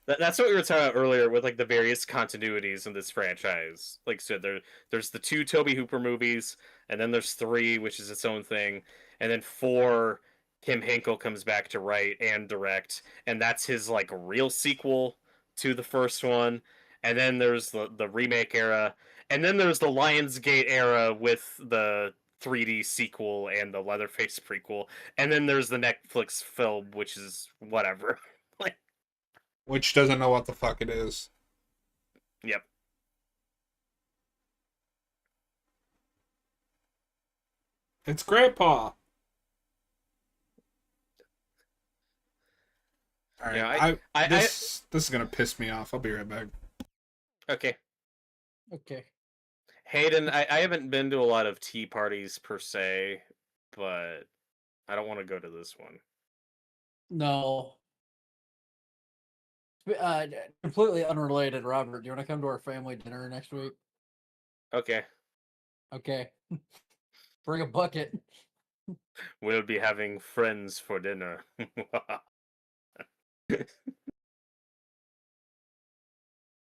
That's what we were talking about earlier with like the various continuities in this franchise. Like, so there's the 2 Tobe Hooper movies, and then there's 3, which is its own thing, and then 4, Kim Hinkle comes back to write and direct, and that's his like real sequel to the first one. And then there's the remake era, and then there's the Lionsgate era with the 3D sequel and the Leatherface prequel, and then there's the Netflix film, which is whatever. Like, Which doesn't know what the fuck it is. yep. It's Grandpa. All right, Yeah, this is gonna piss me off. I'll be right back. Okay. Okay. Hayden, I haven't been to a lot of tea parties per se, but I don't want to go to this one. No. Completely unrelated, Robert. Do you want to come to our family dinner next week? Okay. Okay. Bring a bucket. We'll be having friends for dinner.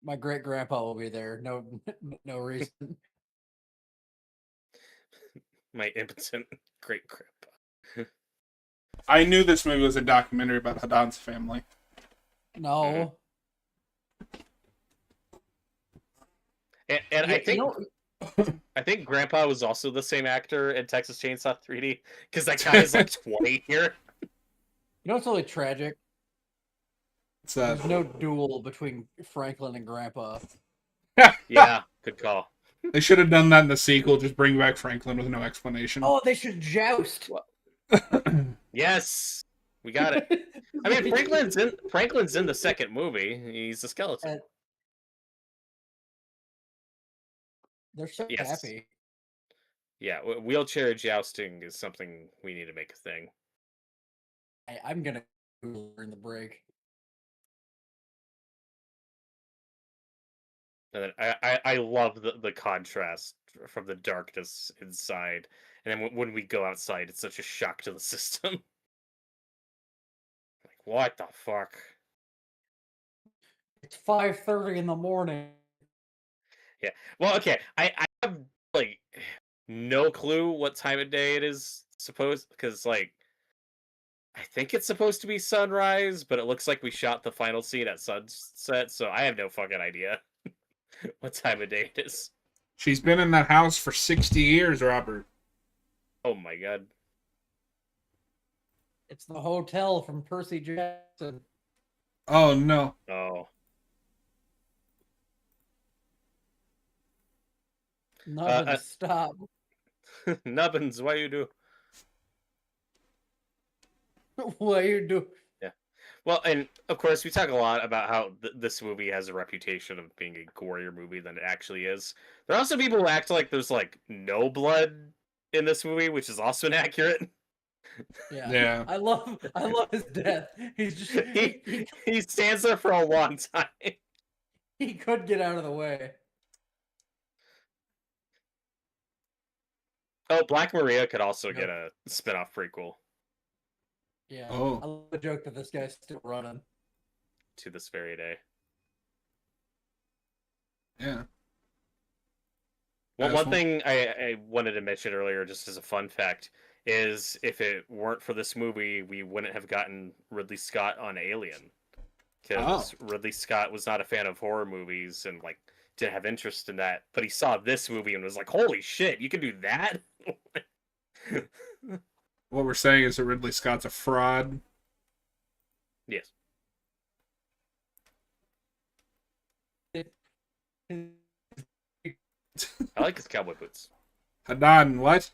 My great grandpa will be there. No reason. My impotent great grandpa. I knew this movie was a documentary about Hadan's family. No. And Yeah, I think you know, I think Grandpa was also the same actor in Texas Chainsaw 3D because that guy is like 20 here. what's really tragic It's There's no duel between Franklin and Grandpa. Yeah, good call. They should have done that in the sequel. Just bring back Franklin with no explanation. Oh, they should joust. Yes, we got it. I mean, Franklin's in the second movie. He's a skeleton. They're so Yes. happy. Yeah, wheelchair jousting is something we need to make a thing. I'm gonna learn the break. And then I love the contrast from the darkness inside, and then when we go outside, it's such a shock to the system. Like, what the fuck? It's 5:30 in the morning. Yeah. Well, okay. I have like no clue what time of day it is supposed, because like I think it's supposed to be sunrise, but it looks like we shot the final scene at sunset, so I have no fucking idea what time of day it is. She's been in that house for 60 years, Robert. Oh my god. It's the hotel from Percy Jackson. Oh no. Oh. Nubbins, stop. Nubbins, why you do? What you do? Yeah. Well, and of course, we talk a lot about how this movie has a reputation of being a gorier movie than it actually is. There are also people who act like there's like no blood in this movie, which is also inaccurate. Yeah. I love his death. He's just he stands there for a long time. He could get out of the way. Oh, Black Maria could also get a spin-off prequel. Yeah. Oh. I love the joke that this guy's still running. To this very day. Yeah. Well, one thing I wanted to mention earlier, just as a fun fact, is if it weren't for this movie, we wouldn't have gotten Ridley Scott on Alien. Because Ridley Scott was not a fan of horror movies and like didn't have interest in that. But he saw this movie and was like, holy shit, you can do that? What we're saying is that Ridley Scott's a fraud. Yes. I like his cowboy boots. Hadan, what?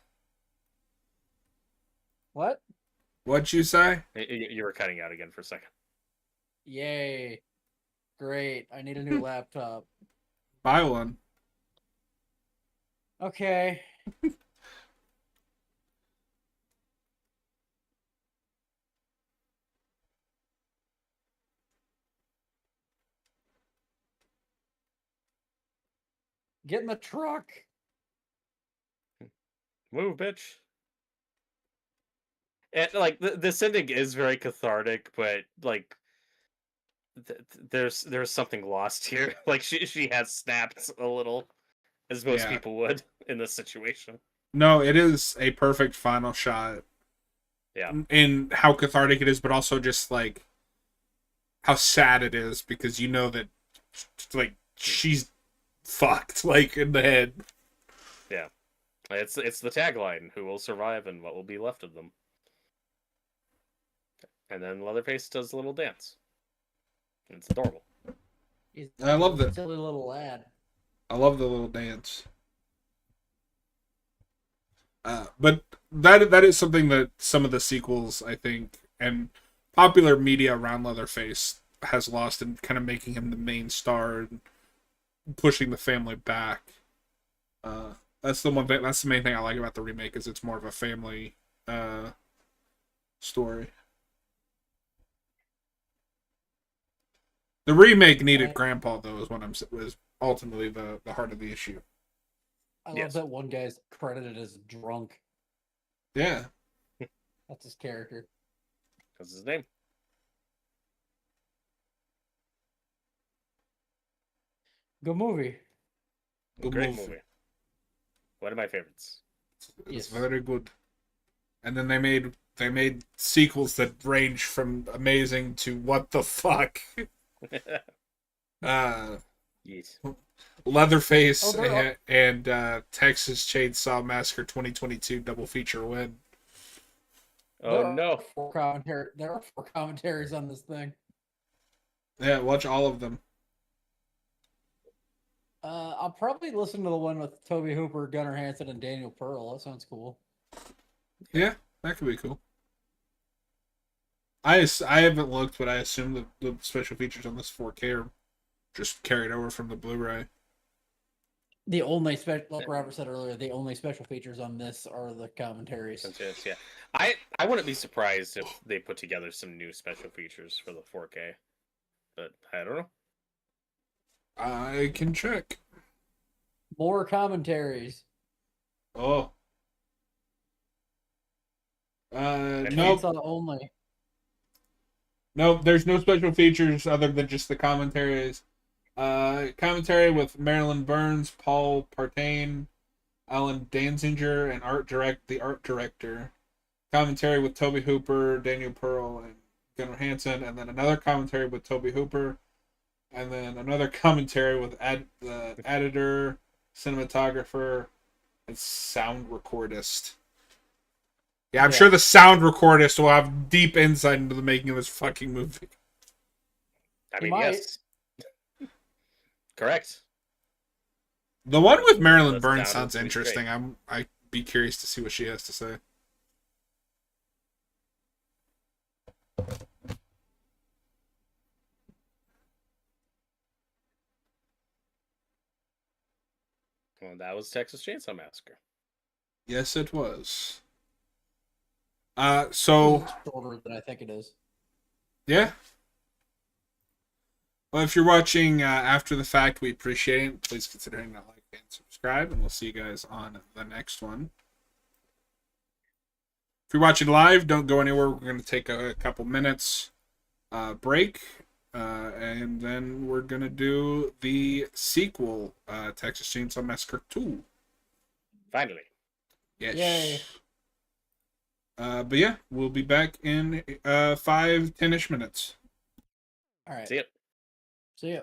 What? What'd you say? You were cutting out again for a second. Yay. Great. I need a new laptop. Buy one. Okay. Get in the truck. Move, bitch. And like this ending is very cathartic, but like there's something lost here. Like she has snapped a little, as most people would in this situation. No, it is a perfect final shot. Yeah. In how cathartic it is, but also just like how sad it is, because you know that like she's fucked, like, in the head. Yeah. It's the tagline, who will survive and what will be left of them. And then Leatherface does a little dance. And it's adorable. I love that. Silly little lad. I love the little dance. But that is something that some of the sequels, I think, and popular media around Leatherface has lost in kind of making him the main star and pushing the family back. That's the one thing. That's the main thing I like about the remake, is it's more of a family story. The remake needed Grandpa, though, was ultimately the heart of the issue. I love that one guy's credited as drunk. Yeah. That's his character. That's his name. Good movie. Great movie. One of my favorites. It's very good. And then they made sequels that range from amazing to what the fuck. Yes. Leatherface and Texas Chainsaw Massacre 2022 double feature win. Oh no! There are 4 commentaries on this thing. Yeah, watch all of them. I'll probably listen to the one with Tobe Hooper, Gunnar Hansen, and Daniel Pearl. That sounds cool. Yeah, that could be cool. I haven't looked, but I assume the special features on this 4K are just carried over from the Blu-ray. The only special, like Robert said earlier, the only special features on this are the commentaries. Yeah, I wouldn't be surprised if they put together some new special features for the 4K, but I don't know. I can check. More commentaries. Oh. Nope. Nope. Chainsaw only. Nope, there's no special features other than just the commentaries. Commentary with Marilyn Burns, Paul Partain, Alan Danziger, and the art director. Commentary with Tobe Hooper, Daniel Pearl, and Gunnar Hansen, and then another commentary with Tobe Hooper, and then another commentary with the editor, cinematographer, and sound recordist. Yeah, I'm sure the sound recordist will have deep insight into the making of this fucking movie. I mean, yes. Correct. The one with Marilyn That Burns sounded sounds pretty interesting. straight. I'd be curious to see what she has to say. Well, that was Texas Chainsaw Massacre. Yes, it was. So Shorter than I think it is. yeah. Well, if you're watching after the fact, we appreciate it. Please consider hitting that like and subscribe, and we'll see you guys on the next one. If you're watching live, don't go anywhere. We're going to take a couple minutes break, and then we're going to do the sequel, Texas Chainsaw Massacre 2. Finally. Yes. Yay. But yeah, we'll be back in 5-10-ish minutes. All right. See ya. See ya.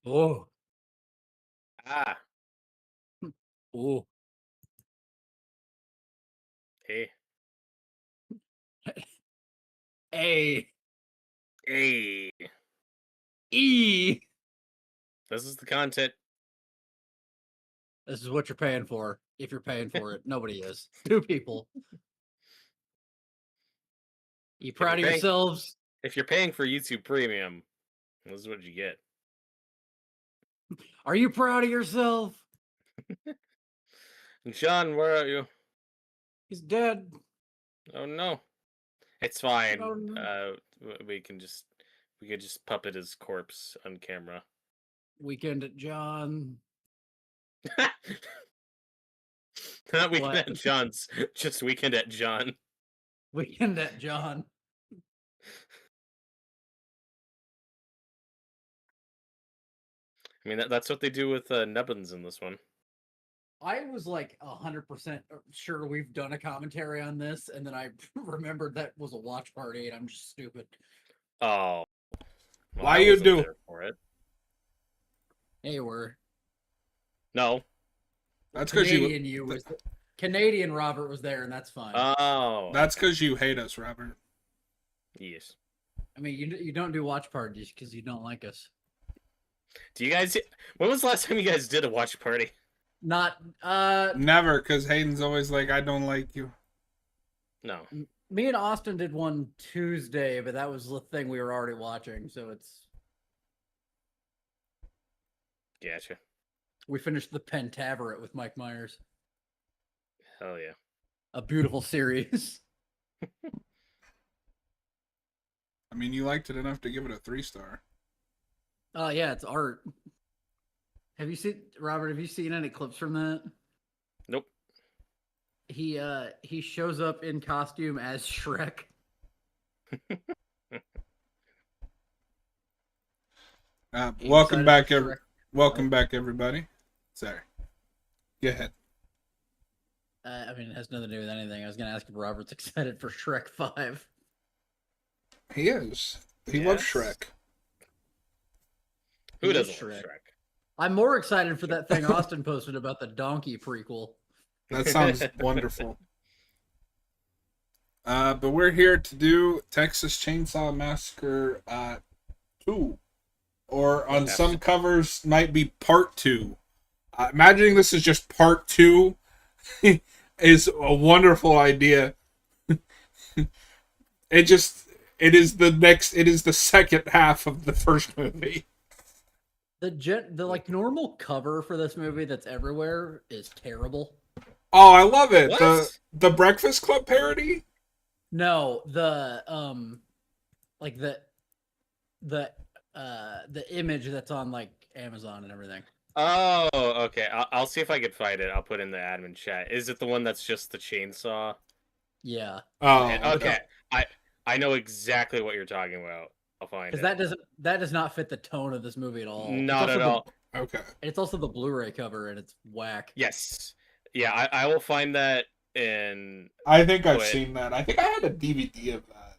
Oh, Ah, oh. hey, A hey. E. This is the content. This is what you're paying for. If you're paying for it, nobody is. 2 people. You proud of you're paying- yourselves? If you're paying for YouTube Premium, this is what you get. Are you proud of yourself? John, where are you? He's dead. Oh no, it's fine. Oh, no. We could just puppet his corpse on camera. Weekend at John. Not Weekend What? at John's, just Weekend at John. Weekend at John. I mean, that's what they do with Nubbins in this one. I was like 100% sure we've done a commentary on this, and then I remembered that was a watch party, and I'm just stupid. Oh, well, Why I you wasn't do? there for it? Hey, we're No. That's because Canadian. you. Canadian Robert was there, and that's fine. Oh, That's because you hate us, Robert. yes. I mean, you don't do watch parties because you don't like us. Do you guys? When was the last time you guys did a watch party? Not Never, because Hayden's always like, I don't like you. No. me and Austin did one Tuesday, but that was the thing we were already watching, so it's Gotcha. we finished the Pentaveret with Mike Myers. Hell yeah. A beautiful series. I mean, you liked it enough to give it a 3-star. Oh yeah, it's art. Have you seen Robert? Have you seen any clips from that? Nope. He shows up in costume as Shrek. He Welcome decided back, to Shrek. welcome back, everybody. Sorry. Go ahead. I mean, it has nothing to do with anything. I was gonna ask if Robert's excited for Shrek 5. He is. He loves Yes. Shrek. Who He is doesn't love Shrek. Shrek? I'm more excited for that thing Austin posted about the donkey prequel. That sounds wonderful. But we're here to do Texas Chainsaw Massacre 2. Or on Yes. some covers, might be Part 2. Imagining this is just Part 2 is a wonderful idea. It is the second half of the first movie. The like normal cover for this movie that's everywhere is terrible. Oh, I love it. What? The Breakfast Club parody? No, the like the image that's on like Amazon and everything. Oh, okay. I'll see if I can find it. I'll put in the admin chat. Is it the one that's just the chainsaw? Yeah, Oh, Okay. I know exactly what you're talking about. I'll find because it. that does not fit the tone of this movie at all. Not at all. Okay. It's also the Blu-ray cover and it's whack. Yes. Yeah, I will find that in. I think I've Wait. seen that. I think I had a DVD of that.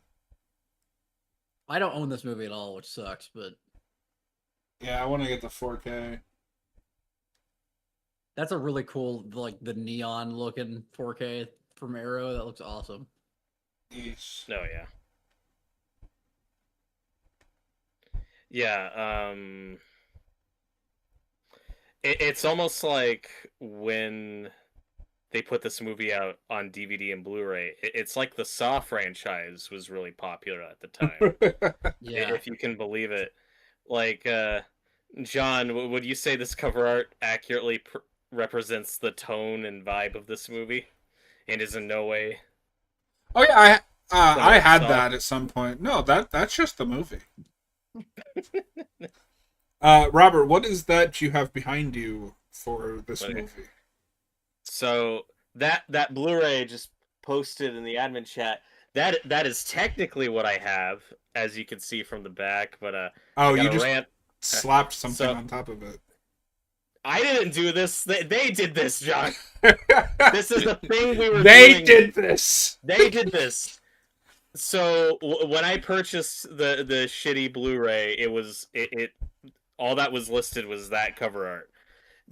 I don't own this movie at all, which sucks. But Yeah, I want to get the 4K. that's a really cool, like the neon looking 4K from Arrow. That looks awesome. Yeesh. Oh yeah. Yeah. It's almost like when they put this movie out on DVD and Blu-ray. It's like the Saw franchise was really popular at the time. Yeah, If you can believe it. Like, John, would you say this cover art accurately represents the tone and vibe of this movie, and is in no way? Oh yeah, I had Saw. that at some point. No, that's just the movie. Robert, what is that you have behind you for this Wait. movie? So that Blu-ray just posted in the admin chat. That is technically what I have, as you can see from the back. But Oh, I got you a just rant. slapped something So- on top of it. I didn't do this. They did this, John. This is the thing we were They doing. did this. They did this. So when I purchased the shitty Blu-ray, it All that was listed was that cover art.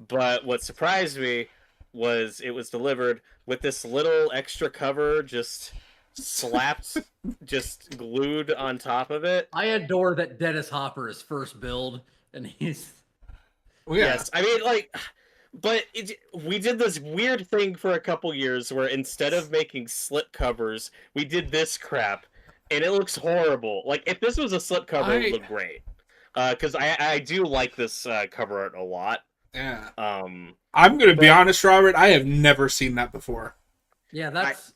But what surprised me was it was delivered with this little extra cover just slapped, just glued on top of it. I adore that Dennis Hopper is first build, and he's Well, yeah. Yes, I mean, like, but we did this weird thing for a couple years where instead of making slip covers, we did this crap, and it looks horrible. Like, if this was a slip cover, it would look great. Because I do like this cover art a lot. Yeah. Um, I'm gonna be honest, Robert. I have never seen that before. yeah, that's.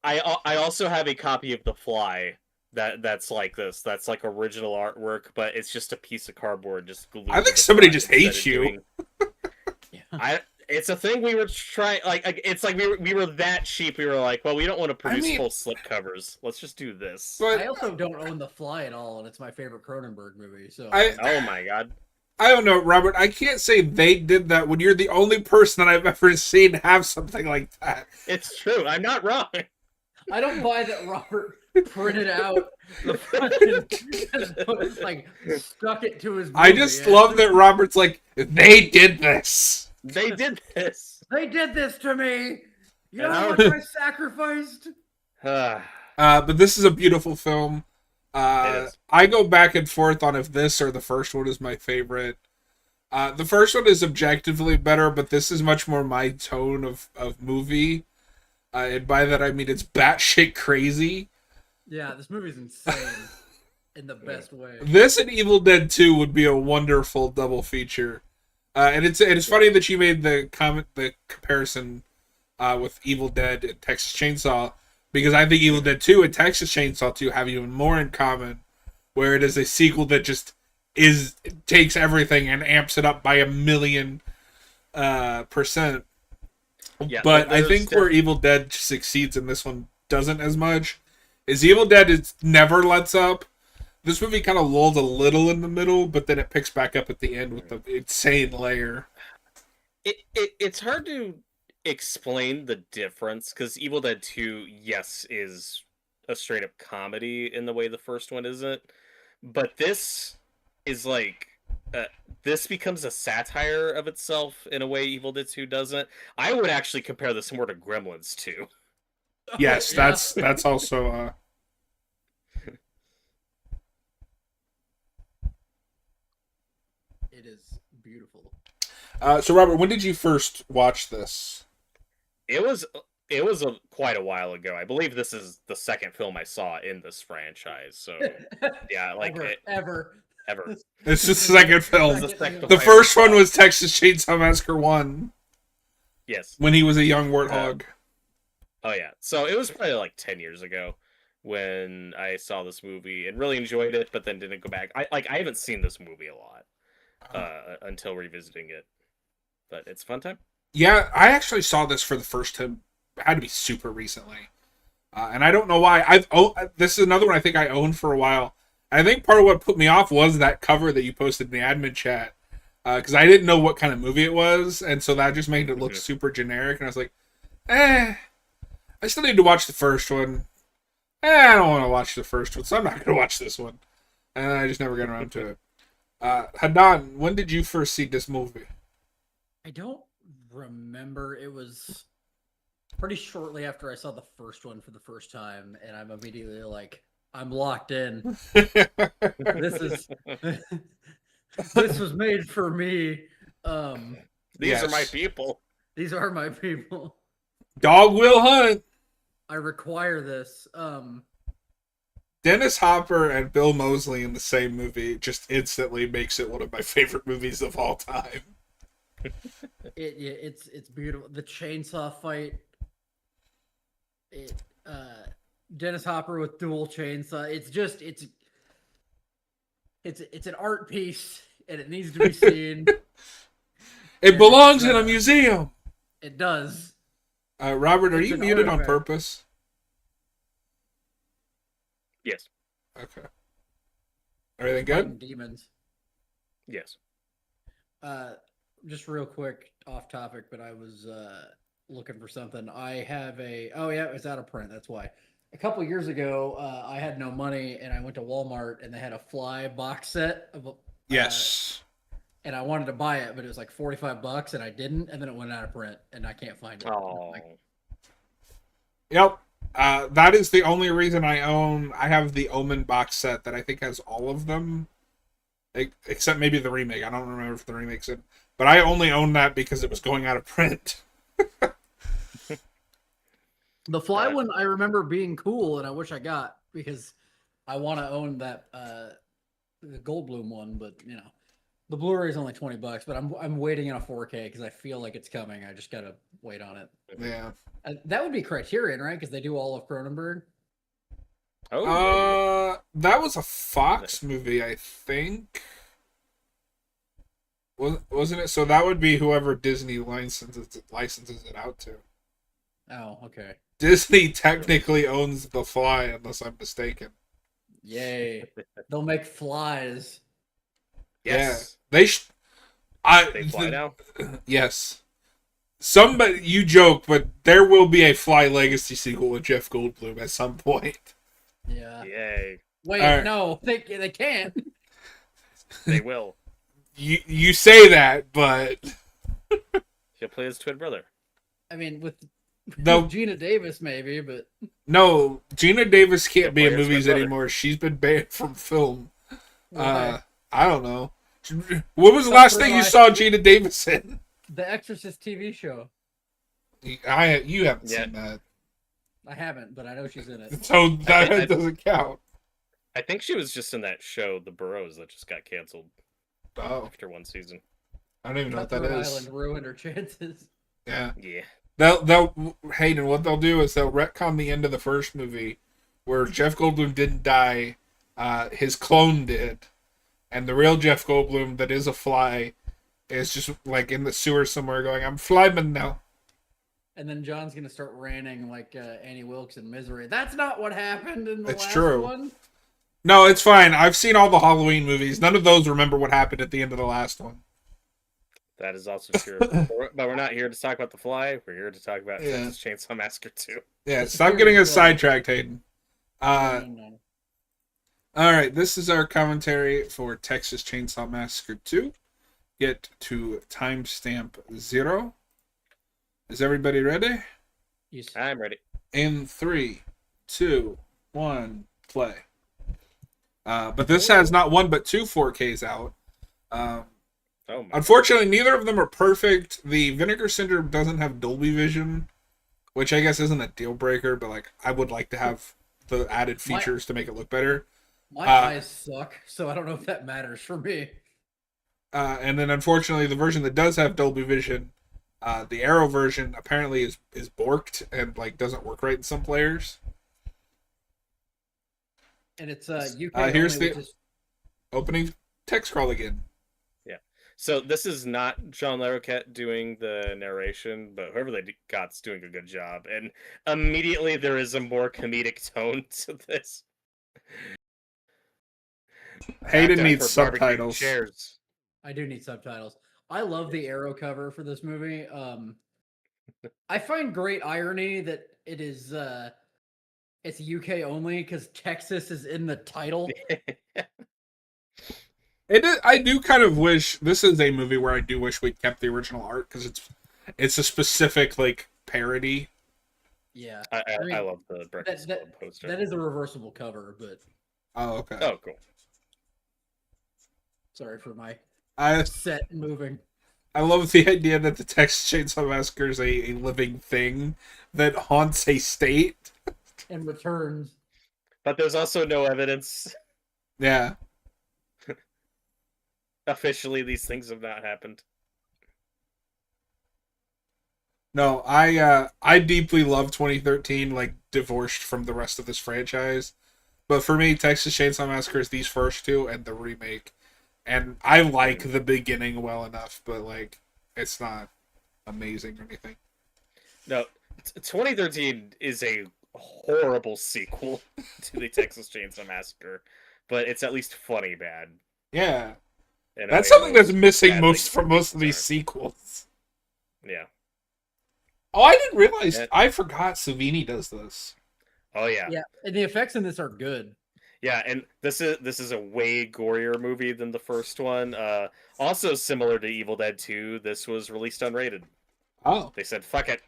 I also have a copy of The Fly that's like this. That's like original artwork, but it's just a piece of cardboard just glued. I think somebody just hates you. It's a thing we were trying. Like it's like we were that cheap. We were like, well, we don't want to produce full slip covers. Let's just do this. But I also don't own The Fly at all, and it's my favorite Cronenberg movie. So oh my god. I don't know, Robert. I can't say they did that when you're the only person that I've ever seen have something like that. It's true. I'm not wrong. I don't buy that Robert printed out the fucking like stuck it to his movie. I just love that Robert's like, they did this. They did this. They did this to me. You know how much I sacrificed? But this is a beautiful film. I go back and forth on if this or the first one is my favorite. The first one is objectively better, but this is much more my tone of movie. And by that I mean it's batshit crazy. Yeah, this movie's insane in the best way. This and Evil Dead 2 would be a wonderful double feature. And it's funny that you made the comparison with Evil Dead and Texas Chainsaw, because I think Evil Dead 2 and Texas Chainsaw 2 have even more in common, where it is a sequel that just takes everything and amps it up by 1,000,000%. Yeah, but I think where Evil Dead succeeds in this one doesn't as much is Evil Dead never lets up. This movie kind of lulls a little in the middle, but then it picks back up at the end with the insane layer. It's hard to explain the difference, because Evil Dead 2, yes, is a straight up comedy in the way the first one isn't, but this is like this becomes a satire of itself in a way Evil Dead 2 doesn't. I would actually compare this more to Gremlins 2. Yes, that's also It is beautiful. So Robert, when did you first watch this? It was quite a while ago. I believe this is the second film I saw in this franchise. So yeah, like ever. It's the second film. The The first one was Texas Chainsaw Massacre 1. Yes. When he was a young warthog. Oh yeah. So it was probably like 10 years ago when I saw this movie and really enjoyed it, but then didn't go back. I haven't seen this movie a lot until revisiting it, but it's a fun time. Yeah, I actually saw this for the first time. It had to be super recently, and I don't know why. This is another one I think I owned for a while. I think part of what put me off was that cover that you posted in the admin chat, because I didn't know what kind of movie it was, and so that just made it look super generic. And I was like, I still need to watch the first one. I don't want to watch the first one, so I'm not going to watch this one. And I just never got around to it. Hadan, when did you first see this movie? I don't remember. It was pretty shortly after I saw the first one for the first time, and I'm immediately like, I'm locked in. This was made for me. These are my people. These are my people. Dog will hunt. I require this. Dennis Hopper and Bill Moseley in the same movie just instantly makes it one of my favorite movies of all time. It's beautiful. The chainsaw fight. Dennis Hopper with dual chainsaw. It's an art piece, and it needs to be seen. It belongs in a museum. It does. Robert, are you muted on purpose? Yes. Okay. Everything good? Demons. Yes. Just real quick, off topic, but I was looking for something. I have it's out of print. That's why. A couple years ago, I had no money, and I went to Walmart, and they had a Fly box set of Yes. And I wanted to buy it, but it was like $45, and I didn't, and then it went out of print, and I can't find it. Oh, Yep. That is the only reason I own. I have the Omen box set that I think has all of them, except maybe the remake. I don't remember if the remake's in, but I only own that because it was going out of print. The Fly one I remember being cool, and I wish I got because I want to own that the Goldblum one, but you know, the Blu-ray is only $20, but I'm waiting in a 4K because I feel like it's coming. I just gotta wait on it. Yeah. That would be Criterion, right? Because they do all of Cronenberg. oh, That was a Fox movie, I think. Wasn't it? So that would be whoever Disney licenses it out to. Oh, okay. Disney technically owns The Fly, unless I'm mistaken. Yay! They'll make flies. yes. Yeah, They fly now. Yes. Somebody, you joke, but there will be a Fly Legacy sequel with Jeff Goldblum at some point. Yeah. Yay. Wait, All right. no, they can't. They will. You say that, but He'll play his twin brother. I mean, with no, Gina Davis, maybe, but no, Gina Davis can't be in Play her twin movies brother. anymore. She's been banned from film. why? I don't know. What was the last thing you saw Gina Davis in? The Exorcist TV show. You haven't Yeah. seen that, I haven't, but I know she's in it. so that I- doesn't count. I think she was just in that show, The Burrows, that just got canceled Oh, after one season. I don't even know what But that Rhode is. Island ruined her chances. Yeah. Yeah. They'll Hayden, what they'll do is they'll retcon the end of the first movie where Jeff Goldblum didn't die, his clone did, and the real Jeff Goldblum that is a fly is just like in the sewer somewhere going, "I'm flyman now." And then John's gonna start ranting like Annie Wilkes in Misery. That's not what happened in the It's last true. one. No, it's fine. I've seen all the Halloween movies. None of those remember what happened at the end of the last one. That is also true. But we're not here to talk about The Fly. We're here to talk about Yeah. Texas Chainsaw Massacre 2. Yeah, stop getting us sidetracked, Hayden. No. All right, this is our commentary for Texas Chainsaw Massacre 2. Get to timestamp 0. Is everybody ready? Yes. I'm ready. In 3, 2, 1, play. But this has not one but two 4Ks out. Oh my. Unfortunately, neither of them are perfect. The Vinegar Syndrome doesn't have Dolby Vision, which I guess isn't a deal breaker, but like I would like to have the added features to make it look better. My eyes suck, so I don't know if that matters for me. And then unfortunately, the version that does have Dolby Vision, the Arrow version apparently is borked and like doesn't work right in some players. And it's UK Here's only, the which is opening text scroll again. So this is not John Larroquette doing the narration, but whoever they got's doing a good job. And immediately there is a more comedic tone to this. Hayden Backed up needs for barbecue subtitles. Chairs. I do need subtitles. I love the Arrow cover for this movie. I find great irony that it is it's UK only because Texas is in the title. I do kind of wish this is a movie where I do wish we'd kept the original art because it's a specific like parody. Yeah, I mean, love the Breakfast Club poster. that is a reversible cover, but Oh, okay. Oh, cool. sorry for my I set moving. love the idea that the Texas Chainsaw Massacre is a living thing that haunts a state. And returns. But there's also no evidence. Yeah. Officially, these things have not happened. No, I deeply love 2013, like divorced from the rest of this franchise. But for me, Texas Chainsaw Massacre is these first two and the remake. And I like the beginning well enough, but like it's not amazing or anything. No, 2013 is a horrible sequel to the Texas Chainsaw Massacre, but it's at least funny bad. Yeah. in a That's way something that's missing bad most things from most of these aren't. sequels. Yeah. Oh, I didn't realize. Yeah. I forgot Savini does this. Oh yeah. Yeah, and the effects in this are good. Yeah, and this is a way gorier movie than the first one. Also similar to Evil Dead 2, this was released unrated. Oh, They said, "Fuck it."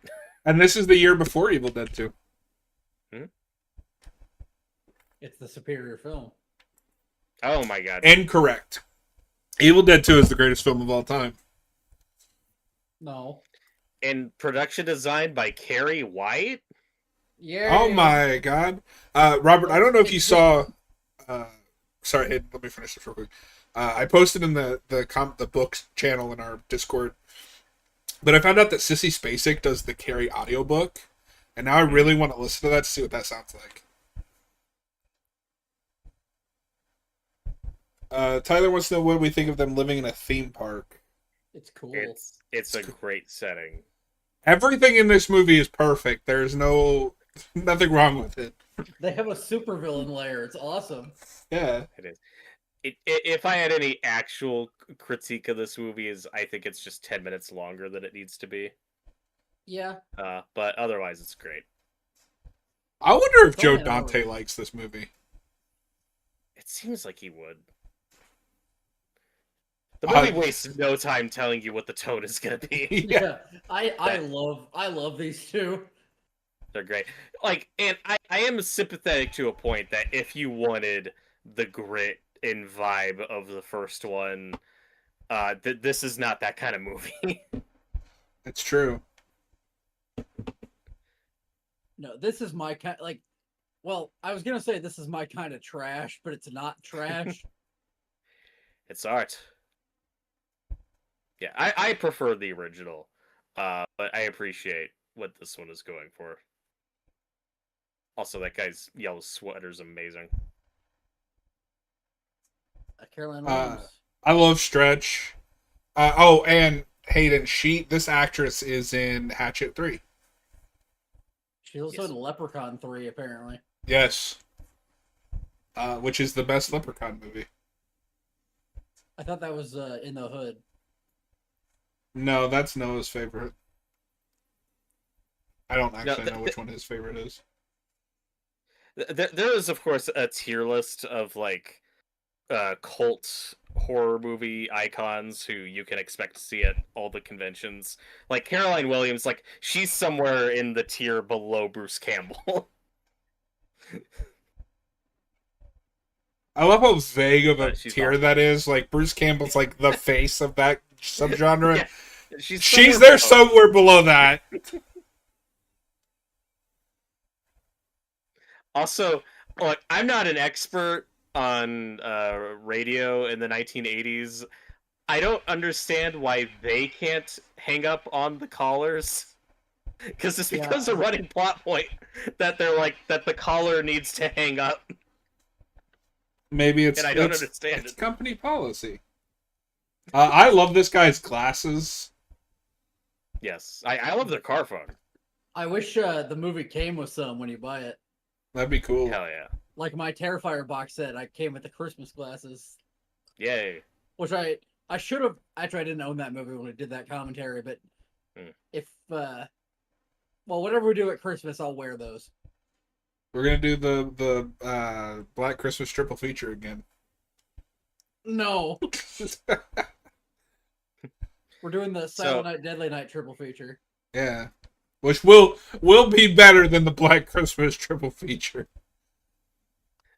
and this is the year before Evil Dead 2. Hmm? It's the superior film. Oh my god. Incorrect. Evil Dead 2 is the greatest film of all time. No. And production design by Carrie White? Yeah. Oh my god. Robert, I don't know if you saw. Sorry, hey, let me finish this real quick. I posted in the books channel in our Discord, but I found out that Sissy Spacek does the Carrie audiobook, and now I really want to listen to that to see what that sounds like. Tyler wants to know what we think of them living in a theme park. It's cool. It's a great setting. Everything in this movie is perfect. There's nothing wrong with it. They have a supervillain lair. It's awesome. Yeah. It is. If I had any actual critique of this movie, is I think it's just 10 minutes longer than it needs to be. Yeah. But otherwise, it's great. I wonder if It's Joe only an hour. Dante likes this movie. It seems like he would. The movie I- wastes no time telling you what the tone is gonna be. Yeah. I love these two. They're great. Like, and I am sympathetic to a point that if you wanted the grit and vibe of the first one, this is not that kind of movie. It's true. No, this is my kind. Like, well, I was gonna say this is my kind of trash, but it's not trash. It's art. Yeah, I prefer the original, but I appreciate what this one is going for. Also, that guy's yellow sweater's amazing. Caroline Williams. I love Stretch. And Hayden, this actress is in Hatchet 3. She's also Yes. in Leprechaun 3, apparently. Yes. Which is the best Leprechaun movie. I thought that was In the Hood. No, that's Noah's favorite. I don't actually No, know which one his favorite is. There is, of course, a tier list of like cult horror movie icons who you can expect to see at all the conventions. Like Caroline Williams, like she's somewhere in the tier below Bruce Campbell. I love how vague of a She's tier awesome. that is. Like, Bruce Campbell's like the face of that subgenre. Yeah, she's She's somewhere there below. somewhere below that. Also, look, I'm not an expert on radio in the 1980s. I don't understand why they can't hang up on the callers. Because it's because a running plot point that they're like that the caller needs to hang up. Maybe it's And I don't it's- understand it's it. company policy. I love this guy's glasses. Yes, I love their car phone. I wish the movie came with some when you buy it. That'd be cool. Hell yeah. Like my Terrifier box set, I came with the Christmas glasses. Yay. Which I should have. Actually, I didn't own that movie when I did that commentary, but if well, whatever we do at Christmas, I'll wear those. We're gonna do the Black Christmas triple feature again. No, we're doing the Silent Night, Deadly Night triple feature. Yeah, which will be better than the Black Christmas triple feature.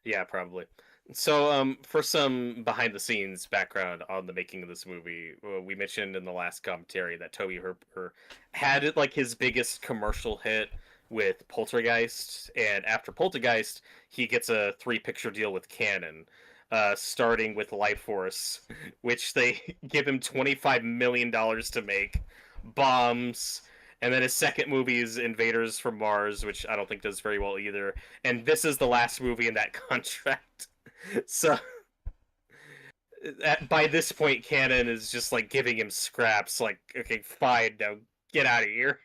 Yeah, probably. So, for some behind-the-scenes background on the making of this movie, we mentioned in the last commentary that Tobe Hooper had like his biggest commercial hit with Poltergeist, and after Poltergeist, he gets a 3-picture deal with Canon, starting with Life Force, which they give him $25 million to make, bombs. And then his second movie is Invaders from Mars, which I don't think does very well either. And this is the last movie in that contract. So, by this point, Canon is just like giving him scraps. Like, okay, fine, now get out of here.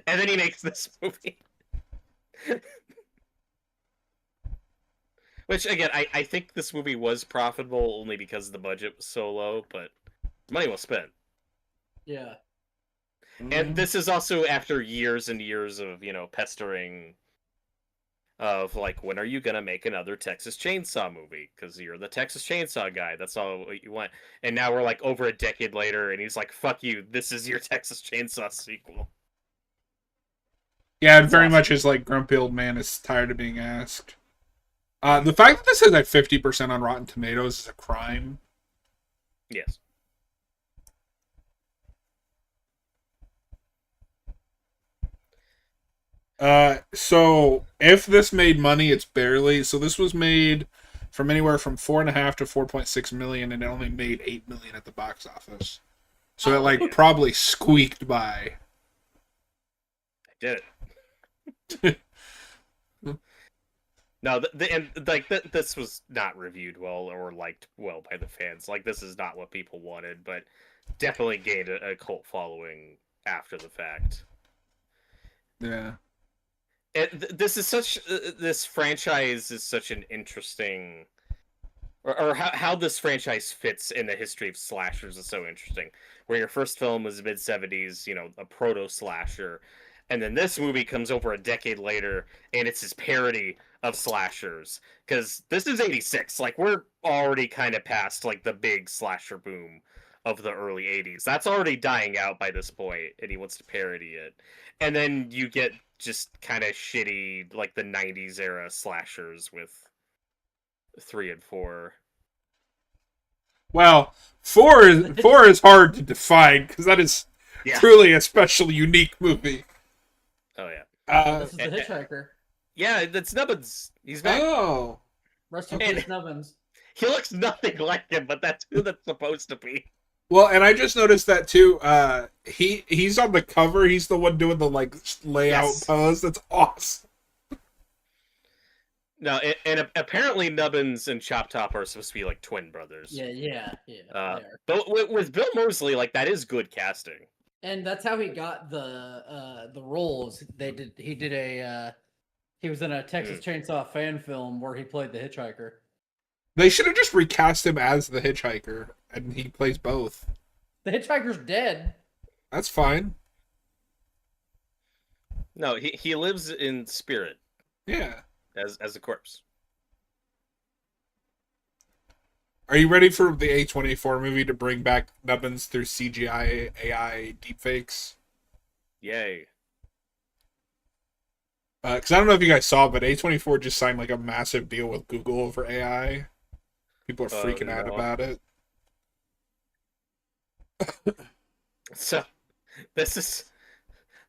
And then he makes this movie. Which, again, I think this movie was profitable only because the budget was so low, but money well spent. Yeah. And this is also after years and years of, pestering of like, when are you gonna make another Texas Chainsaw movie? Because you're the Texas Chainsaw guy. That's all you want. And now we're like over a decade later, and he's like, "Fuck you! This is your Texas Chainsaw sequel." Yeah, it It's very awesome. much is like grumpy old man is tired of being asked. The fact that this is at 50% on Rotten Tomatoes is a crime. Yes. So if this made money, it's barely. So this was made from anywhere from 4.5 to 4.6 million, and it only made 8 million at the box office. So it like probably squeaked by. I did it. No, this was not reviewed well or liked well by the fans. Like, this is not what people wanted, but definitely gained a cult following after the fact. Yeah. This franchise is such an interesting, or how this franchise fits in the history of slashers is so interesting. Where your first film was mid-70s, a proto slasher, and then this movie comes over a decade later, and it's his parody of slashers. Because this is '86, like, we're already kind of past like the big slasher boom of the early '80s. That's already dying out by this point, and he wants to parody it. And then you get just kind of shitty, like the '90s era slashers with 3 and 4. Well, four is hard to define because that is truly a special, unique movie. Oh yeah. This is the Hitchhiker. Yeah, that's Nubbins. He's back. Oh. Rest in peace, Nubbins. He looks nothing like him, but that's who that's supposed to be. Well, and I just noticed that too. He's on the cover. He's the one doing the like layout pose. That's awesome. No, and apparently Nubbins and Chop Top are supposed to be like twin brothers. Yeah. But with Bill Moseley, like, that is good casting. And that's how he got the roles. He was in a Texas Chainsaw fan film where he played the Hitchhiker. They should have just recast him as the Hitchhiker, and he plays both. The Hitchhiker's dead. That's fine. No, he lives in spirit. Yeah. As a corpse. Are you ready for the A24 movie to bring back Nubbins through CGI AI deepfakes? Yay. Because I don't know if you guys saw, but A24 just signed like a massive deal with Google over AI. People are freaking out about it. So, this is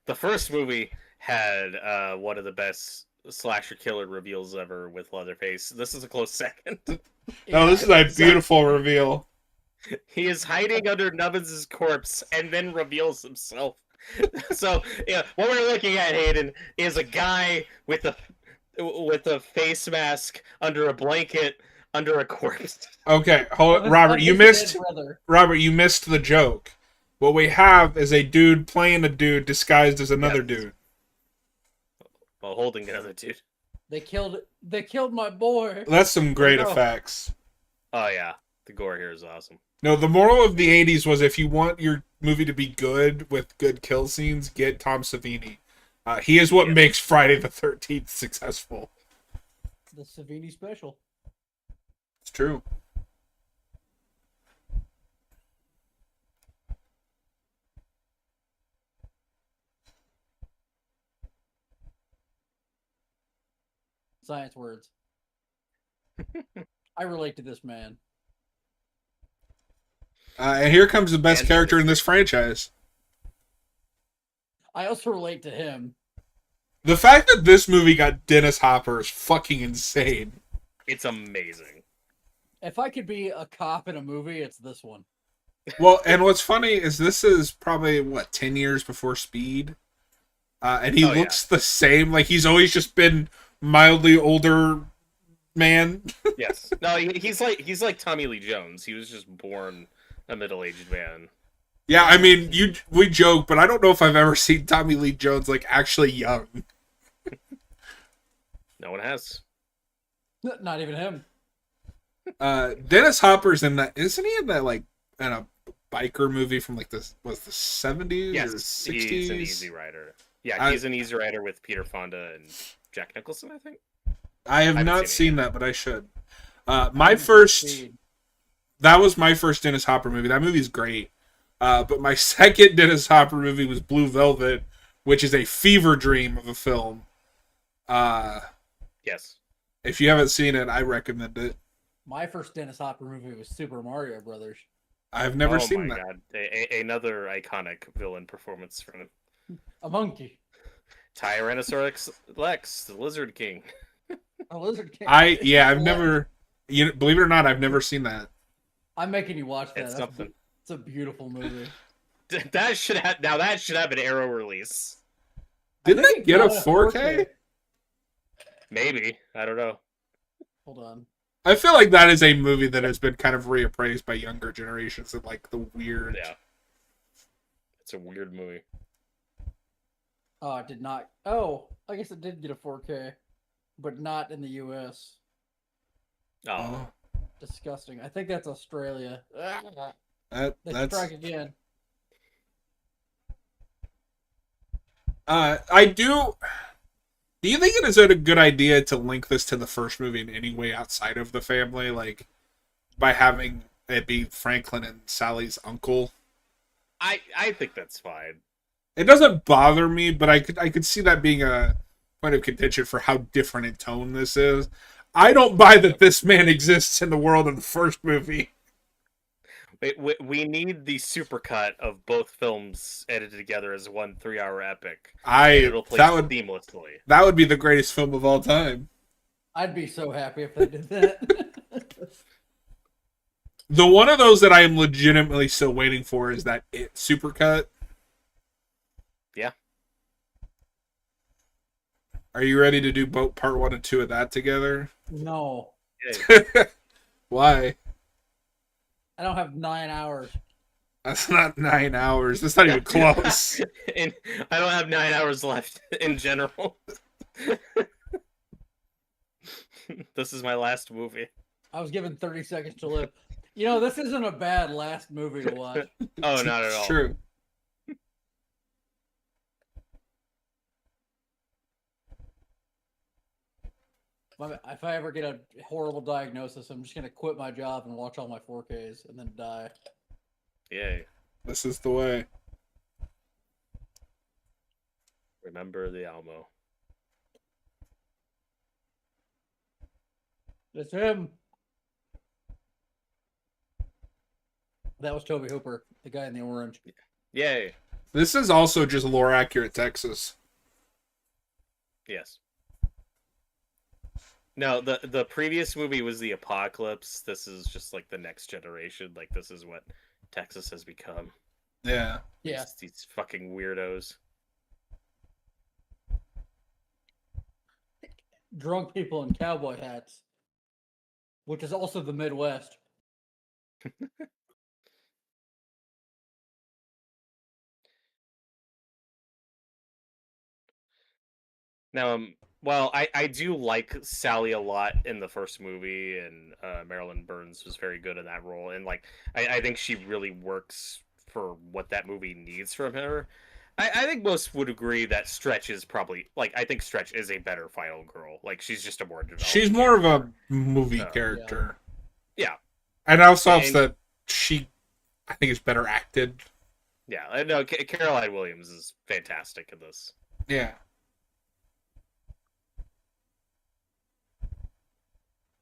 the first movie had one of the best slasher killer reveals ever with Leatherface. This is a close second. No, this is a beautiful reveal. He is hiding under Nubbins' corpse and then reveals himself. So, what we're looking at, Hayden, is a guy with a face mask under a blanket under a corpse. Okay, hold on. Robert, you missed the joke. What we have is a dude playing a dude disguised as another dude. While holding another dude. They killed my boy. That's some great effects. Oh yeah, the gore here is awesome. No, the moral of the 80s was if you want your movie to be good with good kill scenes, get Tom Savini. He is what makes Friday the 13th successful. The Savini special. It's true. Science words. I relate to this man. And here comes the best character in this franchise. I also relate to him. The fact that this movie got Dennis Hopper is fucking insane. It's amazing. If I could be a cop in a movie, it's this one. Well, and what's funny is this is probably, 10 years before Speed? And he looks the same. Like, he's always just been mildly older man. Yes. No, he's like Tommy Lee Jones. He was just born a middle-aged man. Yeah, I mean, we joke, but I don't know if I've ever seen Tommy Lee Jones like actually young. No one has. Not even him. Dennis Hopper's in that. Isn't he in that in a biker movie from like the 70s or 60s? He's an Easy Rider. Yeah, he's an Easy Rider with Peter Fonda and Jack Nicholson, I think. I have haven't not seen it seen that, but I should. I My haven't first, seen- that was my first Dennis Hopper movie. That movie's great. But my second Dennis Hopper movie was Blue Velvet, which is a fever dream of a film. Yes. If you haven't seen it, I recommend it. My first Dennis Hopper movie was Super Mario Brothers. I've never Oh seen my that. god, another iconic villain performance from him. A monkey. Tyrannosaurus Lex, the Lizard King. A lizard king. I've never. Believe it or not, I've never seen that. I'm making you watch that. It's something. It's a beautiful movie. That should have an Arrow release. Didn't think it it get a got a 4K? Maybe, I don't know. Hold on. I feel like that is a movie that has been kind of reappraised by younger generations of like the weird. Yeah, it's a weird movie. Oh, it did not. Oh, I guess it did get a 4K, but not in the US. Oh, Disgusting. I think that's Australia. That, Let's that's. try again. I do. Do you think it is a good idea to link this to the first movie in any way outside of the family, like by having it be Franklin and Sally's uncle? I think that's fine. It doesn't bother me, but I could see that being a point of contention for how different in tone this is. I don't buy that this man exists in the world of the first movie. We need the supercut of both films edited together as one 3-hour epic. It'll play seamlessly. That would be the greatest film of all time. I'd be so happy if they did that. The one of those that I am legitimately still waiting for is that It supercut. Yeah. Are you ready to do both part 1 and 2 of that together? No. Yeah. Why? I don't have 9 hours. That's not 9 hours. That's not even close. And I don't have 9 hours left in general. This is my last movie. I was given 30 seconds to live. You know, this isn't a bad last movie to watch. Oh, not at all. It's true. If I ever get a horrible diagnosis, I'm just going to quit my job and watch all my 4Ks and then die. Yay. This is the way. Remember the Alamo. It's him. That was Tobe Hooper, the guy in the orange. Yay. This is also just lore accurate Texas. Yes. No, the previous movie was the apocalypse. This is just like the next generation. Like, this is what Texas has become. Yeah. Yeah. These fucking weirdos. Drunk people in cowboy hats, which is also the Midwest. Now, well, I do like Sally a lot in the first movie, and Marilyn Burns was very good in that role. And like, I think she really works for what that movie needs from her. I think most would agree that Stretch is probably like, I think Stretch is a better final girl. Like, she's just a more developed. She's more of character. a movie character. Yeah. And also that she, I think, is better acted. Yeah, no, Caroline Williams is fantastic in this. Yeah.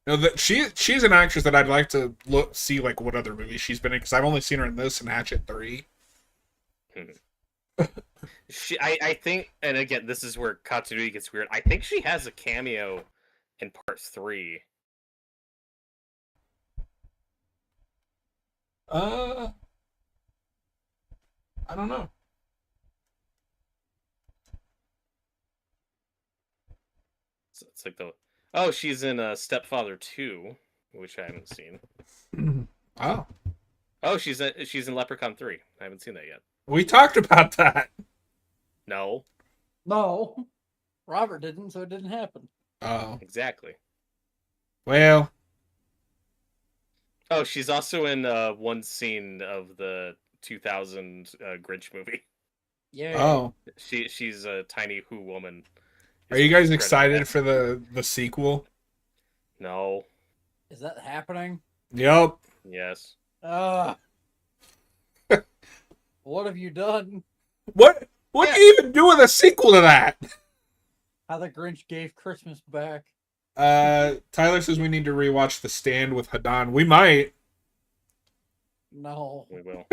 No, that she's an actress that I'd like to see like what other movies she's been in, because I've only seen her in this and Hatchet 3. I think, and again, this is where continuity gets weird. I think she has a cameo in part 3. I don't know. So it's like she's in Stepfather 2, which I haven't seen. Oh. Oh, she's in Leprechaun 3. I haven't seen that yet. We talked about that. No. No, Robert didn't, so it didn't happen. Oh. Exactly. Well. Oh, she's also in one scene of the 2000 Grinch movie. Yeah. Oh. She's a tiny Who woman Are you guys Credit excited that. for the sequel? No. Is that happening? Yep. Yes. What have you done? What do you even do with a sequel to that? How the Grinch gave Christmas back. Tyler says we need to rewatch The Stand with Hadan. We might. No. We will.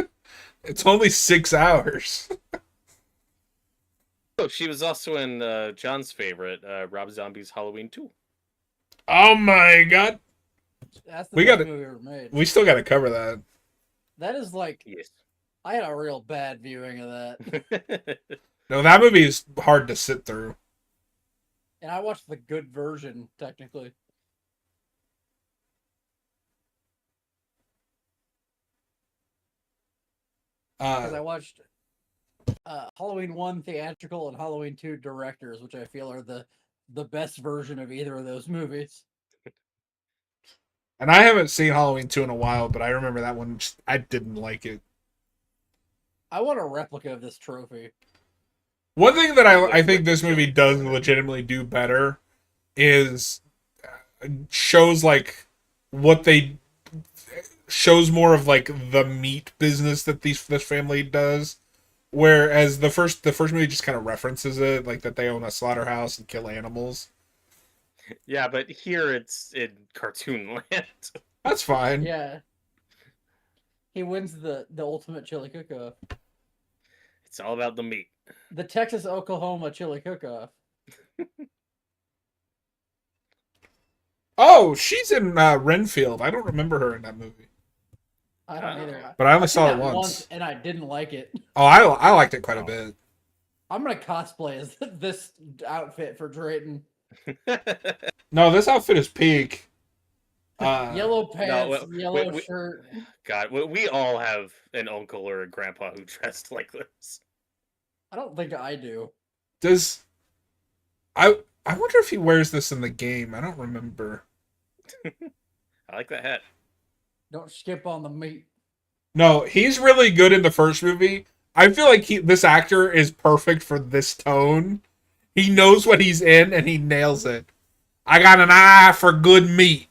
It's only 6 hours. Oh, she was also in John's favorite, Rob Zombie's Halloween 2. Oh my god. That's the We best gotta- movie ever made. We still got to cover that. That is like, Yes. I had a real bad viewing of that. No, that movie is hard to sit through. And I watched the good version, technically. Because I watched Halloween 1 theatrical and Halloween 2 directors, which I feel are the best version of either of those movies. And I haven't seen Halloween 2 in a while, but I remember that one. I didn't like it. I want a replica of this trophy. One thing that I With think this movie does legitimately do better is shows like what they shows more of like the meat business that this family does, whereas the first movie just kind of references it, like that they own a slaughterhouse and kill animals. Yeah, but here it's in cartoon land. That's fine. Yeah. He wins the ultimate chili cook-off. It's all about the meat. The Texas Oklahoma chili cook-off. Oh, she's in Renfield. I don't remember her in that movie, I don't either. but I only I've seen saw it that once. and I didn't like it. Oh, I liked it quite a Oh. bit. I'm gonna cosplay as this outfit for Drayton. No, this outfit is peak. Yellow pants, we- yellow we- shirt. God, we all have an uncle or a grandpa who dressed like this. I don't think I do. Does I wonder if he wears this in the game. I don't remember. I like that hat. Don't skip on the meat. No, he's really good in the first movie. I feel like this actor is perfect for this tone. He knows what he's in and he nails it. I got an eye for good meat.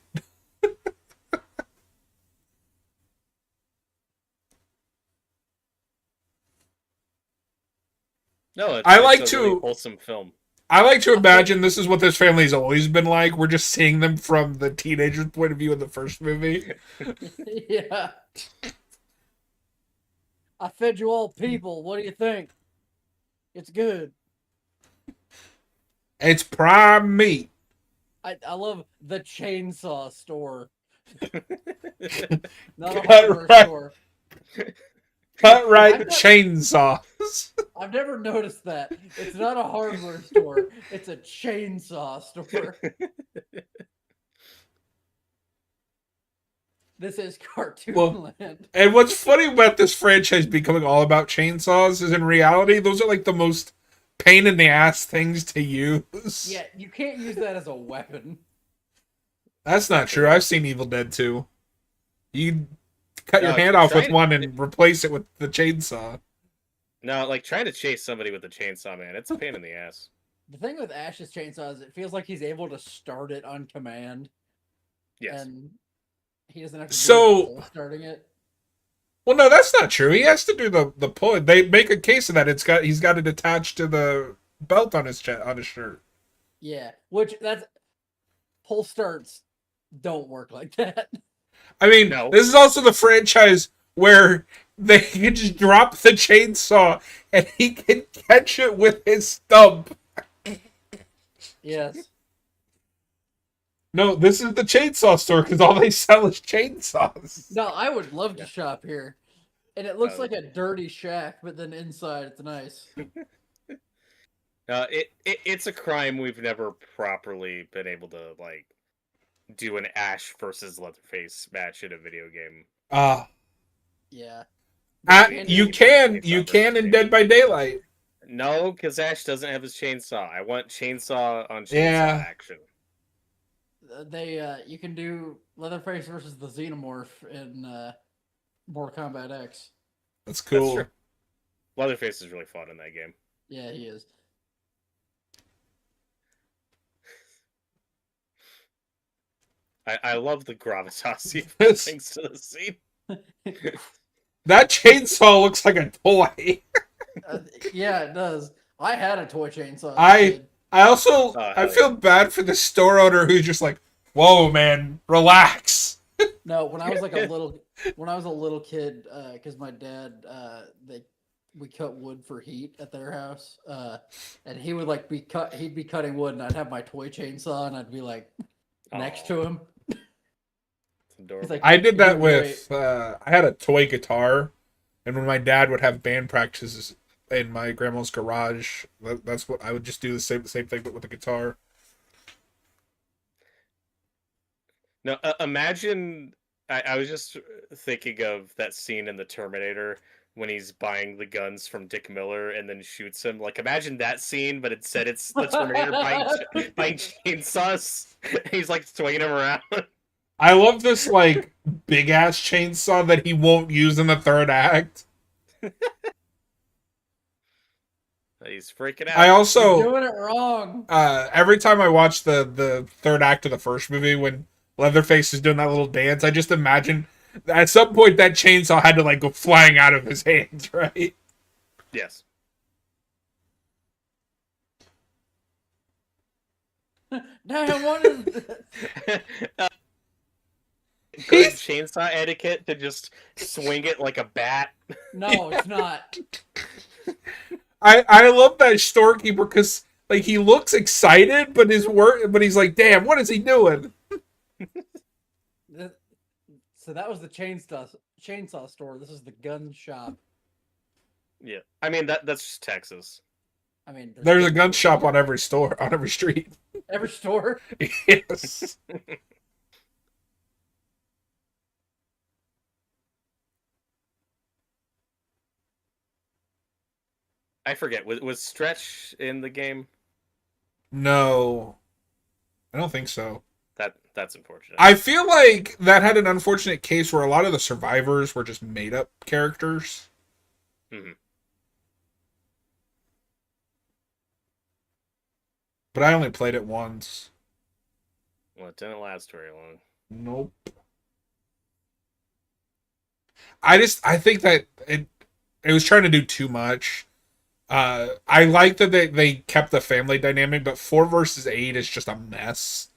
No, I like it's a to- really wholesome film. I like to imagine this is what this family's always been like. We're just seeing them from the teenager's point of view in the first movie. Yeah. I fed you all people. What do you think? It's good. It's prime meat. I love the chainsaw store. Not a Cut hardware right. store. Cut right I've got- chainsaws. I've never noticed that. It's not a hardware store. It's a chainsaw store. This is cartoon Well, land. And what's funny about this franchise becoming all about chainsaws is in reality, those are like the most pain in the ass things to use. Yeah, you can't use that as a weapon. That's not true. I've seen Evil Dead 2. You cut your No, hand off with try- one and replace it with the chainsaw. No, like trying to chase somebody with a chainsaw, man, it's a pain in the ass. The thing with Ash's chainsaw is it feels like he's able to start it on command. Yes. And he doesn't have to So- starting it. Well, no, that's not true. He has to do the pull. They make a case of that. He's got it attached to the belt on his shirt. Yeah, which that's pull starts don't work like that. I mean, No. this is also the franchise where they can just drop the chainsaw and he can catch it with his stump. Yes. No, this is the chainsaw store because all they sell is chainsaws. No, I would love to shop here. And it looks Oh. like a dirty shack, but then inside it's nice. It's a crime we've never properly been able to like do an Ash versus Leatherface match in a video game. Yeah. You can in Dead by Daylight. No, because Ash doesn't have his chainsaw. I want chainsaw on chainsaw Yeah. action. You can do Leatherface versus the Xenomorph in Mortal Kombat X. That's cool. That's true. Leatherface is really fun in that game. Yeah, he is. I love the gravitas he This- brings to the scene. That chainsaw looks like a toy. Yeah, it does. I had a toy chainsaw as a I kid. Oh, I hell feel yeah. bad for the store owner who's just like, whoa, man, relax. No, when I was like a little kid, because my dad, we cut wood for heat at their house, and he would like he'd be cutting wood, and I'd have my toy chainsaw, and I'd be like next to him. It's He's adorable. like, I did "You're that doing with I had a toy guitar, and when my dad would have band practices in my grandma's garage, that's what I would just do the same thing but with the guitar. No, imagine. I was just thinking of that scene in the Terminator when he's buying the guns from Dick Miller and then shoots him. Like, imagine that scene, but instead it's the Terminator buying chainsaws. He's like swinging him around. I love this like big ass chainsaw that he won't use in the third act. He's freaking out. I You're also doing it wrong." every time I watch the third act of the first movie when Leatherface is doing that little dance, I just imagine at some point that chainsaw had to like go flying out of his hands, right? Yes. Damn, what is? Good chainsaw etiquette to just swing it like a bat. No, it's not. I love that storekeeper because like he looks excited, but he's like, damn, what is he doing? So that was the chainsaw store. This is the gun shop. Yeah, I mean that's just Texas. I mean, There's a gun shop on every store, on every street. every store. Yes. I forget. Was Stretch in the game? No, I don't think so. That's unfortunate. I feel like that had an unfortunate case where a lot of the survivors were just made up characters. Mm-hmm. But I only played it once. Well, it didn't last very long. Nope. I think that it was trying to do too much. I like that they kept the family dynamic, but 4 versus 8 is just a mess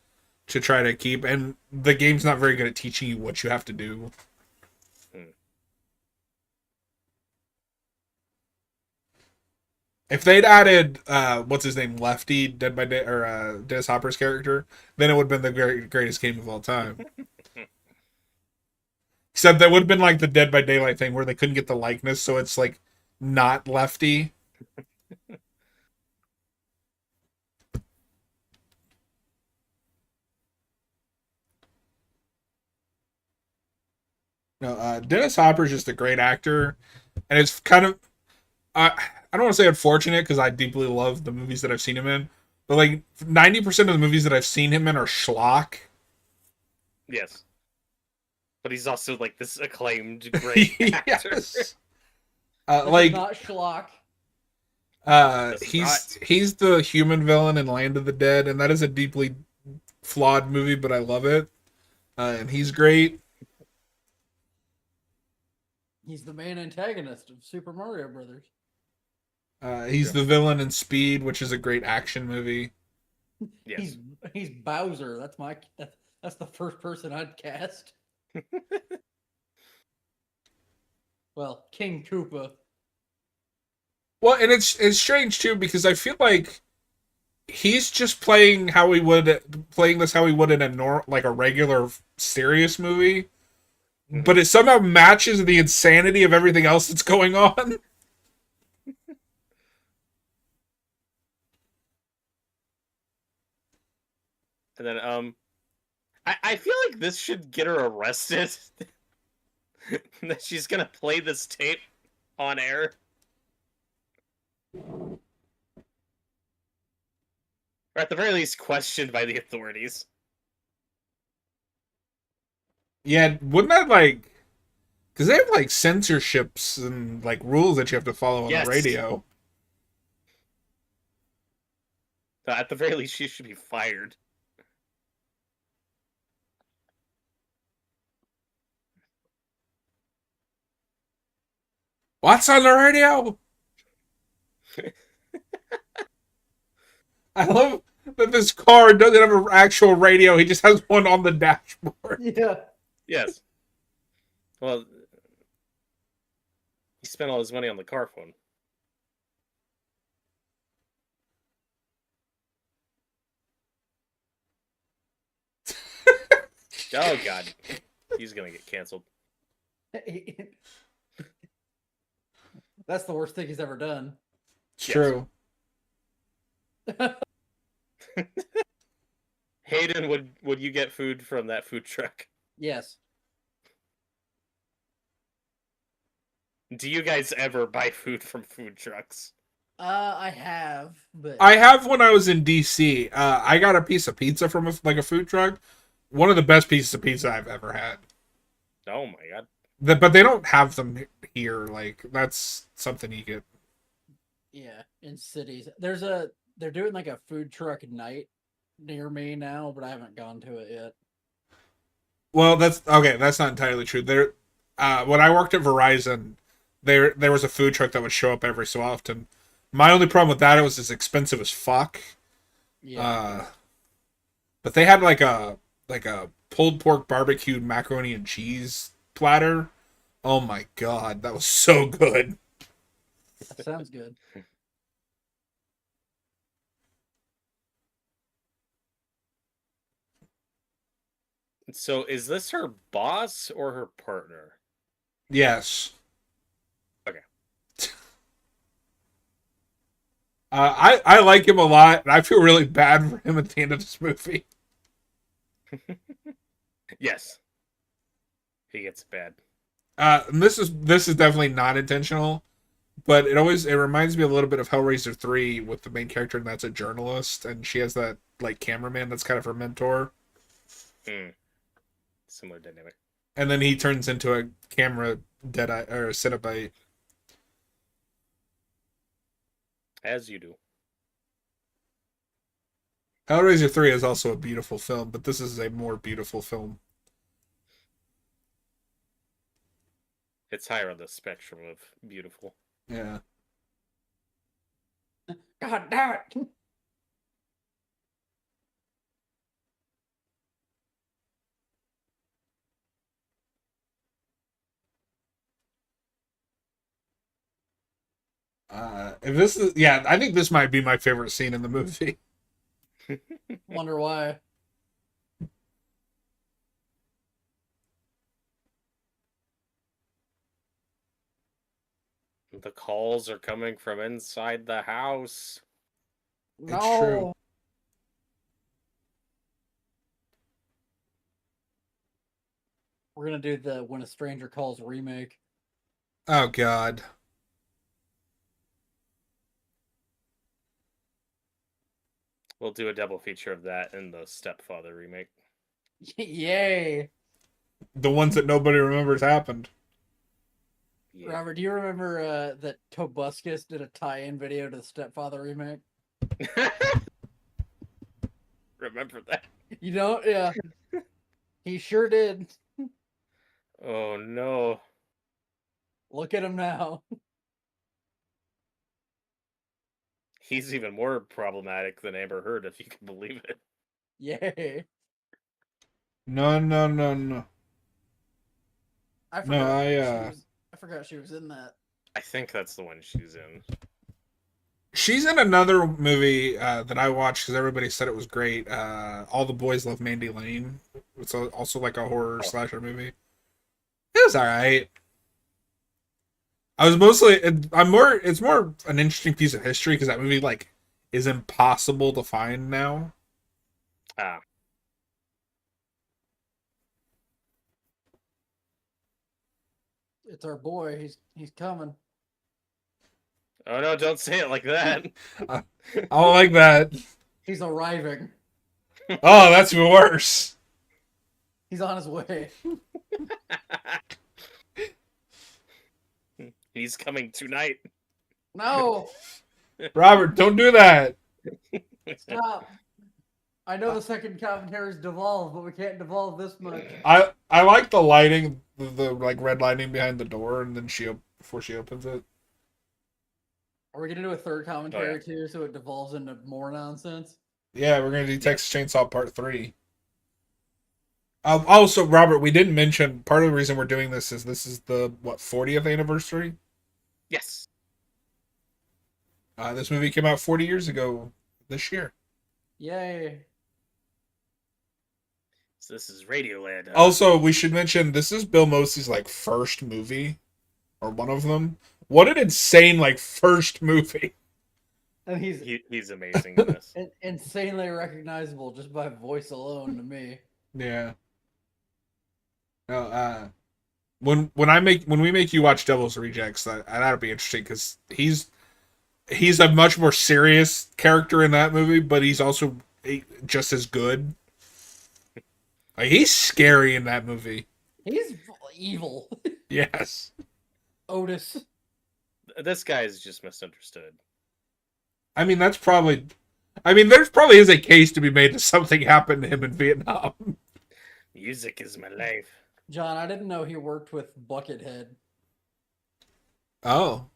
to try to keep, and the game's not very good at teaching you what you have to do. If they'd added what's his name, Lefty, Dead by Day, or Dennis Hopper's character, then it would have been the greatest game of all time. Except that would have been like the Dead by Daylight thing where they couldn't get the likeness, so it's like not Lefty. No, Dennis Hopper's just a great actor, and it's kind of I don't want to say unfortunate because I deeply love the movies that I've seen him in, but like 90% of the movies that I've seen him in are schlock. Yes. But he's also like this acclaimed great actor. Yes. This Like is not schlock. he's the human villain in Land of the Dead, and that is a deeply flawed movie, but I love it. And he's great. He's the main antagonist of Super Mario Brothers. He's the villain in Speed, which is a great action movie. Yes. He's Bowser. That's the first person I'd cast. Well, King Koopa. Well, and it's strange too because I feel like he's just playing this how he would in a like a regular serious movie, Mm-hmm. but it somehow matches the insanity of everything else that's going on. And then I feel like this should get her arrested. That she's gonna play this tape on air. Or at the very least questioned by the authorities. Yeah, wouldn't that like because they have like censorships and like rules that you have to follow on Yes. the radio. At the very least, she should be fired. What's on the radio? I love that this car doesn't have an actual radio. He just has one on the dashboard. Yeah. Yes. Well, he spent all his money on the car phone. Oh god, he's gonna get canceled. That's the worst thing he's ever done. It's Yes. true. Hayden, would you get food from that food truck? Yes. Do you guys ever buy food from food trucks? I have, but I have when I was in DC. I got a piece of pizza from a food truck. One of the best pieces of pizza I've ever had. Oh my god. But they don't have them here. Like, that's something you get. yeah, in cities. They're doing like a food truck night near me now, but I haven't gone to it yet. Well, that's okay. That's not entirely true. When I worked at Verizon, there was a food truck that would show up every so often. My only problem with that, it was as expensive as fuck. Yeah. But they had like a pulled pork barbecued macaroni and cheese platter. Oh my god, that was so good. That sounds good. So is this her boss or her partner? Yes. Okay. I like him a lot, and I feel really bad for him at the end of this movie. Yes. He gets bad. And this is definitely not intentional, but it reminds me a little bit of Hellraiser 3 with the main character, and that's a journalist, and she has that like cameraman that's kind of her mentor. Similar dynamic. And then he turns into a camera deadeye or a Cenobite. As you do. Hellraiser 3 is also a beautiful film, but this is a more beautiful film. It's higher on the spectrum of beautiful. Yeah. God damn it! If this is, yeah, I think this might be my favorite scene in the movie. Wonder why. The calls are coming from inside the house. It's No. true. We're gonna do the When a Stranger Calls remake. Oh god. We'll do a double feature of that and the Stepfather remake. Yay! The ones that nobody remembers happened. Yeah. Robert, do you remember that Tobuscus did a tie-in video to the Stepfather remake? Remember that? You don't? Yeah. He sure did. Oh no. Look at him now. He's even more problematic than Amber Heard, if you can believe it. Yay. No. I No, I forgot she was in that. I think that's the one she's in. She's in another movie that I watched because everybody said it was great. All the Boys Love Mandy Lane. It's also like a horror slasher movie. It was alright. It's more an interesting piece of history because that movie like is impossible to find now. Ah. It's our boy. He's coming. Oh no, don't say it like that. I don't like that. He's arriving. Oh, that's even worse. He's on his way. He's coming tonight. No! Robert, don't do that. Stop. I know the second commentary's devolved, but we can't devolve this much. I like the lighting, the like red lighting behind the door, and then she before she opens it. Are we gonna do a third commentary too, so it devolves into more nonsense? Yeah, we're gonna do Texas Chainsaw Part 3. Also, Robert, we didn't mention part of the reason we're doing this is the 40th anniversary. Yes. This movie came out 40 years ago this year. Yay! So this is Radioland. Also, we should mention this is Bill Mosey's like first movie, or one of them. What an insane like first movie! And he's amazing in this. Insanely recognizable just by voice alone to me. Yeah. No, when we make you watch Devil's Rejects, that'll be interesting because he's a much more serious character in that movie, but he's also just as good. Like, he's scary in that movie. He's evil. Yes. Otis. This guy is just misunderstood. I mean, there's probably is a case to be made that something happened to him in Vietnam. Music is my life. John, I didn't know he worked with Buckethead. Oh.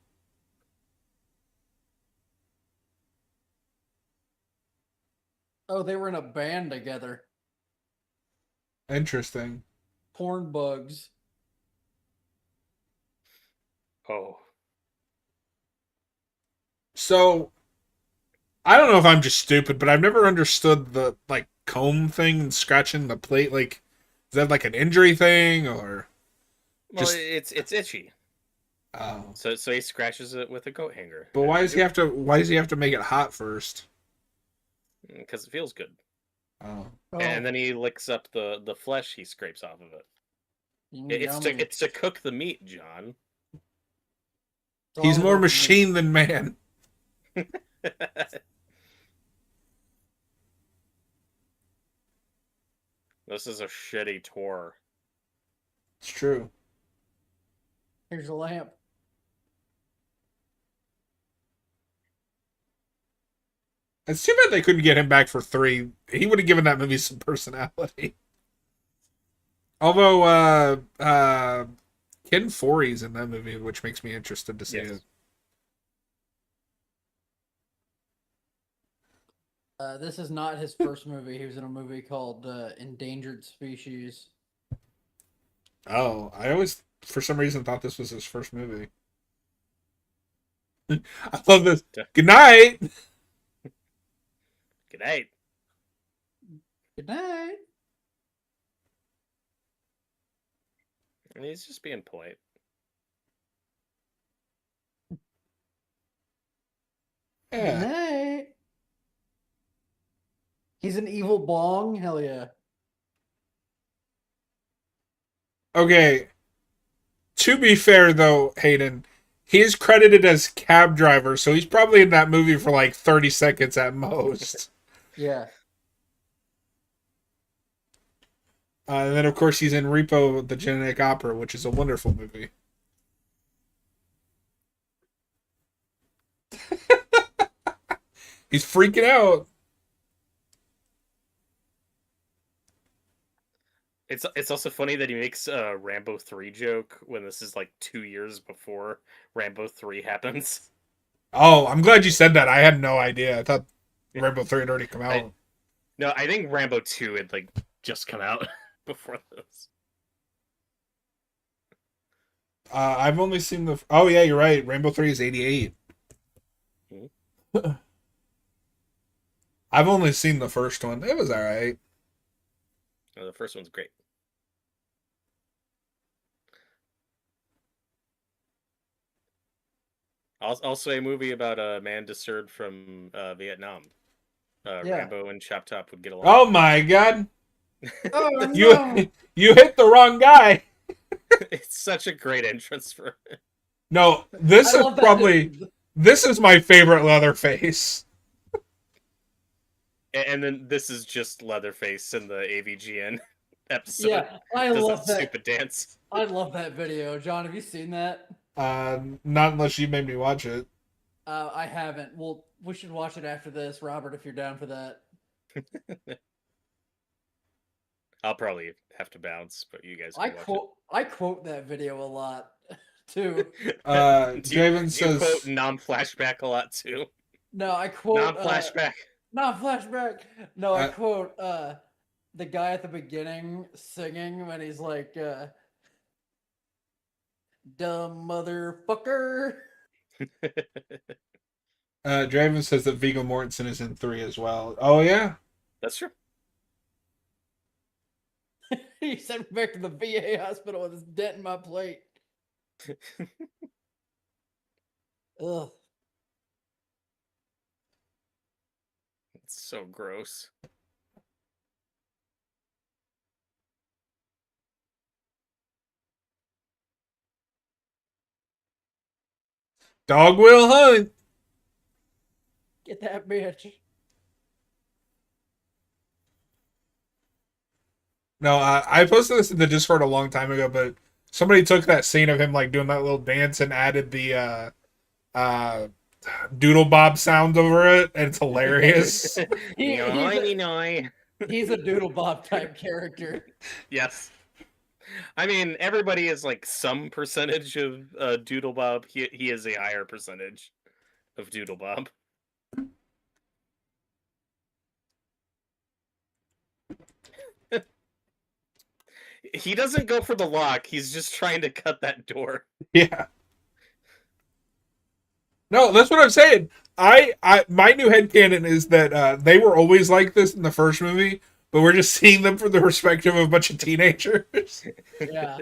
Oh, they were in a band together. Interesting. Porn bugs. Oh. So, I don't know if I'm just stupid, but I've never understood the like comb thing and scratching the plate. Like, is that like an injury thing or? Well, it's itchy. Oh. So he scratches it with a coat hanger. But why does he have to make it hot first? Because it feels good. Oh. And then he licks up the flesh he scrapes off of it. It's to cook the meat, John. He's more machine than man. This is a shitty tour. It's true. Here's a lamp. It's too bad they couldn't get him back for 3. He would have given that movie some personality. Although, Ken Foree's in that movie, which makes me interested to see it. This is not his first movie. He was in a movie called Endangered Species. Oh, I always, for some reason, thought this was his first movie. I love this. Good night! Good night. Good night. And he's just being polite. Yeah. Good night. He's an evil bong? Hell yeah. Okay. To be fair, though, Hayden, he's credited as cab driver, so he's probably in that movie for like 30 seconds at most. Yeah. And then, of course, he's in Repo, the Genetic Opera, which is a wonderful movie. He's freaking out. It's also funny that he makes a Rambo 3 joke when this is like 2 years before Rambo 3 happens. Oh, I'm glad you said that. I had no idea. I thought Rambo 3 had already come out. I think Rambo 2 had like just come out before this. I've only seen the... Oh, yeah, you're right. Rambo 3 is 88. Mm-hmm. I've only seen the first one. It was alright. Oh, the first one's great. Also a movie about a man discerned from Vietnam. Rambo and Chop Top would get along. Oh my god! Oh, no. You hit the wrong guy! It's such a great entrance for it. No, this is my favorite Leatherface. And then this is just Leatherface in the AVGN episode. Yeah, I love that stupid dance. I love that video. John, have you seen that? Not unless you made me watch it. I haven't. Well, we should watch it after this, Robert, if you're down for that. I'll probably have to bounce, but you guys. I quote that video a lot. too. Draven do you says, quote non-flashback a lot too? No, I quote Non-flashback. not flashback. No, I Uh, quote the guy at the beginning singing when he's like dumb motherfucker. Draven says that Viggo Mortensen is in 3 as well. Oh yeah. That's true. He sent me back to the VA hospital with his dent in my plate. Ugh. It's so gross. Dog will hunt. Get that bitch. No, I posted this in the Discord a long time ago, but somebody took that scene of him like doing that little dance and added the uh doodle bob sound over it, and it's hilarious. He's a doodle bob type character. Yes. I mean, everybody is like some percentage of Doodle Bob. He is a higher percentage of Doodle Bob. He doesn't go for the lock. He's just trying to cut that door. Yeah. No, that's what I'm saying. I my new headcanon is that they were always like this in the first movie, but we're just seeing them from the perspective of a bunch of teenagers. Yeah.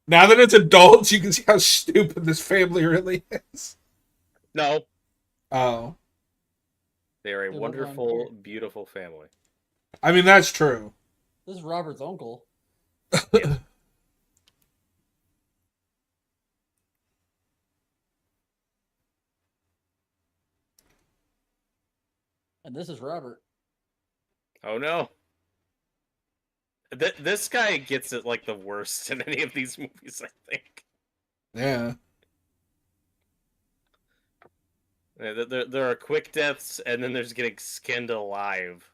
Now that it's adults, you can see how stupid this family really is. No, Oh. they are a They look wonderful, on beautiful family. I mean, that's true. This is Robert's uncle. And this is Robert. Oh no. This guy gets it like the worst in any of these movies, I think. Yeah. There are quick deaths, and then there's getting skinned alive.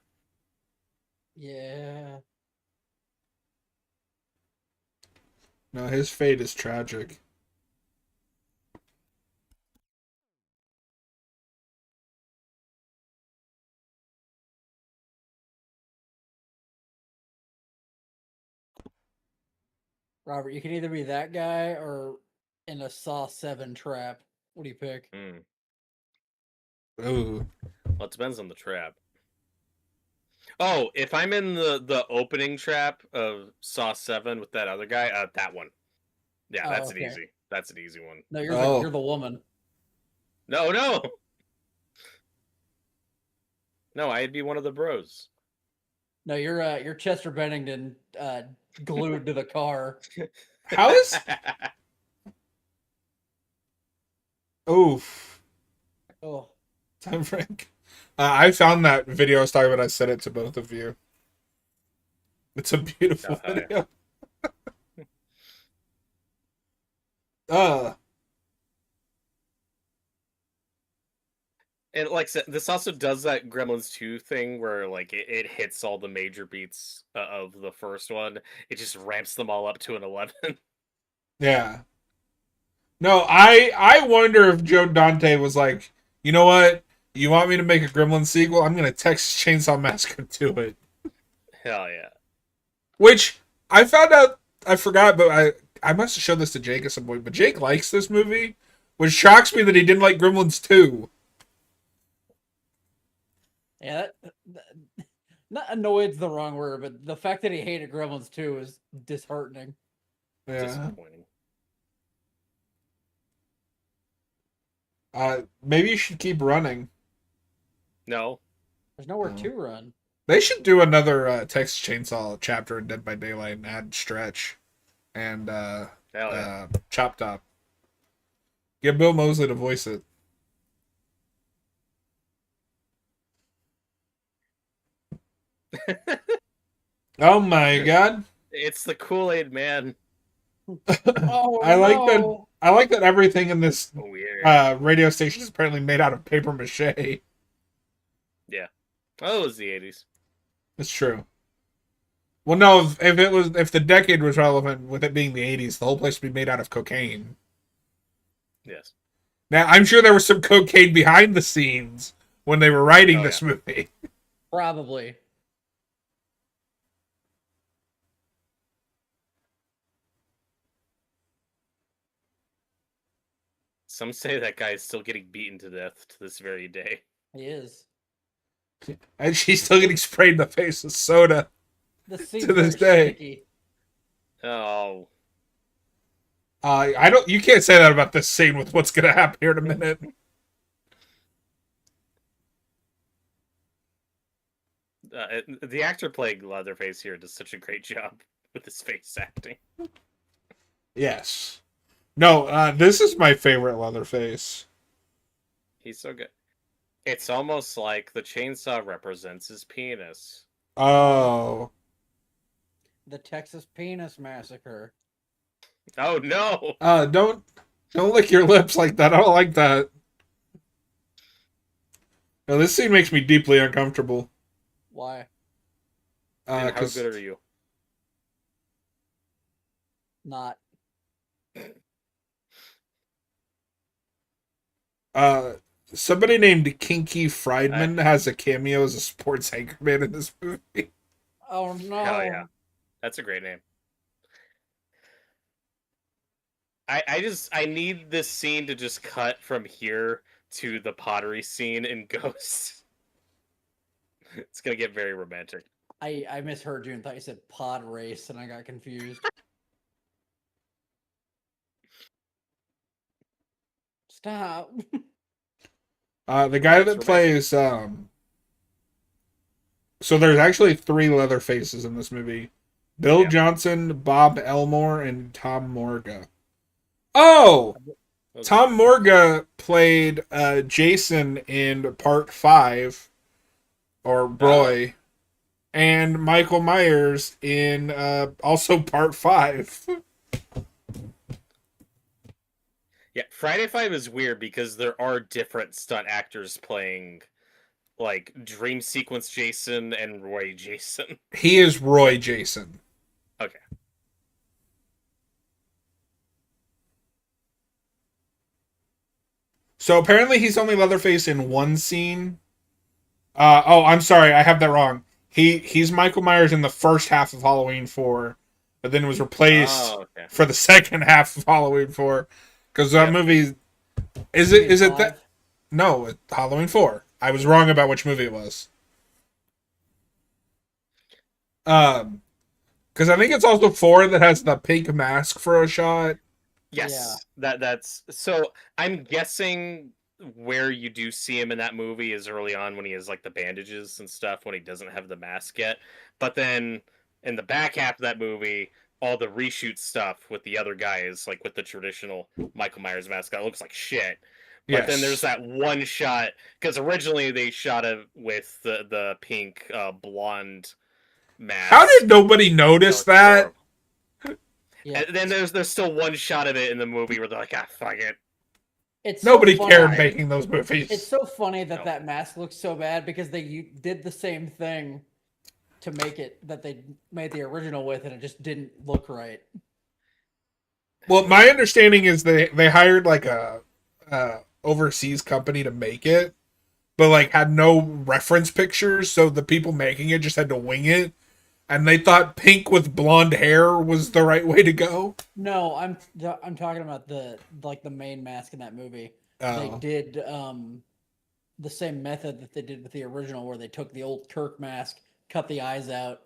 Yeah. No, his fate is tragic. Robert, you can either be that guy or in a Saw 7 trap. What do you pick? Ooh. Well, it depends on the trap. Oh, if I'm in the opening trap of Saw 7 with that other guy, that one. Yeah, Oh, that's okay. an easy. That's an easy one. No, Oh. you're the woman. No, no. No, I'd be one of the bros. No, you're Chester Bennington glued to the car. How is... Oof. Oh. Time Frank. I found that video I was talking about. I sent it to both of you. It's a beautiful Oh, video. And like I said, this also does that Gremlins 2 thing where like it hits all the major beats of the first one. It just ramps them all up to an 11. Yeah. No, I wonder if Joe Dante was like, you know what? You want me to make a Gremlin sequel? I'm gonna Texas Chainsaw Massacre to it. Hell yeah. Which I found out, I forgot, but I must have showed this to Jake at some point. But Jake likes this movie, which shocks me that he didn't like Gremlins 2. Yeah, not annoyed's the wrong word, but the fact that he hated Gremlins 2 is disheartening. Yeah. Disappointing. Maybe you should keep running. No. There's nowhere to run. They should do another Texas Chainsaw chapter in Dead by Daylight and add Stretch and Hell yeah. Chop Top. Get Bill Moseley to voice it. Oh my god. It's the Kool-Aid Man. Oh, I like that. no. I like that everything in this Weird. radio station is apparently made out of paper mache. Yeah. Oh, it was the 80s. It's true. Well, no, if the decade was relevant with it being the 80s, the whole place would be made out of cocaine. Yes. Now, I'm sure there was some cocaine behind the scenes when they were writing Oh, this yeah. movie. Probably. Some say that guy is still getting beaten to death to this very day. He is. And she's still getting sprayed in the face with soda The scene's to this very day. sticky. Oh, I don't. You can't say that about this scene with what's going to happen here in a minute. the actor playing Leatherface here does such a great job with his face acting. Yes. No, this is my favorite Leatherface. He's so good. It's almost like the chainsaw represents his penis. Oh. The Texas Penis Massacre. Oh no! Don't lick your lips like that. I don't like that. No, this scene makes me deeply uncomfortable. Why? And how 'Cause, good are you? Not. somebody named Kinky Friedman has a cameo as a sports anchorman in this movie. Oh no. Hell yeah. That's a great name. I need this scene to just cut from here to the pottery scene in Ghost. It's gonna get very romantic. I misheard you and thought you said pod race and I got confused. Stop. The guy It's that romantic. plays so there's actually 3 Leatherfaces in this movie. Bill Yeah. Johnson, Bob Elmore, and Tom Morga. Oh! Those- Tom Morga played Jason in part 5, or Roy, and Michael Myers in also part 5. Yeah, Friday 5 is weird because there are different stunt actors playing like Dream Sequence Jason and Roy Jason. He is Roy Jason. Okay. So apparently he's only Leatherface in one scene. I'm sorry, I have that wrong. He's Michael Myers in the first half of Halloween 4, but then was replaced Okay. for the second half of Halloween 4 because that Yep. movie is it that no Halloween 4. I was wrong about which movie it was. Because I think it's also 4 that has the pink mask for a shot. Yes. That's so I'm guessing where you do see him in that movie is early on when he has like the bandages and stuff when he doesn't have the mask yet. But then in the back half of that movie, all the reshoot stuff with the other guys, like with the traditional Michael Myers mask, that looks like shit. But then there's that one shot because originally they shot it with the pink blonde mask. How did nobody notice that? Yeah. And then there's still one shot of it in the movie where they're like, ah, fuck it. It's Nobody so cared funny. making those movies. It's so funny that No. that mask looks so bad because they did the same thing to make it that they made the original with, and it just didn't look right. Well, my understanding is they hired like a overseas company to make it, but like had no reference pictures, so the people making it just had to wing it, and they thought pink with blonde hair was the right way to go. No, I'm talking about the main mask in that movie. They Oh, did the same method that they did with the original, where they took the old Kirk mask, cut the eyes out,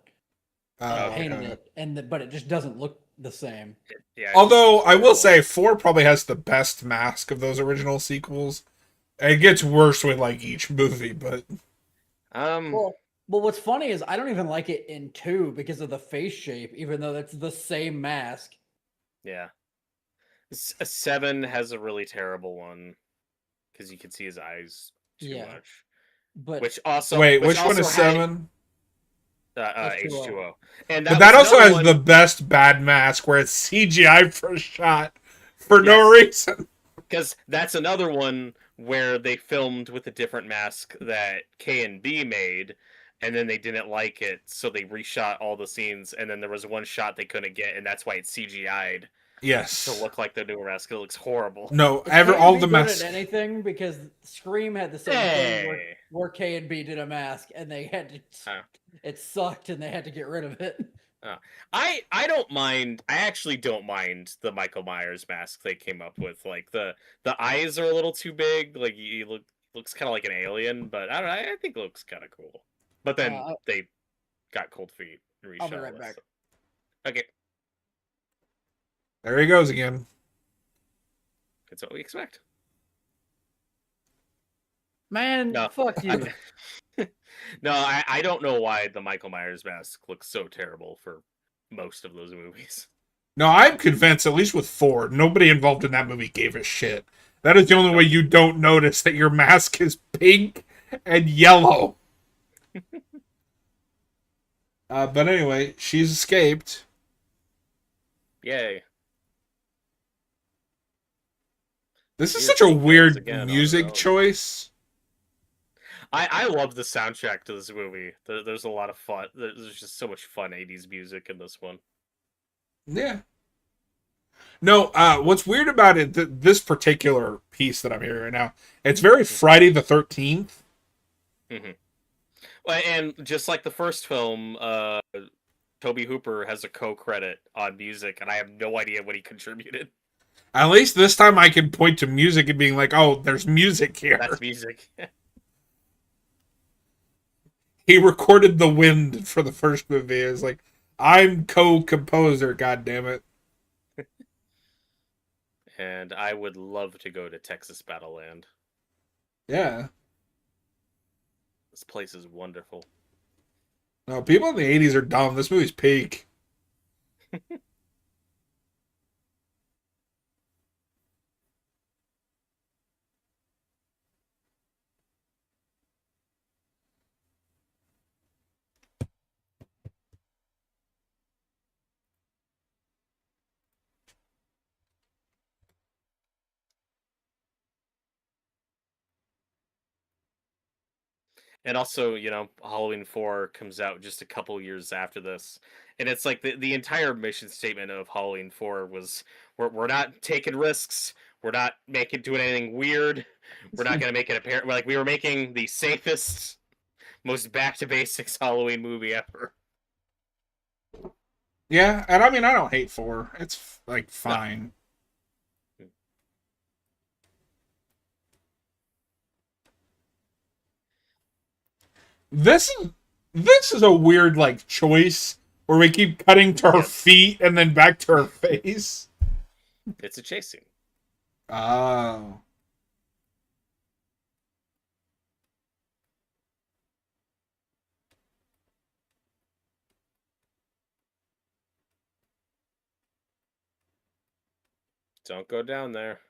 oh, painted okay. it, but it just doesn't look the same. Yeah. Although I will it's say 4 probably has the best mask of those original sequels. It gets worse with like each movie, but Well, what's funny is I don't even like it in 2 because of the face shape, even though that's the same mask. yeah. 7 has a really terrible one because you can see his eyes too Yeah. much. But Which also wait, which which one also is had, 7? H2O. And But that was also another has one- the best bad mask where it's CGI for a shot for no Yes. reason. Because that's another one where they filmed with a different mask that K and B made, and then they didn't like it, so they reshot all the scenes, and then there was one shot they couldn't get, and that's why it's CGI'd Yes. to look like the newer mask. It looks horrible. No, It can't all be the good mess. at anything because Scream had the same thing where K and B did a mask and they had to. It sucked and they had to get rid of it. I don't mind. I actually don't mind the Michael Myers mask they came up with. Like the eyes are a little too big. Like he looks kind of like an alien, but I don't know. I think it looks kind of cool. But then they got cold feet and reshot. I'll be right back. So. Okay. There he goes again. That's what we expect. Man, no, fuck you. No, I don't know why the Michael Myers mask looks so terrible for most of those movies. No, I'm convinced, at least with 4, nobody involved in that movie gave a shit. That is the only way you don't notice that your mask is pink and yellow. But anyway, she's escaped. Yay. This is such a weird music choice. I love the soundtrack to this movie. There's a lot of fun. There's just so much fun 80s music in this one. Yeah. No, what's weird about it, this particular piece that I'm hearing right now, it's very Friday the 13th. Mm-hmm. Well, and just like the first film, Tobe Hooper has a co-credit on music, and I have no idea what he contributed. At least this time I can point to music and being like, oh, there's music here. That's music. He recorded The Wind for the first movie. It's like, I'm co-composer, goddammit. And I would love to go to Texas Battleland. Yeah. This place is wonderful. No, people in the 80s are dumb. This movie's peak. And also, Halloween 4 comes out just a couple years after this. And it's like the entire mission statement of Halloween 4 was we're not taking risks. We're not doing anything weird. We're not going to make it apparent. Like, we were making the safest, most back to basics Halloween movie ever. Yeah, and I mean, I don't hate 4. It's, like, fine. No. This is a weird, like, choice where we keep cutting to her feet and then back to her face. It's a chase scene. Oh. Don't go down there.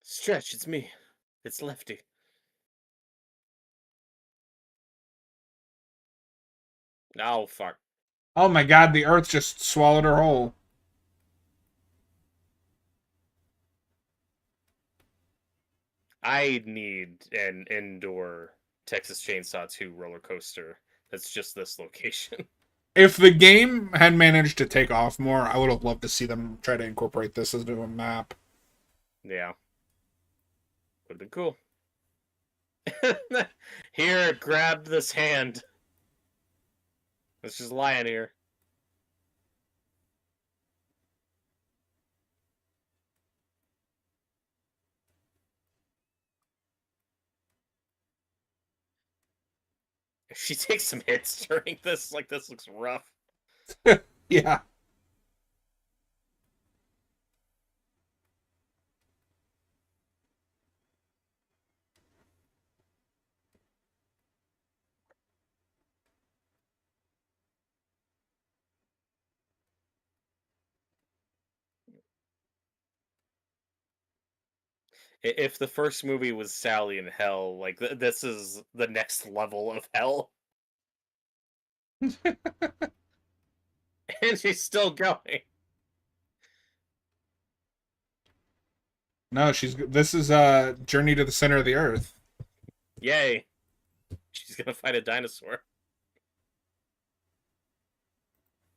Stretch, it's me. It's Lefty. Oh, fuck. Oh my god, the earth just swallowed her whole. I need an indoor Texas Chainsaw 2 roller coaster that's just this location. If the game had managed to take off more, I would have loved to see them try to incorporate this into a map. Yeah. Would have been cool. Here, grab this hand. It's just lying here. If she takes some hits during this, like, this looks rough. Yeah. If the first movie was Sally in Hell, like, this is the next level of hell. And she's still going. No, this is Journey to the Center of the Earth. Yay. She's gonna fight a dinosaur.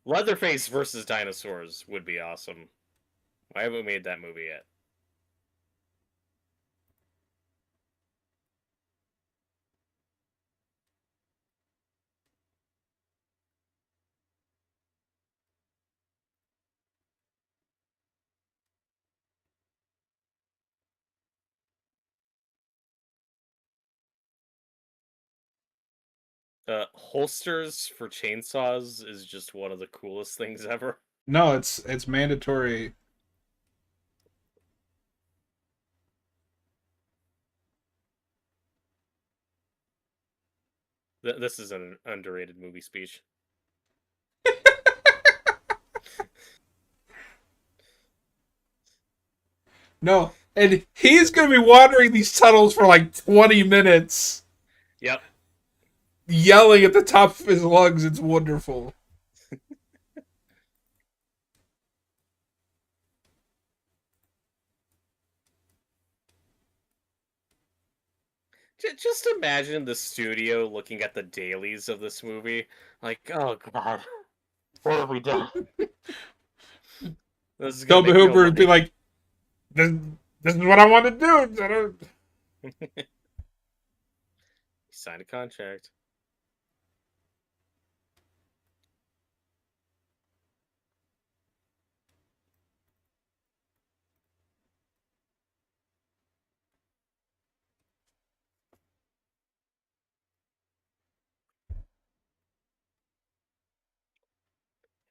Leatherface versus dinosaurs would be awesome. Why haven't we made that movie yet? Holsters for chainsaws is just one of the coolest things ever. No, it's mandatory. This is an underrated movie speech. No, and he's gonna be wandering these tunnels for like 20 minutes, Yep. yelling at the top of his lungs. It's wonderful. Just imagine the studio looking at the dailies of this movie, like, oh god, what have we done? This is gonna Tobe make no Hooper would be money. like, this is what I want to do. He signed a contract.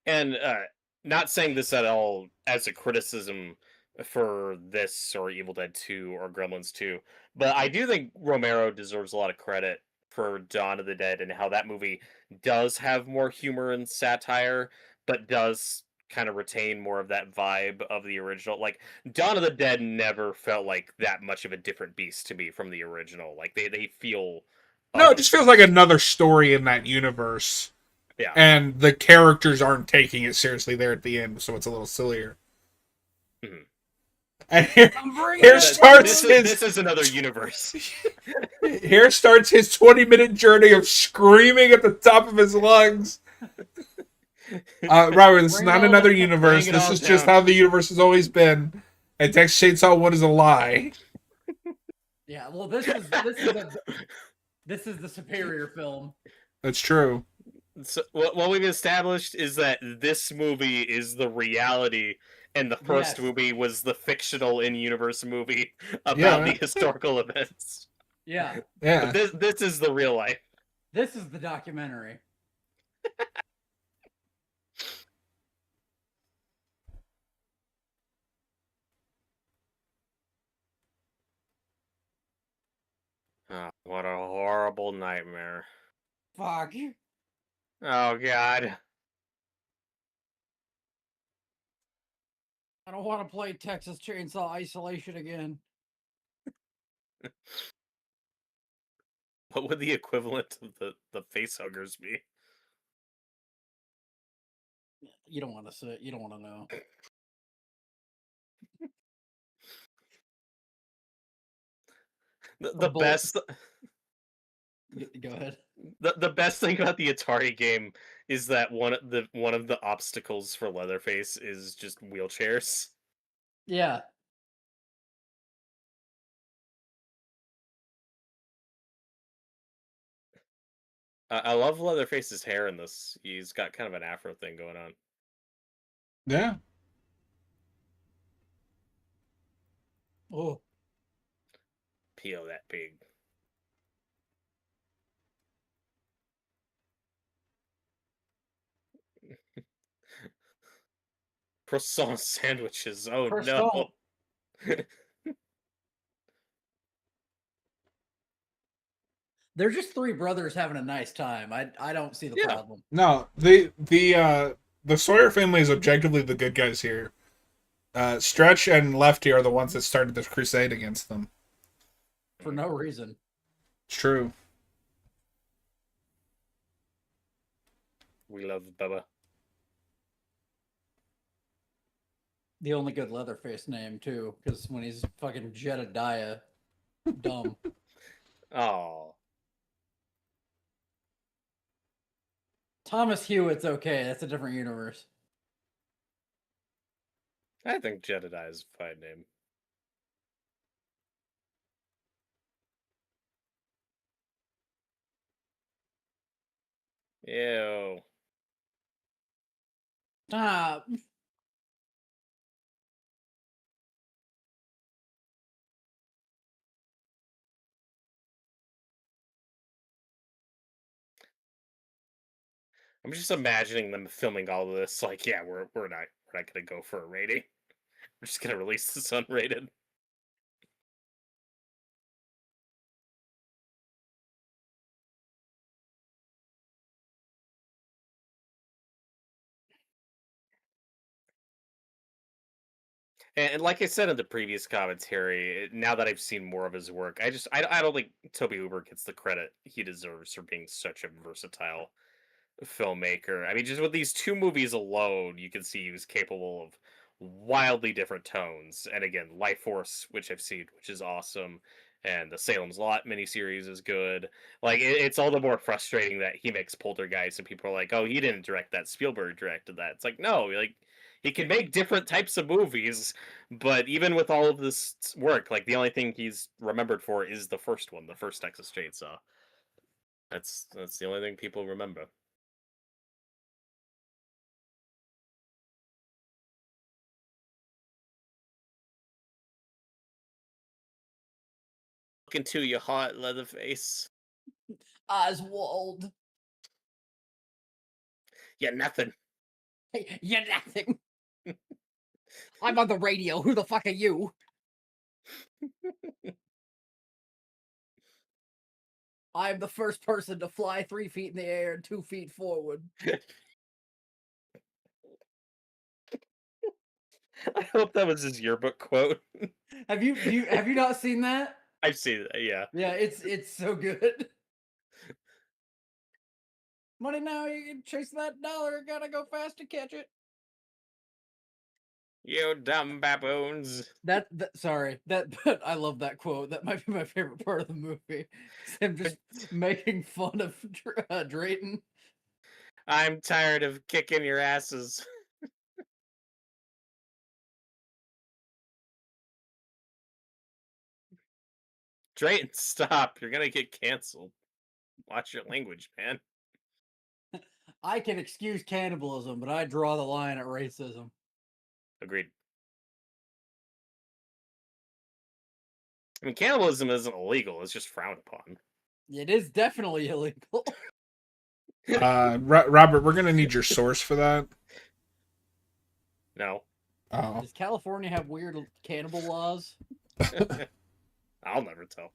And not saying this at all as a criticism for this or Evil Dead 2 or Gremlins 2, but I do think Romero deserves a lot of credit for Dawn of the Dead and how that movie does have more humor and satire, but does kind of retain more of that vibe of the original. Like, Dawn of the Dead never felt like that much of a different beast to me from the original. Like, they feel No, it just feels like unhinged. another story in that universe, Yeah. and the characters aren't taking it seriously there at the end, so it's a little sillier. Mhm. And I'm bringing here it starts This his is another universe. here starts his 20-minute journey of screaming at the top of his lungs. Robert, this is Bring it not all another down. universe. Bring it This all is just down. how the universe has always been. And Texas Chainsaw 1 is a lie. Yeah, well, this is the superior film. That's true. So what we've established is that this movie is the reality, and the first Yes. movie was the fictional in-universe movie about Yeah. the historical events. Yeah, Yeah. But this is the real life. this is the documentary. Oh, what a horrible nightmare. Fuck. Oh god. I don't want to play Texas Chainsaw Isolation again. What would the equivalent of the facehuggers be? You don't want to sit. You don't want to know. The Bull- best Go ahead. the best thing about the Atari game is that one of the obstacles for Leatherface is just wheelchairs. Yeah. I love Leatherface's hair in this. He's got kind of an afro thing going on. Yeah. Oh. Peel that pig. Croissant sandwiches. Oh Croissant. no. They're just three brothers having a nice time. I don't see the Yeah. problem. No, the Sawyer family is objectively the good guys here. Stretch and Lefty are the ones that started this crusade against them. For no reason. It's true. We love Bubba. The only good Leatherface name too, because when he's fucking Jedediah, dumb. Oh, Thomas Hewitt's okay. That's a different universe. I think Jedediah is a fine name. Ew. Stop. I'm just imagining them filming all of this. Like, yeah, we're not gonna go for a rating. We're just gonna release this unrated. And like I said in the previous commentary, now that I've seen more of his work, I don't think Toby Hooper gets the credit he deserves for being such a versatile filmmaker. I mean, just with these two movies alone, you can see he was capable of wildly different tones. And again, Life Force, which I've seen, which is awesome, and the Salem's Lot miniseries is good. Like, it's all the more frustrating that he makes Poltergeist, and people are like, "Oh, he didn't direct that. Spielberg directed that." It's like, no, like he can make different types of movies, but even with all of this work, like the only thing he's remembered for is the first one, the first Texas Chainsaw. That's the only thing people remember. Look into your heart, Leatherface. Oswald. Yeah, nothing. Hey, you're nothing. I'm on the radio. Who the fuck are you? I'm the first person to fly 3 feet in the air and 2 feet forward. I hope that was his yearbook quote. Have you not seen that? I've seen it, yeah. Yeah, it's so good. Money now, you can chase that dollar. Gotta go fast to catch it. You dumb baboons. Sorry, that but I love that quote. That might be my favorite part of the movie. It's him just making fun of Drayton. I'm tired of kicking your asses. Drayton, stop. You're gonna get canceled. Watch your language, man. I can excuse cannibalism, but I draw the line at racism. Agreed. I mean, cannibalism isn't illegal, it's just frowned upon. It is definitely illegal. Robert, we're gonna need your source for that. No. Oh, Does California have weird cannibal laws? I'll never tell.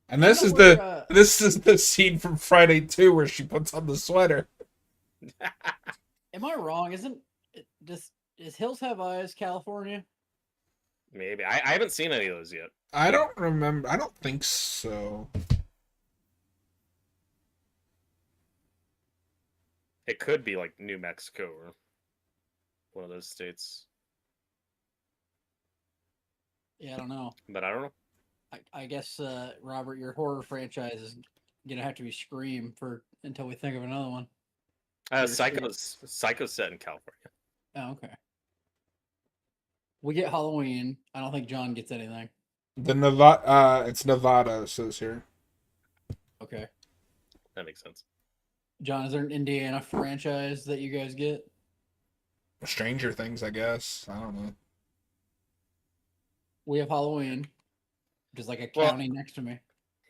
and this is the scene from Friday 2 where she puts on the sweater. Am I wrong? Does Hills Have Eyes California? Maybe. I haven't seen any of those yet. I don't remember. I don't think so. It could be like New Mexico or one of those states. Yeah, I don't know. But I don't know. I guess Robert, your horror franchise is gonna have to be Scream for until we think of another one. Psycho's set in California. Oh, okay. We get Halloween. I don't think John gets anything. The Nevada, it's Nevada, it says here. Okay. That makes sense. John, is there an Indiana franchise that you guys get? Stranger Things, I guess. I don't know. We have Halloween, which is like a Well- county next to me.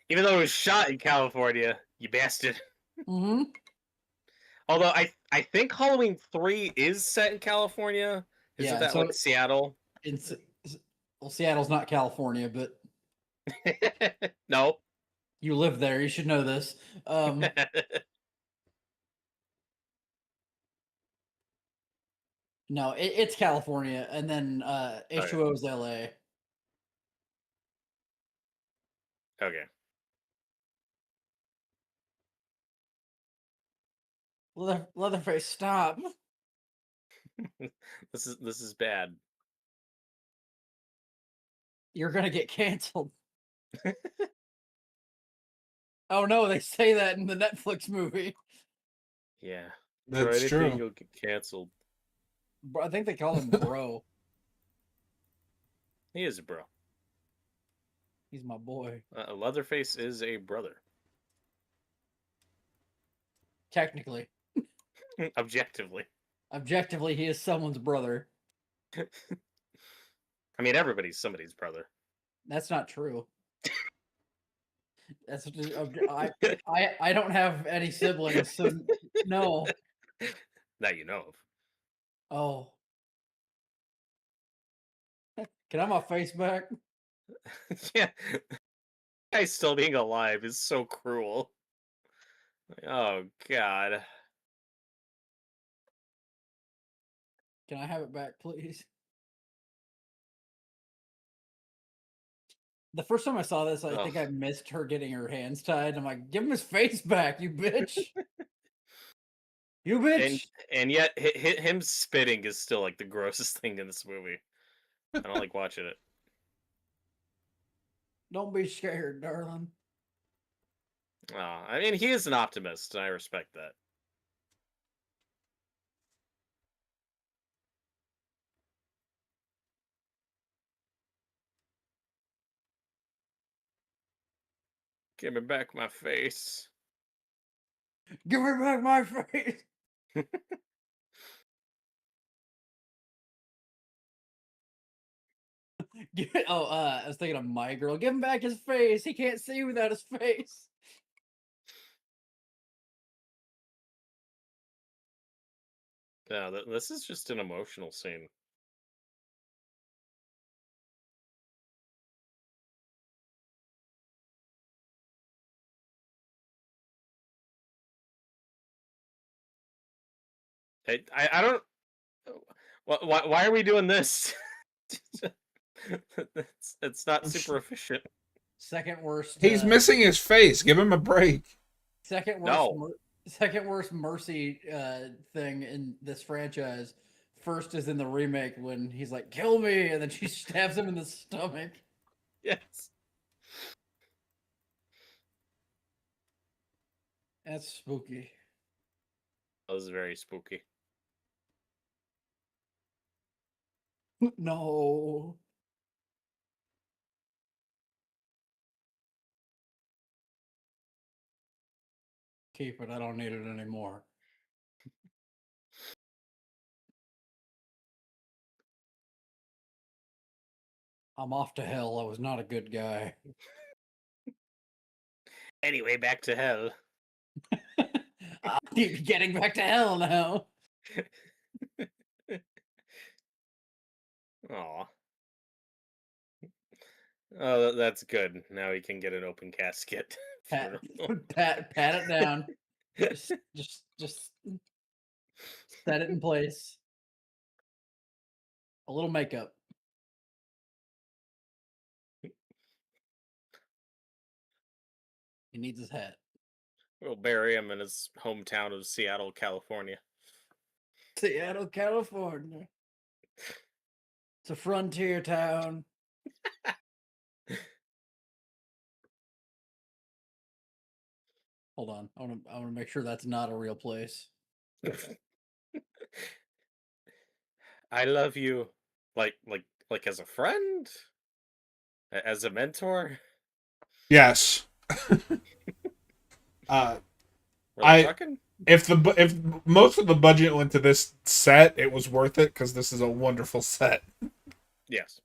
Even though it was shot in California, you bastard. Mm-hmm. Although I think Halloween 3 is set in California. Isn't Yeah, that so- like Seattle? Well, Seattle's not California, but No. you live there. You should know this. No, it's California, and then H2O is LA. Okay. Leatherface, stop. This is bad. You're gonna get canceled. Oh no, they say that in the Netflix movie. Yeah. That's Try anything, true. you'll get canceled. I think they call him bro. He is a bro. He's my boy. Leatherface is a brother. Technically. Objectively. Objectively, he is someone's brother. I mean, everybody's somebody's brother. That's not true. That's just, I don't have any siblings, so no. That you know of. Oh. Can I have my face back? Yeah. Guy still being alive is so cruel. Oh, God. Can I have it back, please? The first time I saw this, I think I missed her getting her hands tied. I'm like, give him his face back, you bitch. You bitch. And yet, him spitting is still like the grossest thing in this movie. I don't like watching it. Don't be scared, darling. I mean, he is an optimist, and I respect that. Give me back my face. Give me back my face. I was thinking of My Girl. Give him back his face. He can't see without his face. Yeah, this is just an emotional scene. I don't. Why are we doing this? it's not super efficient. Second worst. He's missing his face. Give him a break. Second worst mercy thing in this franchise. First is in the remake when he's like, "Kill me," and then she stabs him in the stomach. Yes. That's spooky. That was very spooky. No. Keep it. I don't need it anymore. I'm off to hell. I was not a good guy. Anyway, back to hell. I'll keep getting back to hell now. Aw. Oh, that's good. Now he can get an open casket. Pat it down. Just set it in place. A little makeup. He needs his hat. We'll bury him in his hometown of Seattle, California. Seattle, California. It's a frontier town. Hold on. I want to make sure that's not a real place. I love you. Like as a friend? As a mentor? Yes. Talking? If most of the budget went to this set, it was worth it because this is a wonderful set. Yes.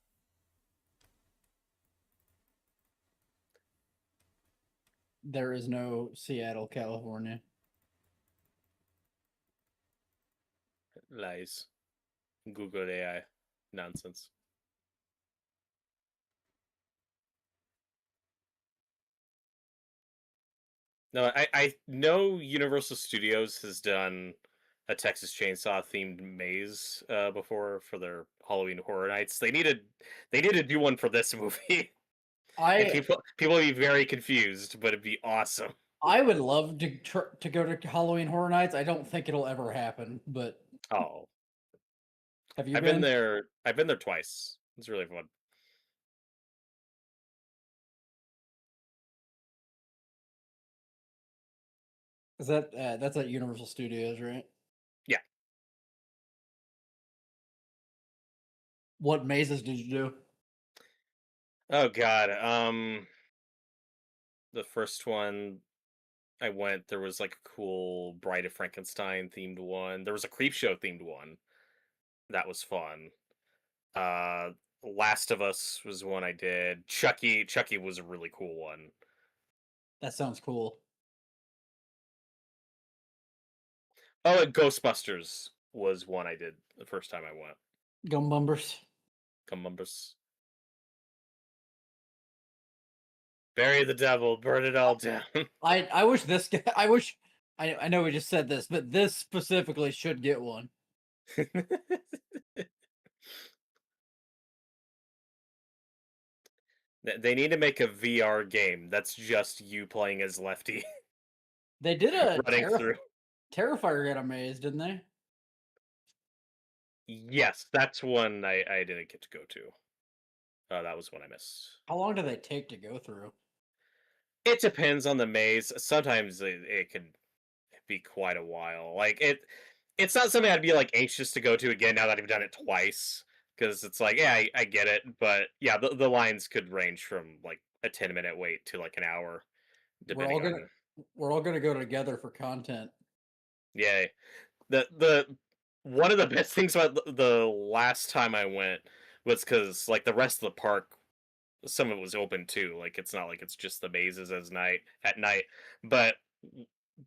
There is no Seattle, California. Lies. Google AI. Nonsense. No, I know Universal Studios has done a Texas Chainsaw themed maze before for their Halloween Horror Nights. They need to do one for this movie. And people would be very confused, but it'd be awesome. I would love to go to Halloween Horror Nights. I don't think it'll ever happen, but have you been there? I've been there twice. It's really fun. Is that's at Universal Studios, right? Yeah. What mazes did you do? Oh God. The first one I went, there was like a cool Bride of Frankenstein themed one. There was a Creepshow themed one. That was fun. Uh Last of Us was one I did. Chucky was a really cool one. That sounds cool. Oh, and Ghostbusters was one I did the first time I went. Gum bumpers. Columbus. Bury the devil, burn it all down. I wish this guy. I know we just said this, but this specifically should get one. They need to make a VR game that's just you playing as Lefty They did a running through. Terrifier got a maze, didn't they? Yes, that's one I didn't get to go to. That was one I missed. How long do they take to go through? It depends on the maze. Sometimes it could be quite a while. Like it's not something I'd be like anxious to go to again now that I've done it twice. Because it's like, yeah, I get it, but yeah, the lines could range from like a 10-minute wait to like an hour, depending on. We're all gonna go together for content. Yeah, the one of the best things about the last time I went was because like the rest of the park, some of it was open too. Like it's not like it's just the mazes at night, but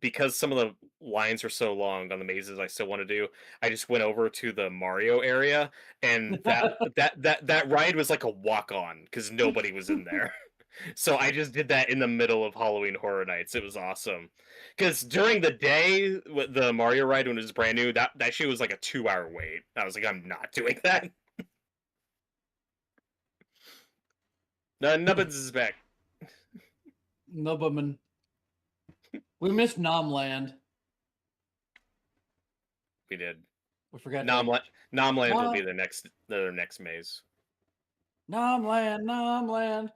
because some of the lines are so long on the mazes I still want to do, I just went over to the Mario area, and that ride was like a walk on because nobody was in there. So I just did that in the middle of Halloween Horror Nights. It was awesome. Because during the day, with the Mario ride when it was brand new, that shit was like a 2-hour wait. I was like, I'm not doing that. Nubbins is back. Nubberman. We missed Nomland. We did. We forgot. Nomland will be the next maze. Nomland.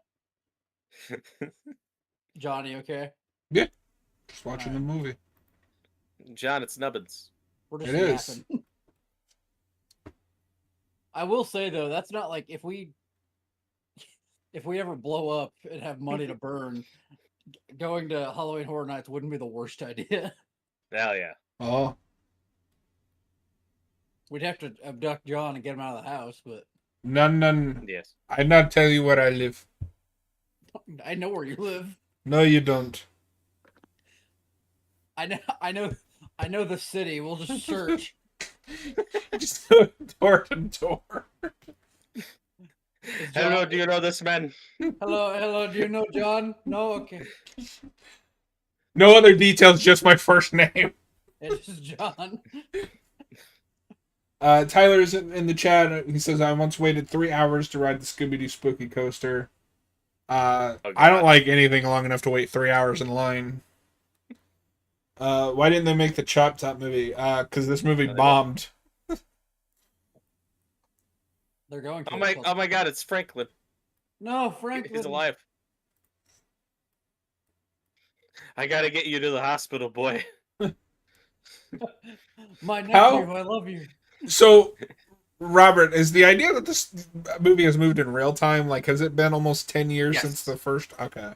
Johnny, okay? Yeah. Just watching the movie. John, it's Nubbins. We're just It is. yapping. I will say though, that's not like if we ever blow up and have money to burn, going to Halloween Horror Nights wouldn't be the worst idea. Hell yeah. Oh. We'd have to abduct John and get him out of the house, but None. Yes. I not tell you where I live. I know where you live. No, you don't. I know the city. We'll just search. Just door to door. Hello, do you know this man? Hello, do you know John? No, okay. No other details, just my first name. It is John. Tyler's in the chat. He says, I once waited 3 hours to ride the Scooby-Doo Spooky Coaster. I don't like anything long enough to wait 3 hours in line. Why didn't they make the Chop Top movie? Because this movie bombed. They're going to. Oh my god, it's Franklin. No, Franklin. He's alive. I gotta get you to the hospital, boy. My nephew, I love you. So, Robert, is the idea that this movie has moved in real time? Like, has it been almost 10 years since the first? Okay.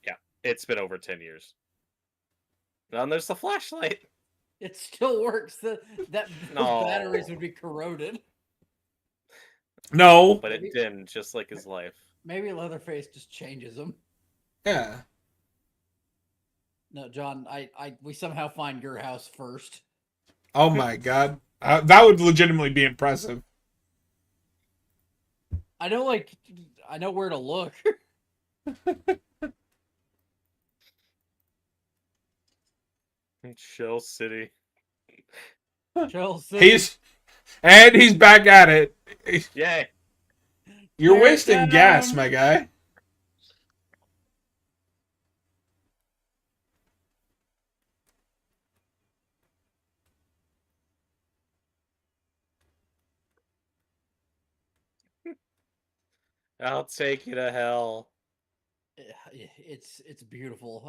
Yeah, it's been over 10 years. And there's the flashlight. It still works. Those batteries would be corroded. No. But it dimmed just like his life. Maybe Leatherface just changes them. Yeah. No, John, we somehow find your house first. Oh my god. That would legitimately be impressive. I know where to look. Shell City. Shell City. He's back at it. Yay. You're wasting gas, my guy. I'll take you to hell. It's beautiful.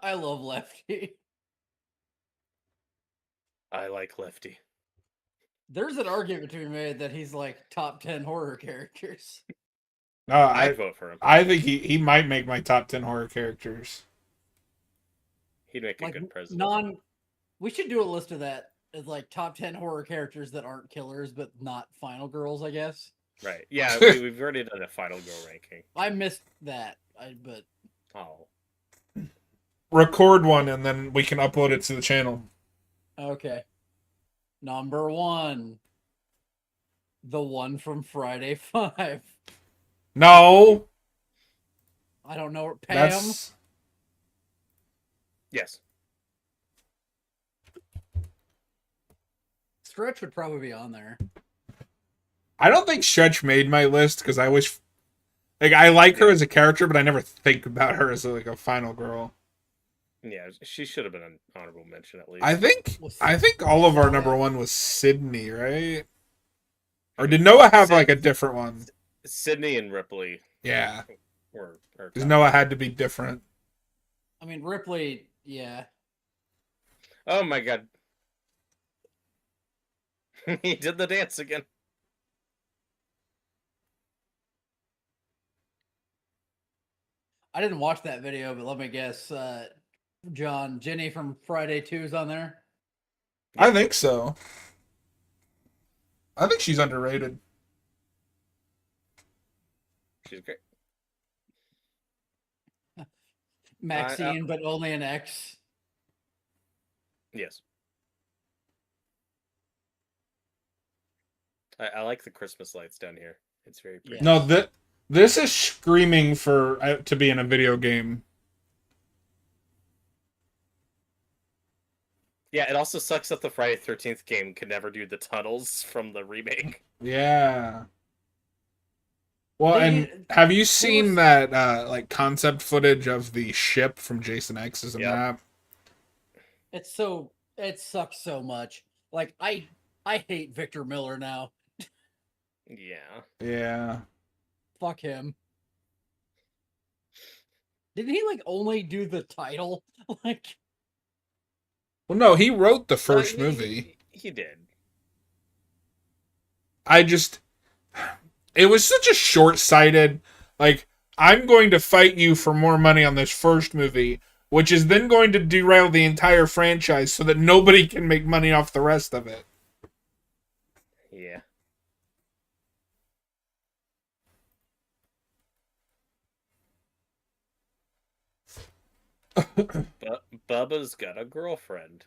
I love Lefty. I like Lefty. There's an argument to be made that he's like top 10 horror characters. No, I'd vote for him. I think he might make my top 10 horror characters. He'd make a Like good president. we should do a list of that as like top 10 horror characters that aren't killers but not final girls, I guess. Right. Yeah, we've already done a final girl ranking. I missed that. But Oh. Record one and then we can upload it to the channel. okay. Number 1. The one from Friday 5. No. I don't know. Pam. Yes. Stretch would probably be on there. I don't think Stretch made my list because I wish, like, I like her as a character, but I never think about her as like a final girl. Yeah, she should have been an honorable mention at least. I think all of our number one was Sydney, right? Or did Noah have like a different one? Sydney and Ripley. Yeah. Were Because Noah had to be different. I mean, Ripley, yeah. Oh my god. He did the dance again. I didn't watch that video, but let me guess. John, Jenny from Friday 2 is on there? I think so. I think she's underrated. She's great. Maxine, but only an X. Yes. I like the Christmas lights down here. It's very pretty. No, this is screaming for to be in a video game. Yeah, it also sucks that the Friday 13th game could never do the tunnels from the remake. Yeah. Well, and have you seen that like concept footage of the ship from Jason X's map? It sucks so much. Like I hate Victor Miller now. Yeah. Yeah. Fuck him. Didn't he like only do the title? Like, well, no, he wrote the first movie. He did. It was such a short-sighted, like, I'm going to fight you for more money on this first movie, which is then going to derail the entire franchise so that nobody can make money off the rest of it. Yeah. Bubba's got a girlfriend.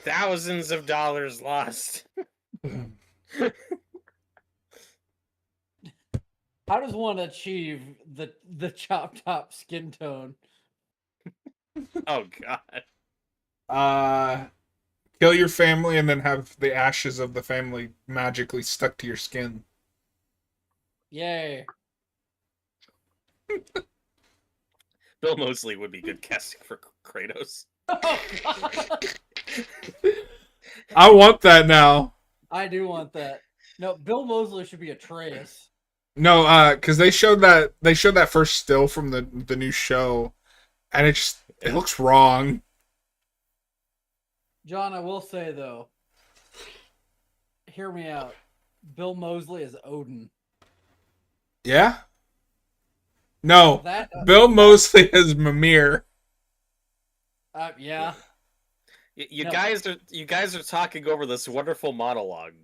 Thousands of dollars lost. how does one achieve the chop top skin tone? Oh god. Kill your family and then have the ashes of the family magically stuck to your skin. Yay. Bill Moseley would be good casting for Kratos. Oh, God. I want that now. I do want that. No, Bill Moseley should be Atreus. No, because they showed that first still from the new show, and it looks wrong. John, I will say though, hear me out. Bill Moseley is Odin. Yeah? No. Bill Moseley is Mimir. Yeah. You guys are talking over this wonderful monologue.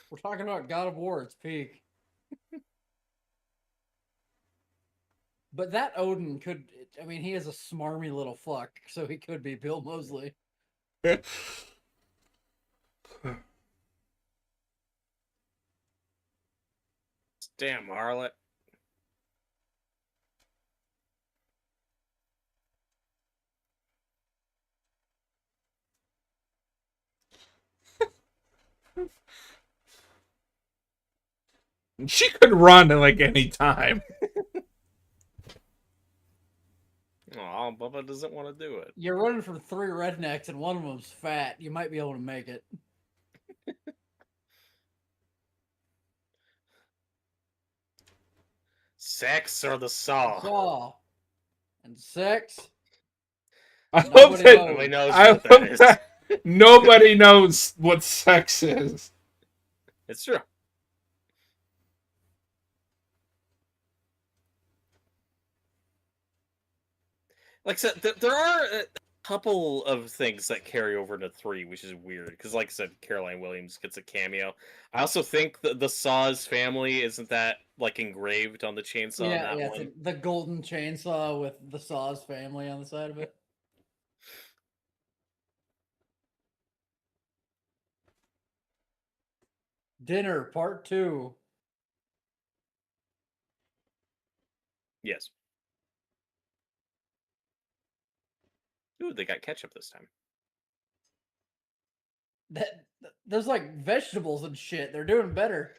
We're talking about God of War. It's peak. But that Odin could... I mean, he is a smarmy little fuck, so he could be Bill Moseley. Damn, harlot. She could run at like any time. Oh, Bubba doesn't want to do it. You're running from 3 rednecks and one of them's fat. You might be able to make it. Sex or the saw? Saw. And sex. I hope Nobody that Nobody knows. knows I what that hope is. that nobody knows what sex is. It's true. Like I said, there are a couple of things that carry over to 3, which is weird. Because, like I said, Caroline Williams gets a cameo. I also think the Saw's family isn't that like engraved on the chainsaw in that It's one. the golden chainsaw with the Saw's family on the side of it. Dinner Part 2. Yes. Ooh, they got ketchup this time. There's like vegetables and shit. They're doing better.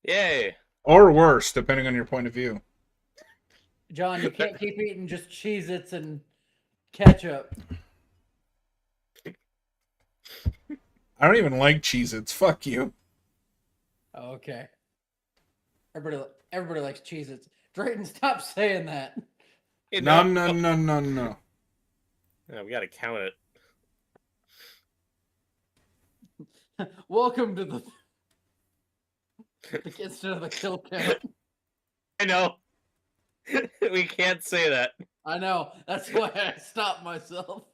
Yay! Or worse, depending on your point of view. John, you can't keep eating just Cheez-Its and ketchup. I don't even like Cheez-Its. Fuck you. Oh, okay. Everybody likes Cheez-Its. Drayton, stop saying that. You No, know- no, no, no, no. Yeah, we gotta count it. Welcome to the instead of the kill count. I know. We can't say that. I know. That's why I stopped myself.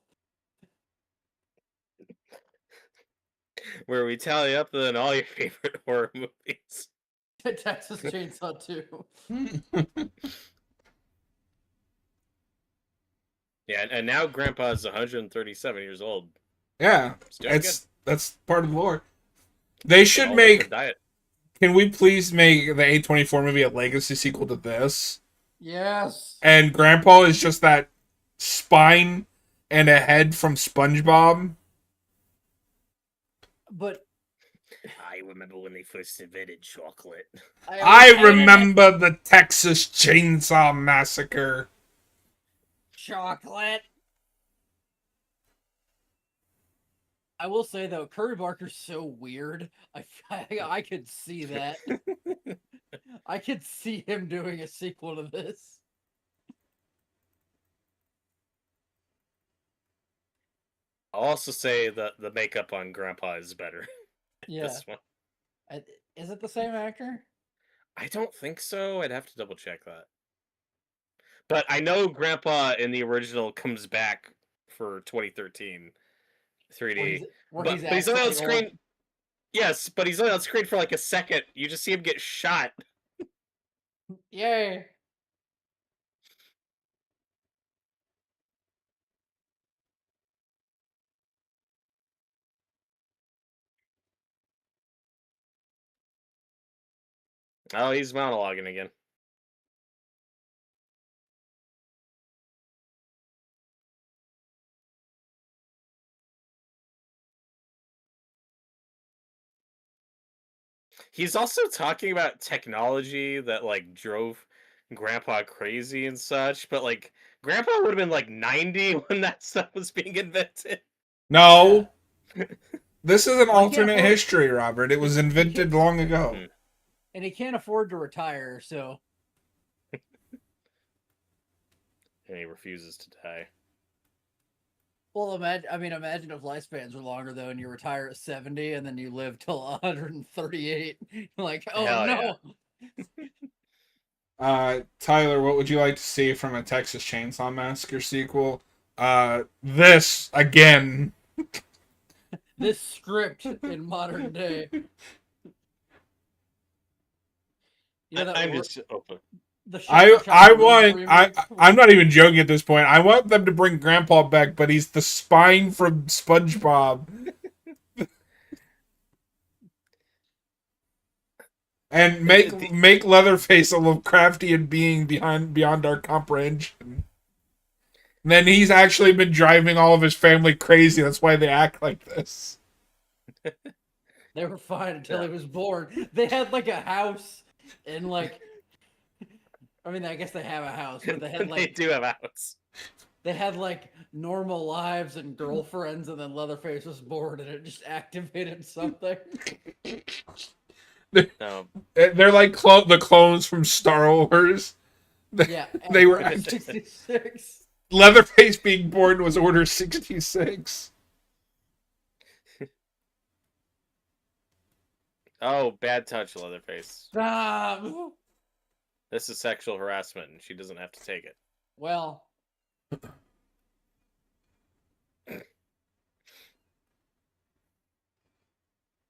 Where we tally up then all your favorite horror movies. Texas Chainsaw 2. Yeah, and now Grandpa's 137 years old. Yeah, He's doing that's part of the lore. They good. should All make. liquid diet. Can we please make the A24 movie a legacy sequel to this? Yes. And Grandpa is just that spine and a head from SpongeBob. But I remember when they first invented chocolate. I remember the Texas Chainsaw Massacre. chocolate. I will say though, Curry Barker's so weird. I could see that. I could see him doing a sequel to this. I'll also say that the makeup on Grandpa is better. Yeah. This one. Is it the same actor? I don't think so. I'd have to double check that. But I know Grandpa in the original comes back for 2013 3D. Where But he's he's only on actually screen. old. Yes, but he's only on screen for like a second. You just see him get shot. Yay. Oh, he's monologuing again. He's also talking about technology that like drove Grandpa crazy and such, but like Grandpa would have been like 90 when that stuff was being invented. No. This is an Well, alternate history, Robert. It was invented long ago. And he can't afford to retire, so. And he refuses to die. Well, imagine if lifespans were longer though, and you retire at 70, and then you live till 138. Like, oh Hell no! yeah. Tyler, what would you like to see from a Texas Chainsaw Massacre sequel? This again. This script in modern day. I'm just open. I'm not even joking at this point. I want them to bring Grandpa back, but he's the spine from SpongeBob. And make Leatherface a Lovecraftian being beyond our comprehension. And then he's actually been driving all of his family crazy. That's why they act like this. They were fine until he was born. They had like a house and like. I guess they have a house, but they had like they do have a house. They had like normal lives and girlfriends, and then Leatherface was bored, and it just activated something. No. They're like the clones from Star Wars. Yeah, They were Order 66. Leatherface being born was Order 66. Oh, bad touch, Leatherface. Stop. This is sexual harassment, and she doesn't have to take it. Well,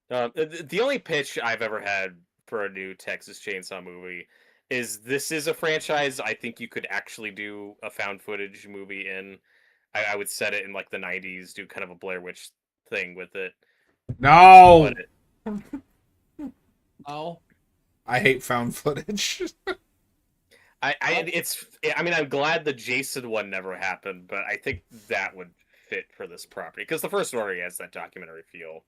The only pitch I've ever had for a new Texas Chainsaw movie is this is a franchise I think you could actually do a found footage movie in. I would set it in like the 90s, do kind of a Blair Witch thing with it. No, But oh, I hate found footage. I mean, I'm glad the Jason one never happened, but I think that would fit for this property because the first one already has that documentary feel.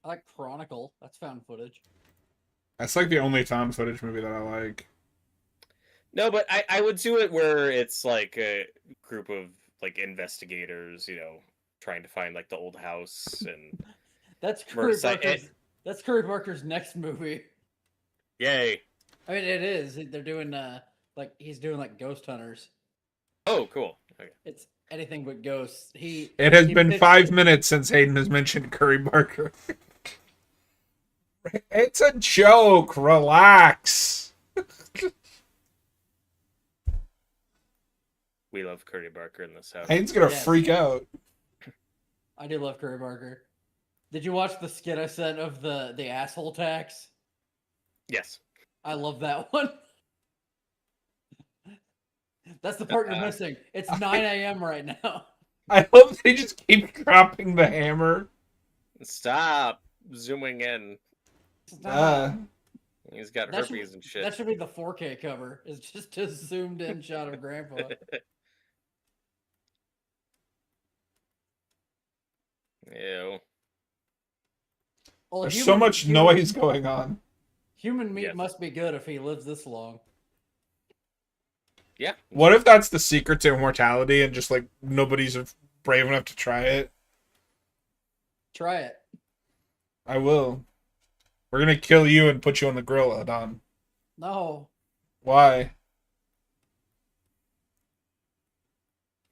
I like Chronicle. That's found footage. That's like the only found footage movie that I like. No, but I would do it where it's like a group of like investigators, trying to find like the old house and That's Murder site. That's Curry Barker's next movie. Yay! I mean, it is. They're doing like he's doing like Ghost Hunters. Oh, cool. Okay. It's anything but ghosts. It has been pitched 5 it- minutes since Hayden has mentioned Curry Barker. It's a joke. Relax. We love Curry Barker in this house. Hayden's gonna Yes. freak out. I do love Curry Barker. Did you watch the skit I sent of the asshole tax? Yes. I love that one. That's the part you're missing. It's 9 a.m. right now. I love they just keep dropping the hammer. Stop zooming in. He's got That should- herpes and shit. That should be the 4K cover. It's just a zoomed in shot of Grandpa. Ew. Well, There's so much noise going on. Human meat Yes. must be good if he lives this long. Yeah. What if that's the secret to immortality and just like nobody's brave enough to try it? Try it. I will. We're gonna kill you and put you on the grill, Adon. No. Why?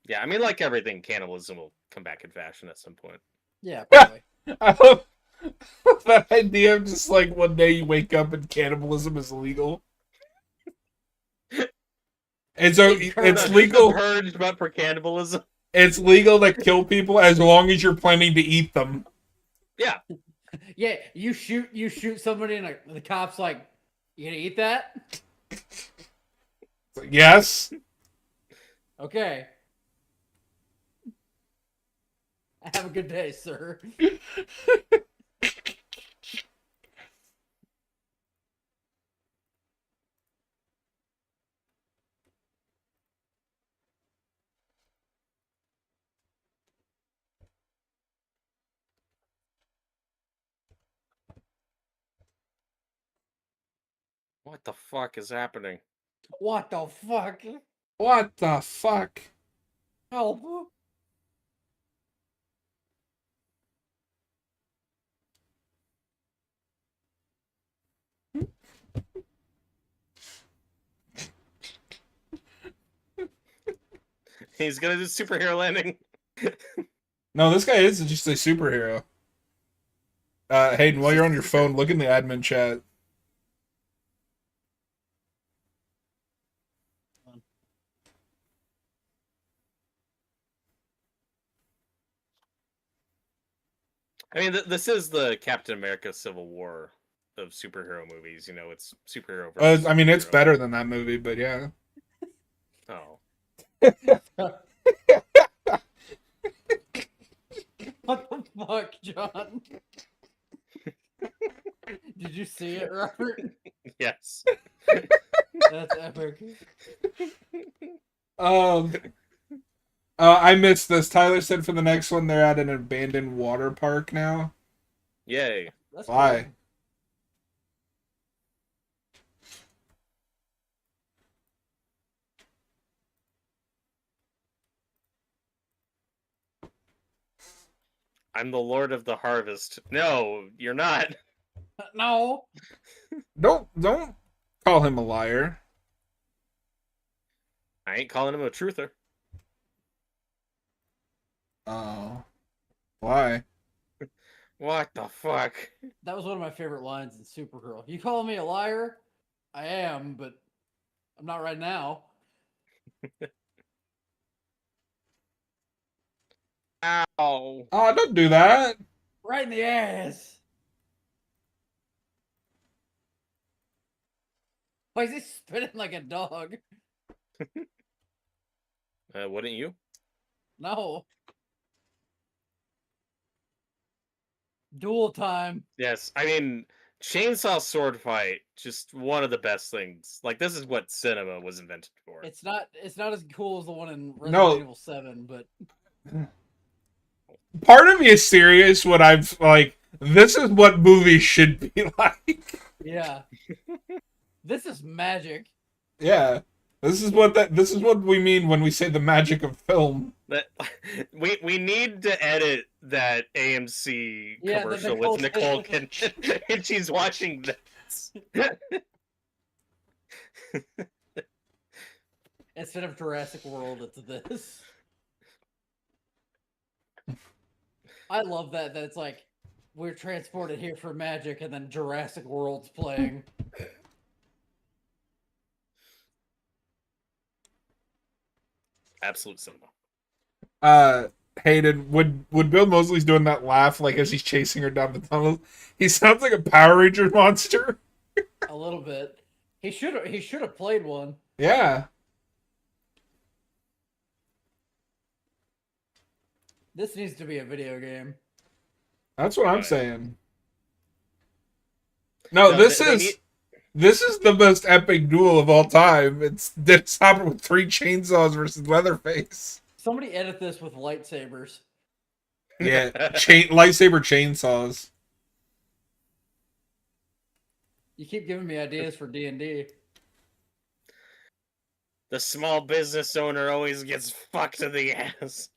Yeah, I mean, like everything, cannibalism will come back in fashion at some point. Yeah, probably. I love that idea of just like one day you wake up and cannibalism is legal. And so it's legal. Purged, but for cannibalism. It's legal to kill people as long as you're planning to eat them. Yeah. Yeah, you shoot somebody and the cop's like, "You gonna eat that?" It's like, yes. Okay. Have a good day, sir. What the fuck is happening? What the fuck? What the fuck? Help. He's gonna do superhero landing. No, this guy is just a superhero. Hayden, while you're on your phone, look in the admin chat. I mean, this is the Captain America Civil War of superhero movies. It's superhero versus I mean, it's superhero. better than that movie, but yeah. Oh. What the fuck, John? Did you see it, Robert? Yes. That's epic. I missed this. Tyler said for the next one they're at an abandoned water park now. Yay. That's Why? cool. I'm the Lord of the Harvest. No, you're not. No. Don't call him a liar. I ain't calling him a truther. Oh, why? What the fuck? That was one of my favorite lines in Supergirl. You calling me a liar? I am, but I'm not right now. Ow. Oh, don't do that. Right in the ass. Why is he spitting like a dog? Wouldn't you? No. Duel time. Yes, I mean, chainsaw sword fight, just one of the best things. Like, this is what cinema was invented for. It's not as cool as the one in Resident No. Evil 7, but Part of me is serious when I'm like, this is what movies should be like. yeah. This is magic. Yeah. This is what we mean when we say the magic of film. That we need to edit that AMC Yeah, the commercial Nicole with Nicole Kidman, and she's watching this. Instead of Jurassic World, it's this. I love that it's like we're transported here for magic, and then Jurassic World's playing. Absolute cinema. Hayden, would Bill Moseley's doing that laugh like as he's chasing her down the tunnel? He sounds like a Power Ranger monster. A little bit. He should have played one. Yeah. This needs to be a video game. That's what I'm Right. saying. No, No, this they is need- this is the most epic duel of all time. It's happened with 3 chainsaws versus Leatherface. Somebody edit this with lightsabers. Yeah, lightsaber chainsaws. You keep giving me ideas for D&D. The small business owner always gets fucked in the ass.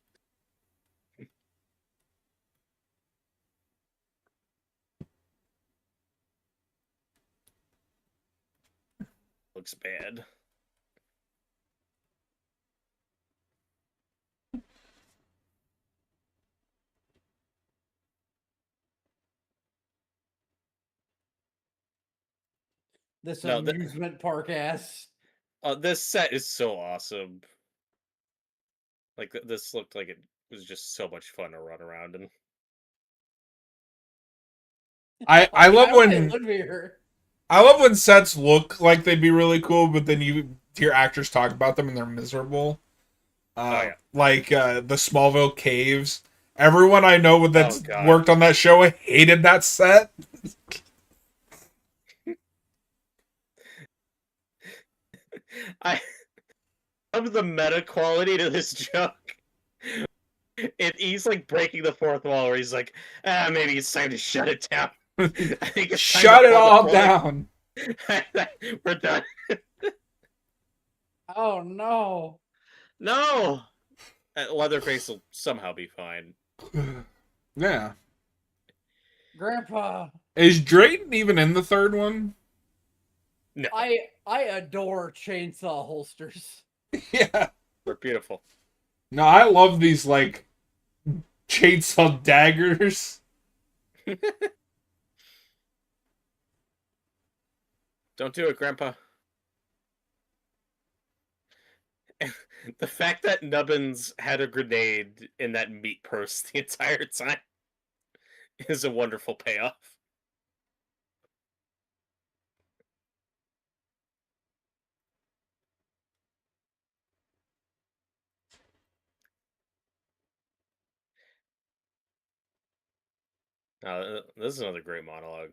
Looks bad. This No, amusement park ass. This set is so awesome. Like, this looked like it was just so much fun to run around in. I love Why would they when live here? I love when sets look like they'd be really cool, but then you hear actors talk about them and they're miserable. Yeah. Like the Smallville caves. Everyone I know that's God. worked on that show hated that set. I love the meta quality to this joke. He's like breaking the fourth wall where he's like, maybe it's time to shut it down. I think it's time Shut to it pull the all plug. down. We're done. Oh no. No! Leatherface will somehow be fine. Yeah. Grandpa, Is Drayton even in the third one? No, I adore chainsaw holsters. Yeah. they're beautiful. No, I love these like chainsaw daggers. Don't do it, Grandpa. The fact that Nubbins had a grenade in that meat purse the entire time is a wonderful payoff. This is another great monologue.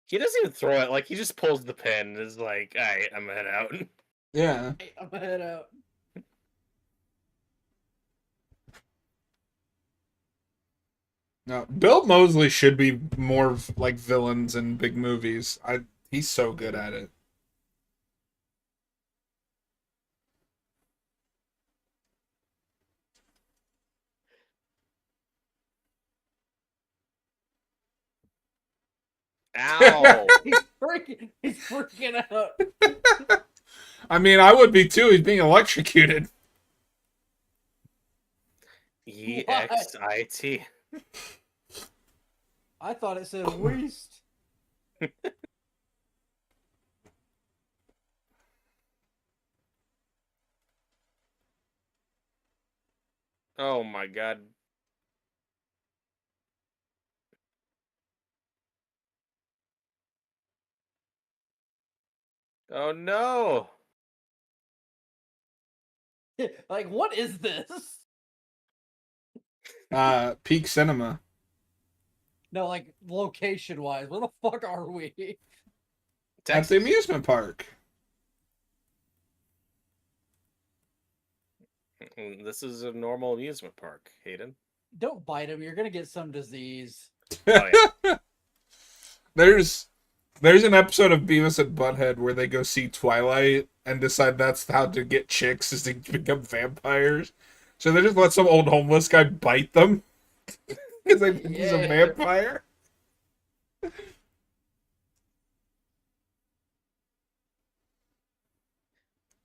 He doesn't even throw it. Like, he just pulls the pin and is like, alright, I'm gonna head out. Yeah. Hey, I'm gonna head out. No, Bill Moseley should be more like villains in big movies. He's so good at it. Ow! He's freaking out. I mean, I would be too. He's being electrocuted. EXIT. I thought it said waste. Oh my god. Oh no! Like, what is this? Peak cinema. No, like, location-wise, where the fuck are we? At Texas. the amusement park. This is a normal amusement park, Hayden. Don't bite him. You're gonna get some disease. Oh yeah. There's an episode of Beavis and Butthead where they go see Twilight and decide that's how to get chicks is to become vampires. So they just let some old homeless guy bite them because they think he's a Yeah. vampire.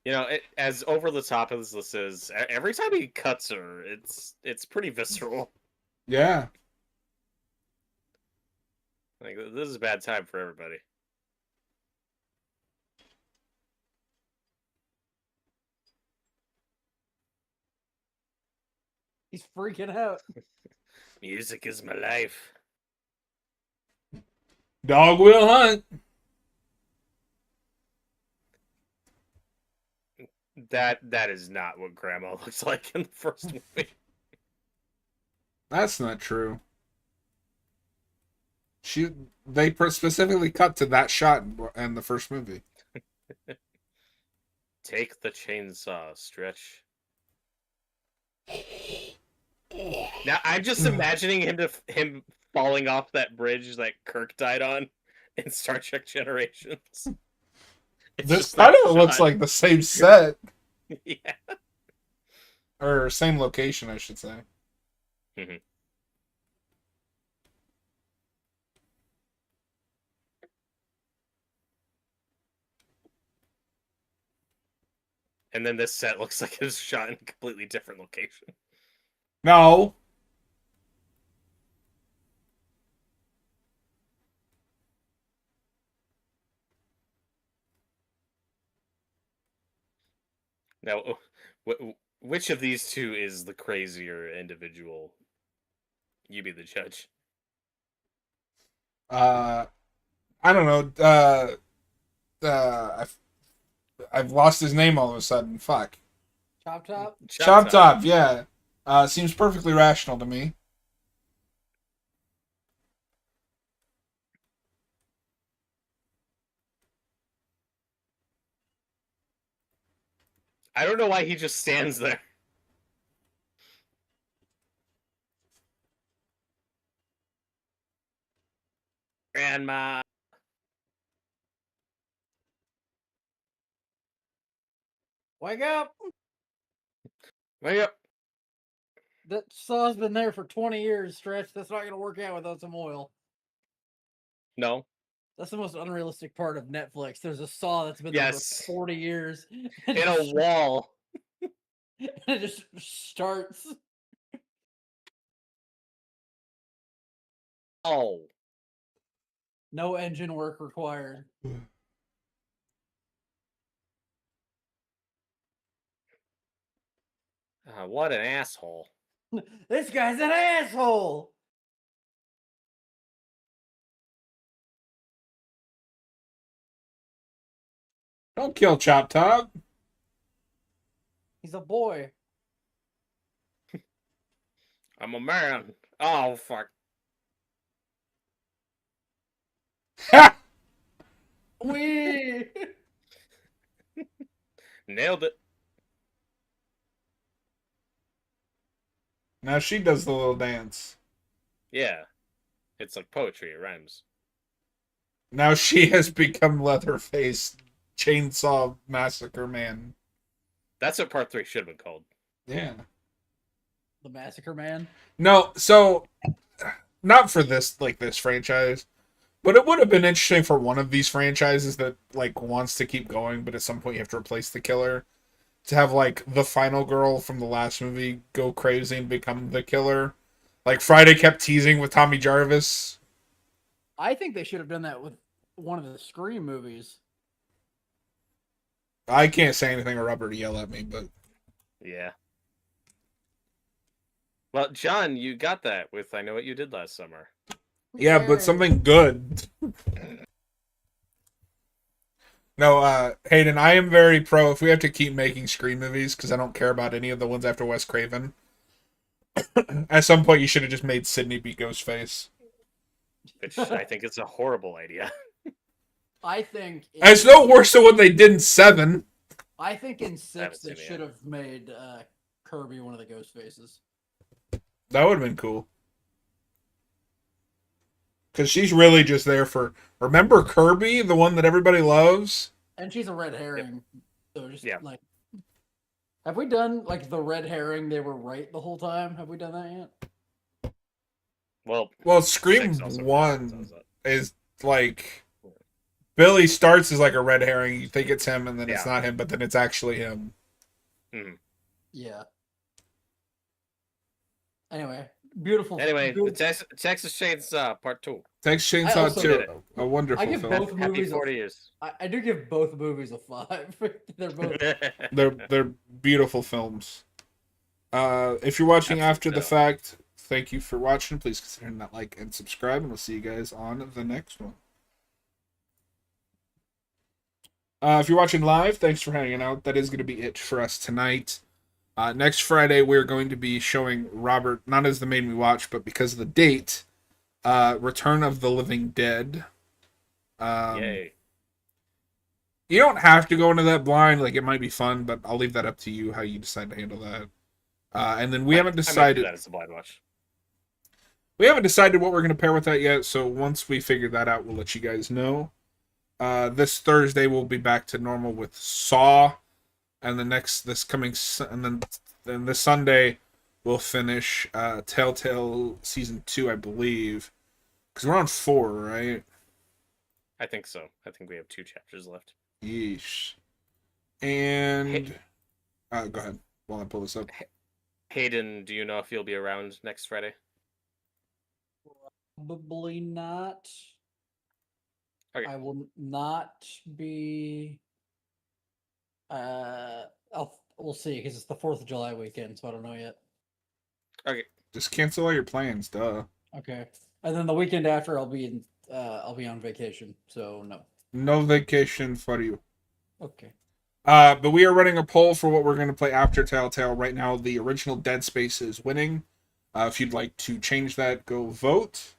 You know, as over the top as this is, every time he cuts her, it's pretty visceral. Yeah. Like, this is a bad time for everybody. He's freaking out. Music is my life. Dog will hunt. That is not what Grandma looks like in the first movie. That's not true. They specifically cut to that shot in the first movie. Take the chainsaw, Stretch. Now I'm just imagining him falling off that bridge that Kirk died on in Star Trek Generations. It's This just that kind of looks shot. like the same set. Yeah. Or same location, I should say. Mm-hmm. And then this set looks like it was shot in a completely different location. No. Now, which of these two is the crazier individual? You be the judge. I don't know. I've lost his name all of a sudden. Fuck. Chop Top? Chop Top, yeah. Seems perfectly rational to me. I don't know why he just stands there. Grandma. Wake up! Wake up. That saw's been there for 20 years, Stretch. That's not gonna work out without some oil. No. That's the most unrealistic part of Netflix. There's a saw that's been Yes. there for 40 years. In a wall. And it just starts. Oh. No engine work required. What an asshole. This guy's an asshole! Don't kill Chop Top. He's a boy. I'm a man. Oh, fuck. Ha! Wee! Nailed it. Now she does the little dance. Yeah. It's like poetry. It rhymes. Now she has become Leatherface Chainsaw Massacre Man. That's what part 3 should have been called. Yeah. The Massacre Man. No, so not for this franchise, But it would have been interesting for one of these franchises that like wants to keep going, but at some point you have to replace the killer. To have like the final girl from the last movie go crazy and become the killer. Like Friday kept teasing with Tommy Jarvis. I think they should have done that with one of the Scream movies. I can't say anything or Robert to yell at me, but Yeah. Well, John, you got that with I Know What You Did Last Summer. yeah, but Yay. something good. No, Hayden, I am very pro if we have to keep making Scream movies because I don't care about any of the ones after Wes Craven. At some point, you should have just made Sidney be Ghostface. Which I think is a horrible idea. I think It's no worse than what they did in 7. I think in haven't 6 they seen it should yet. have made Kirby one of the ghost faces. That would have been cool. Because she's really just there for... Remember Kirby, the one that everybody loves? And she's a red herring. So just Yeah. like, have we done like the red herring? They were right the whole time. Have we done that yet? Well, Scream 6 also 1 does that. is like... Billy starts as like a red herring. You think it's him, and then it's Yeah. not him, but then it's actually him. Mhm. Yeah. Anyway, beautiful. Anyway, beautiful- the Texas Chainsaw Part 2. Texas I Chainsaw also 2, did it. a wonderful I give film. both Happy movies. 40 years. I do give both movies a 5. They're both. They're beautiful films. If you're watching Absolutely after the so. fact, thank you for watching. Please consider hitting that like and subscribe, and we'll see you guys on the next one. If you're watching live, thanks for hanging out. That is going to be it for us tonight. Next Friday, we're going to be showing Robert, not as the main we watch, but because of the date, Return of the Living Dead. Yay. You don't have to go into that blind. Like, it might be fun, but I'll leave that up to you how you decide to handle that. And then we haven't I might do decided. that as a blind watch. We haven't decided what we're going to pair with that yet. So once we figure that out, we'll let you guys know. This Thursday we'll be back to normal with Saw, and then this Sunday we'll finish Telltale season 2, I believe, because we're on 4, right? I think so. I think we have 2 chapters left. Yeesh. And go ahead while I pull this up. Hayden, do you know if you'll be around next Friday? Probably not. Okay. I will not be. We'll see because it's the 4th of July weekend, so I don't know yet. Okay. Just cancel all your plans, duh. Okay, and then the weekend after, I'll be on vacation, so no. No vacation for you. Okay. But we are running a poll for what we're going to play after Telltale. Right now, the original Dead Space is winning. If you'd like to change that, go vote.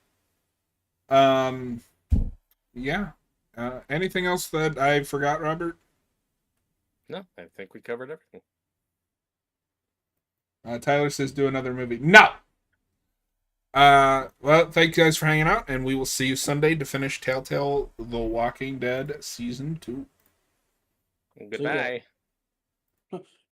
Yeah. Anything else that I forgot, Robert? No, I think we covered everything. Tyler says do another movie. No! Well, thank you guys for hanging out, and we will see you Sunday to finish Telltale The Walking Dead Season 2. Goodbye.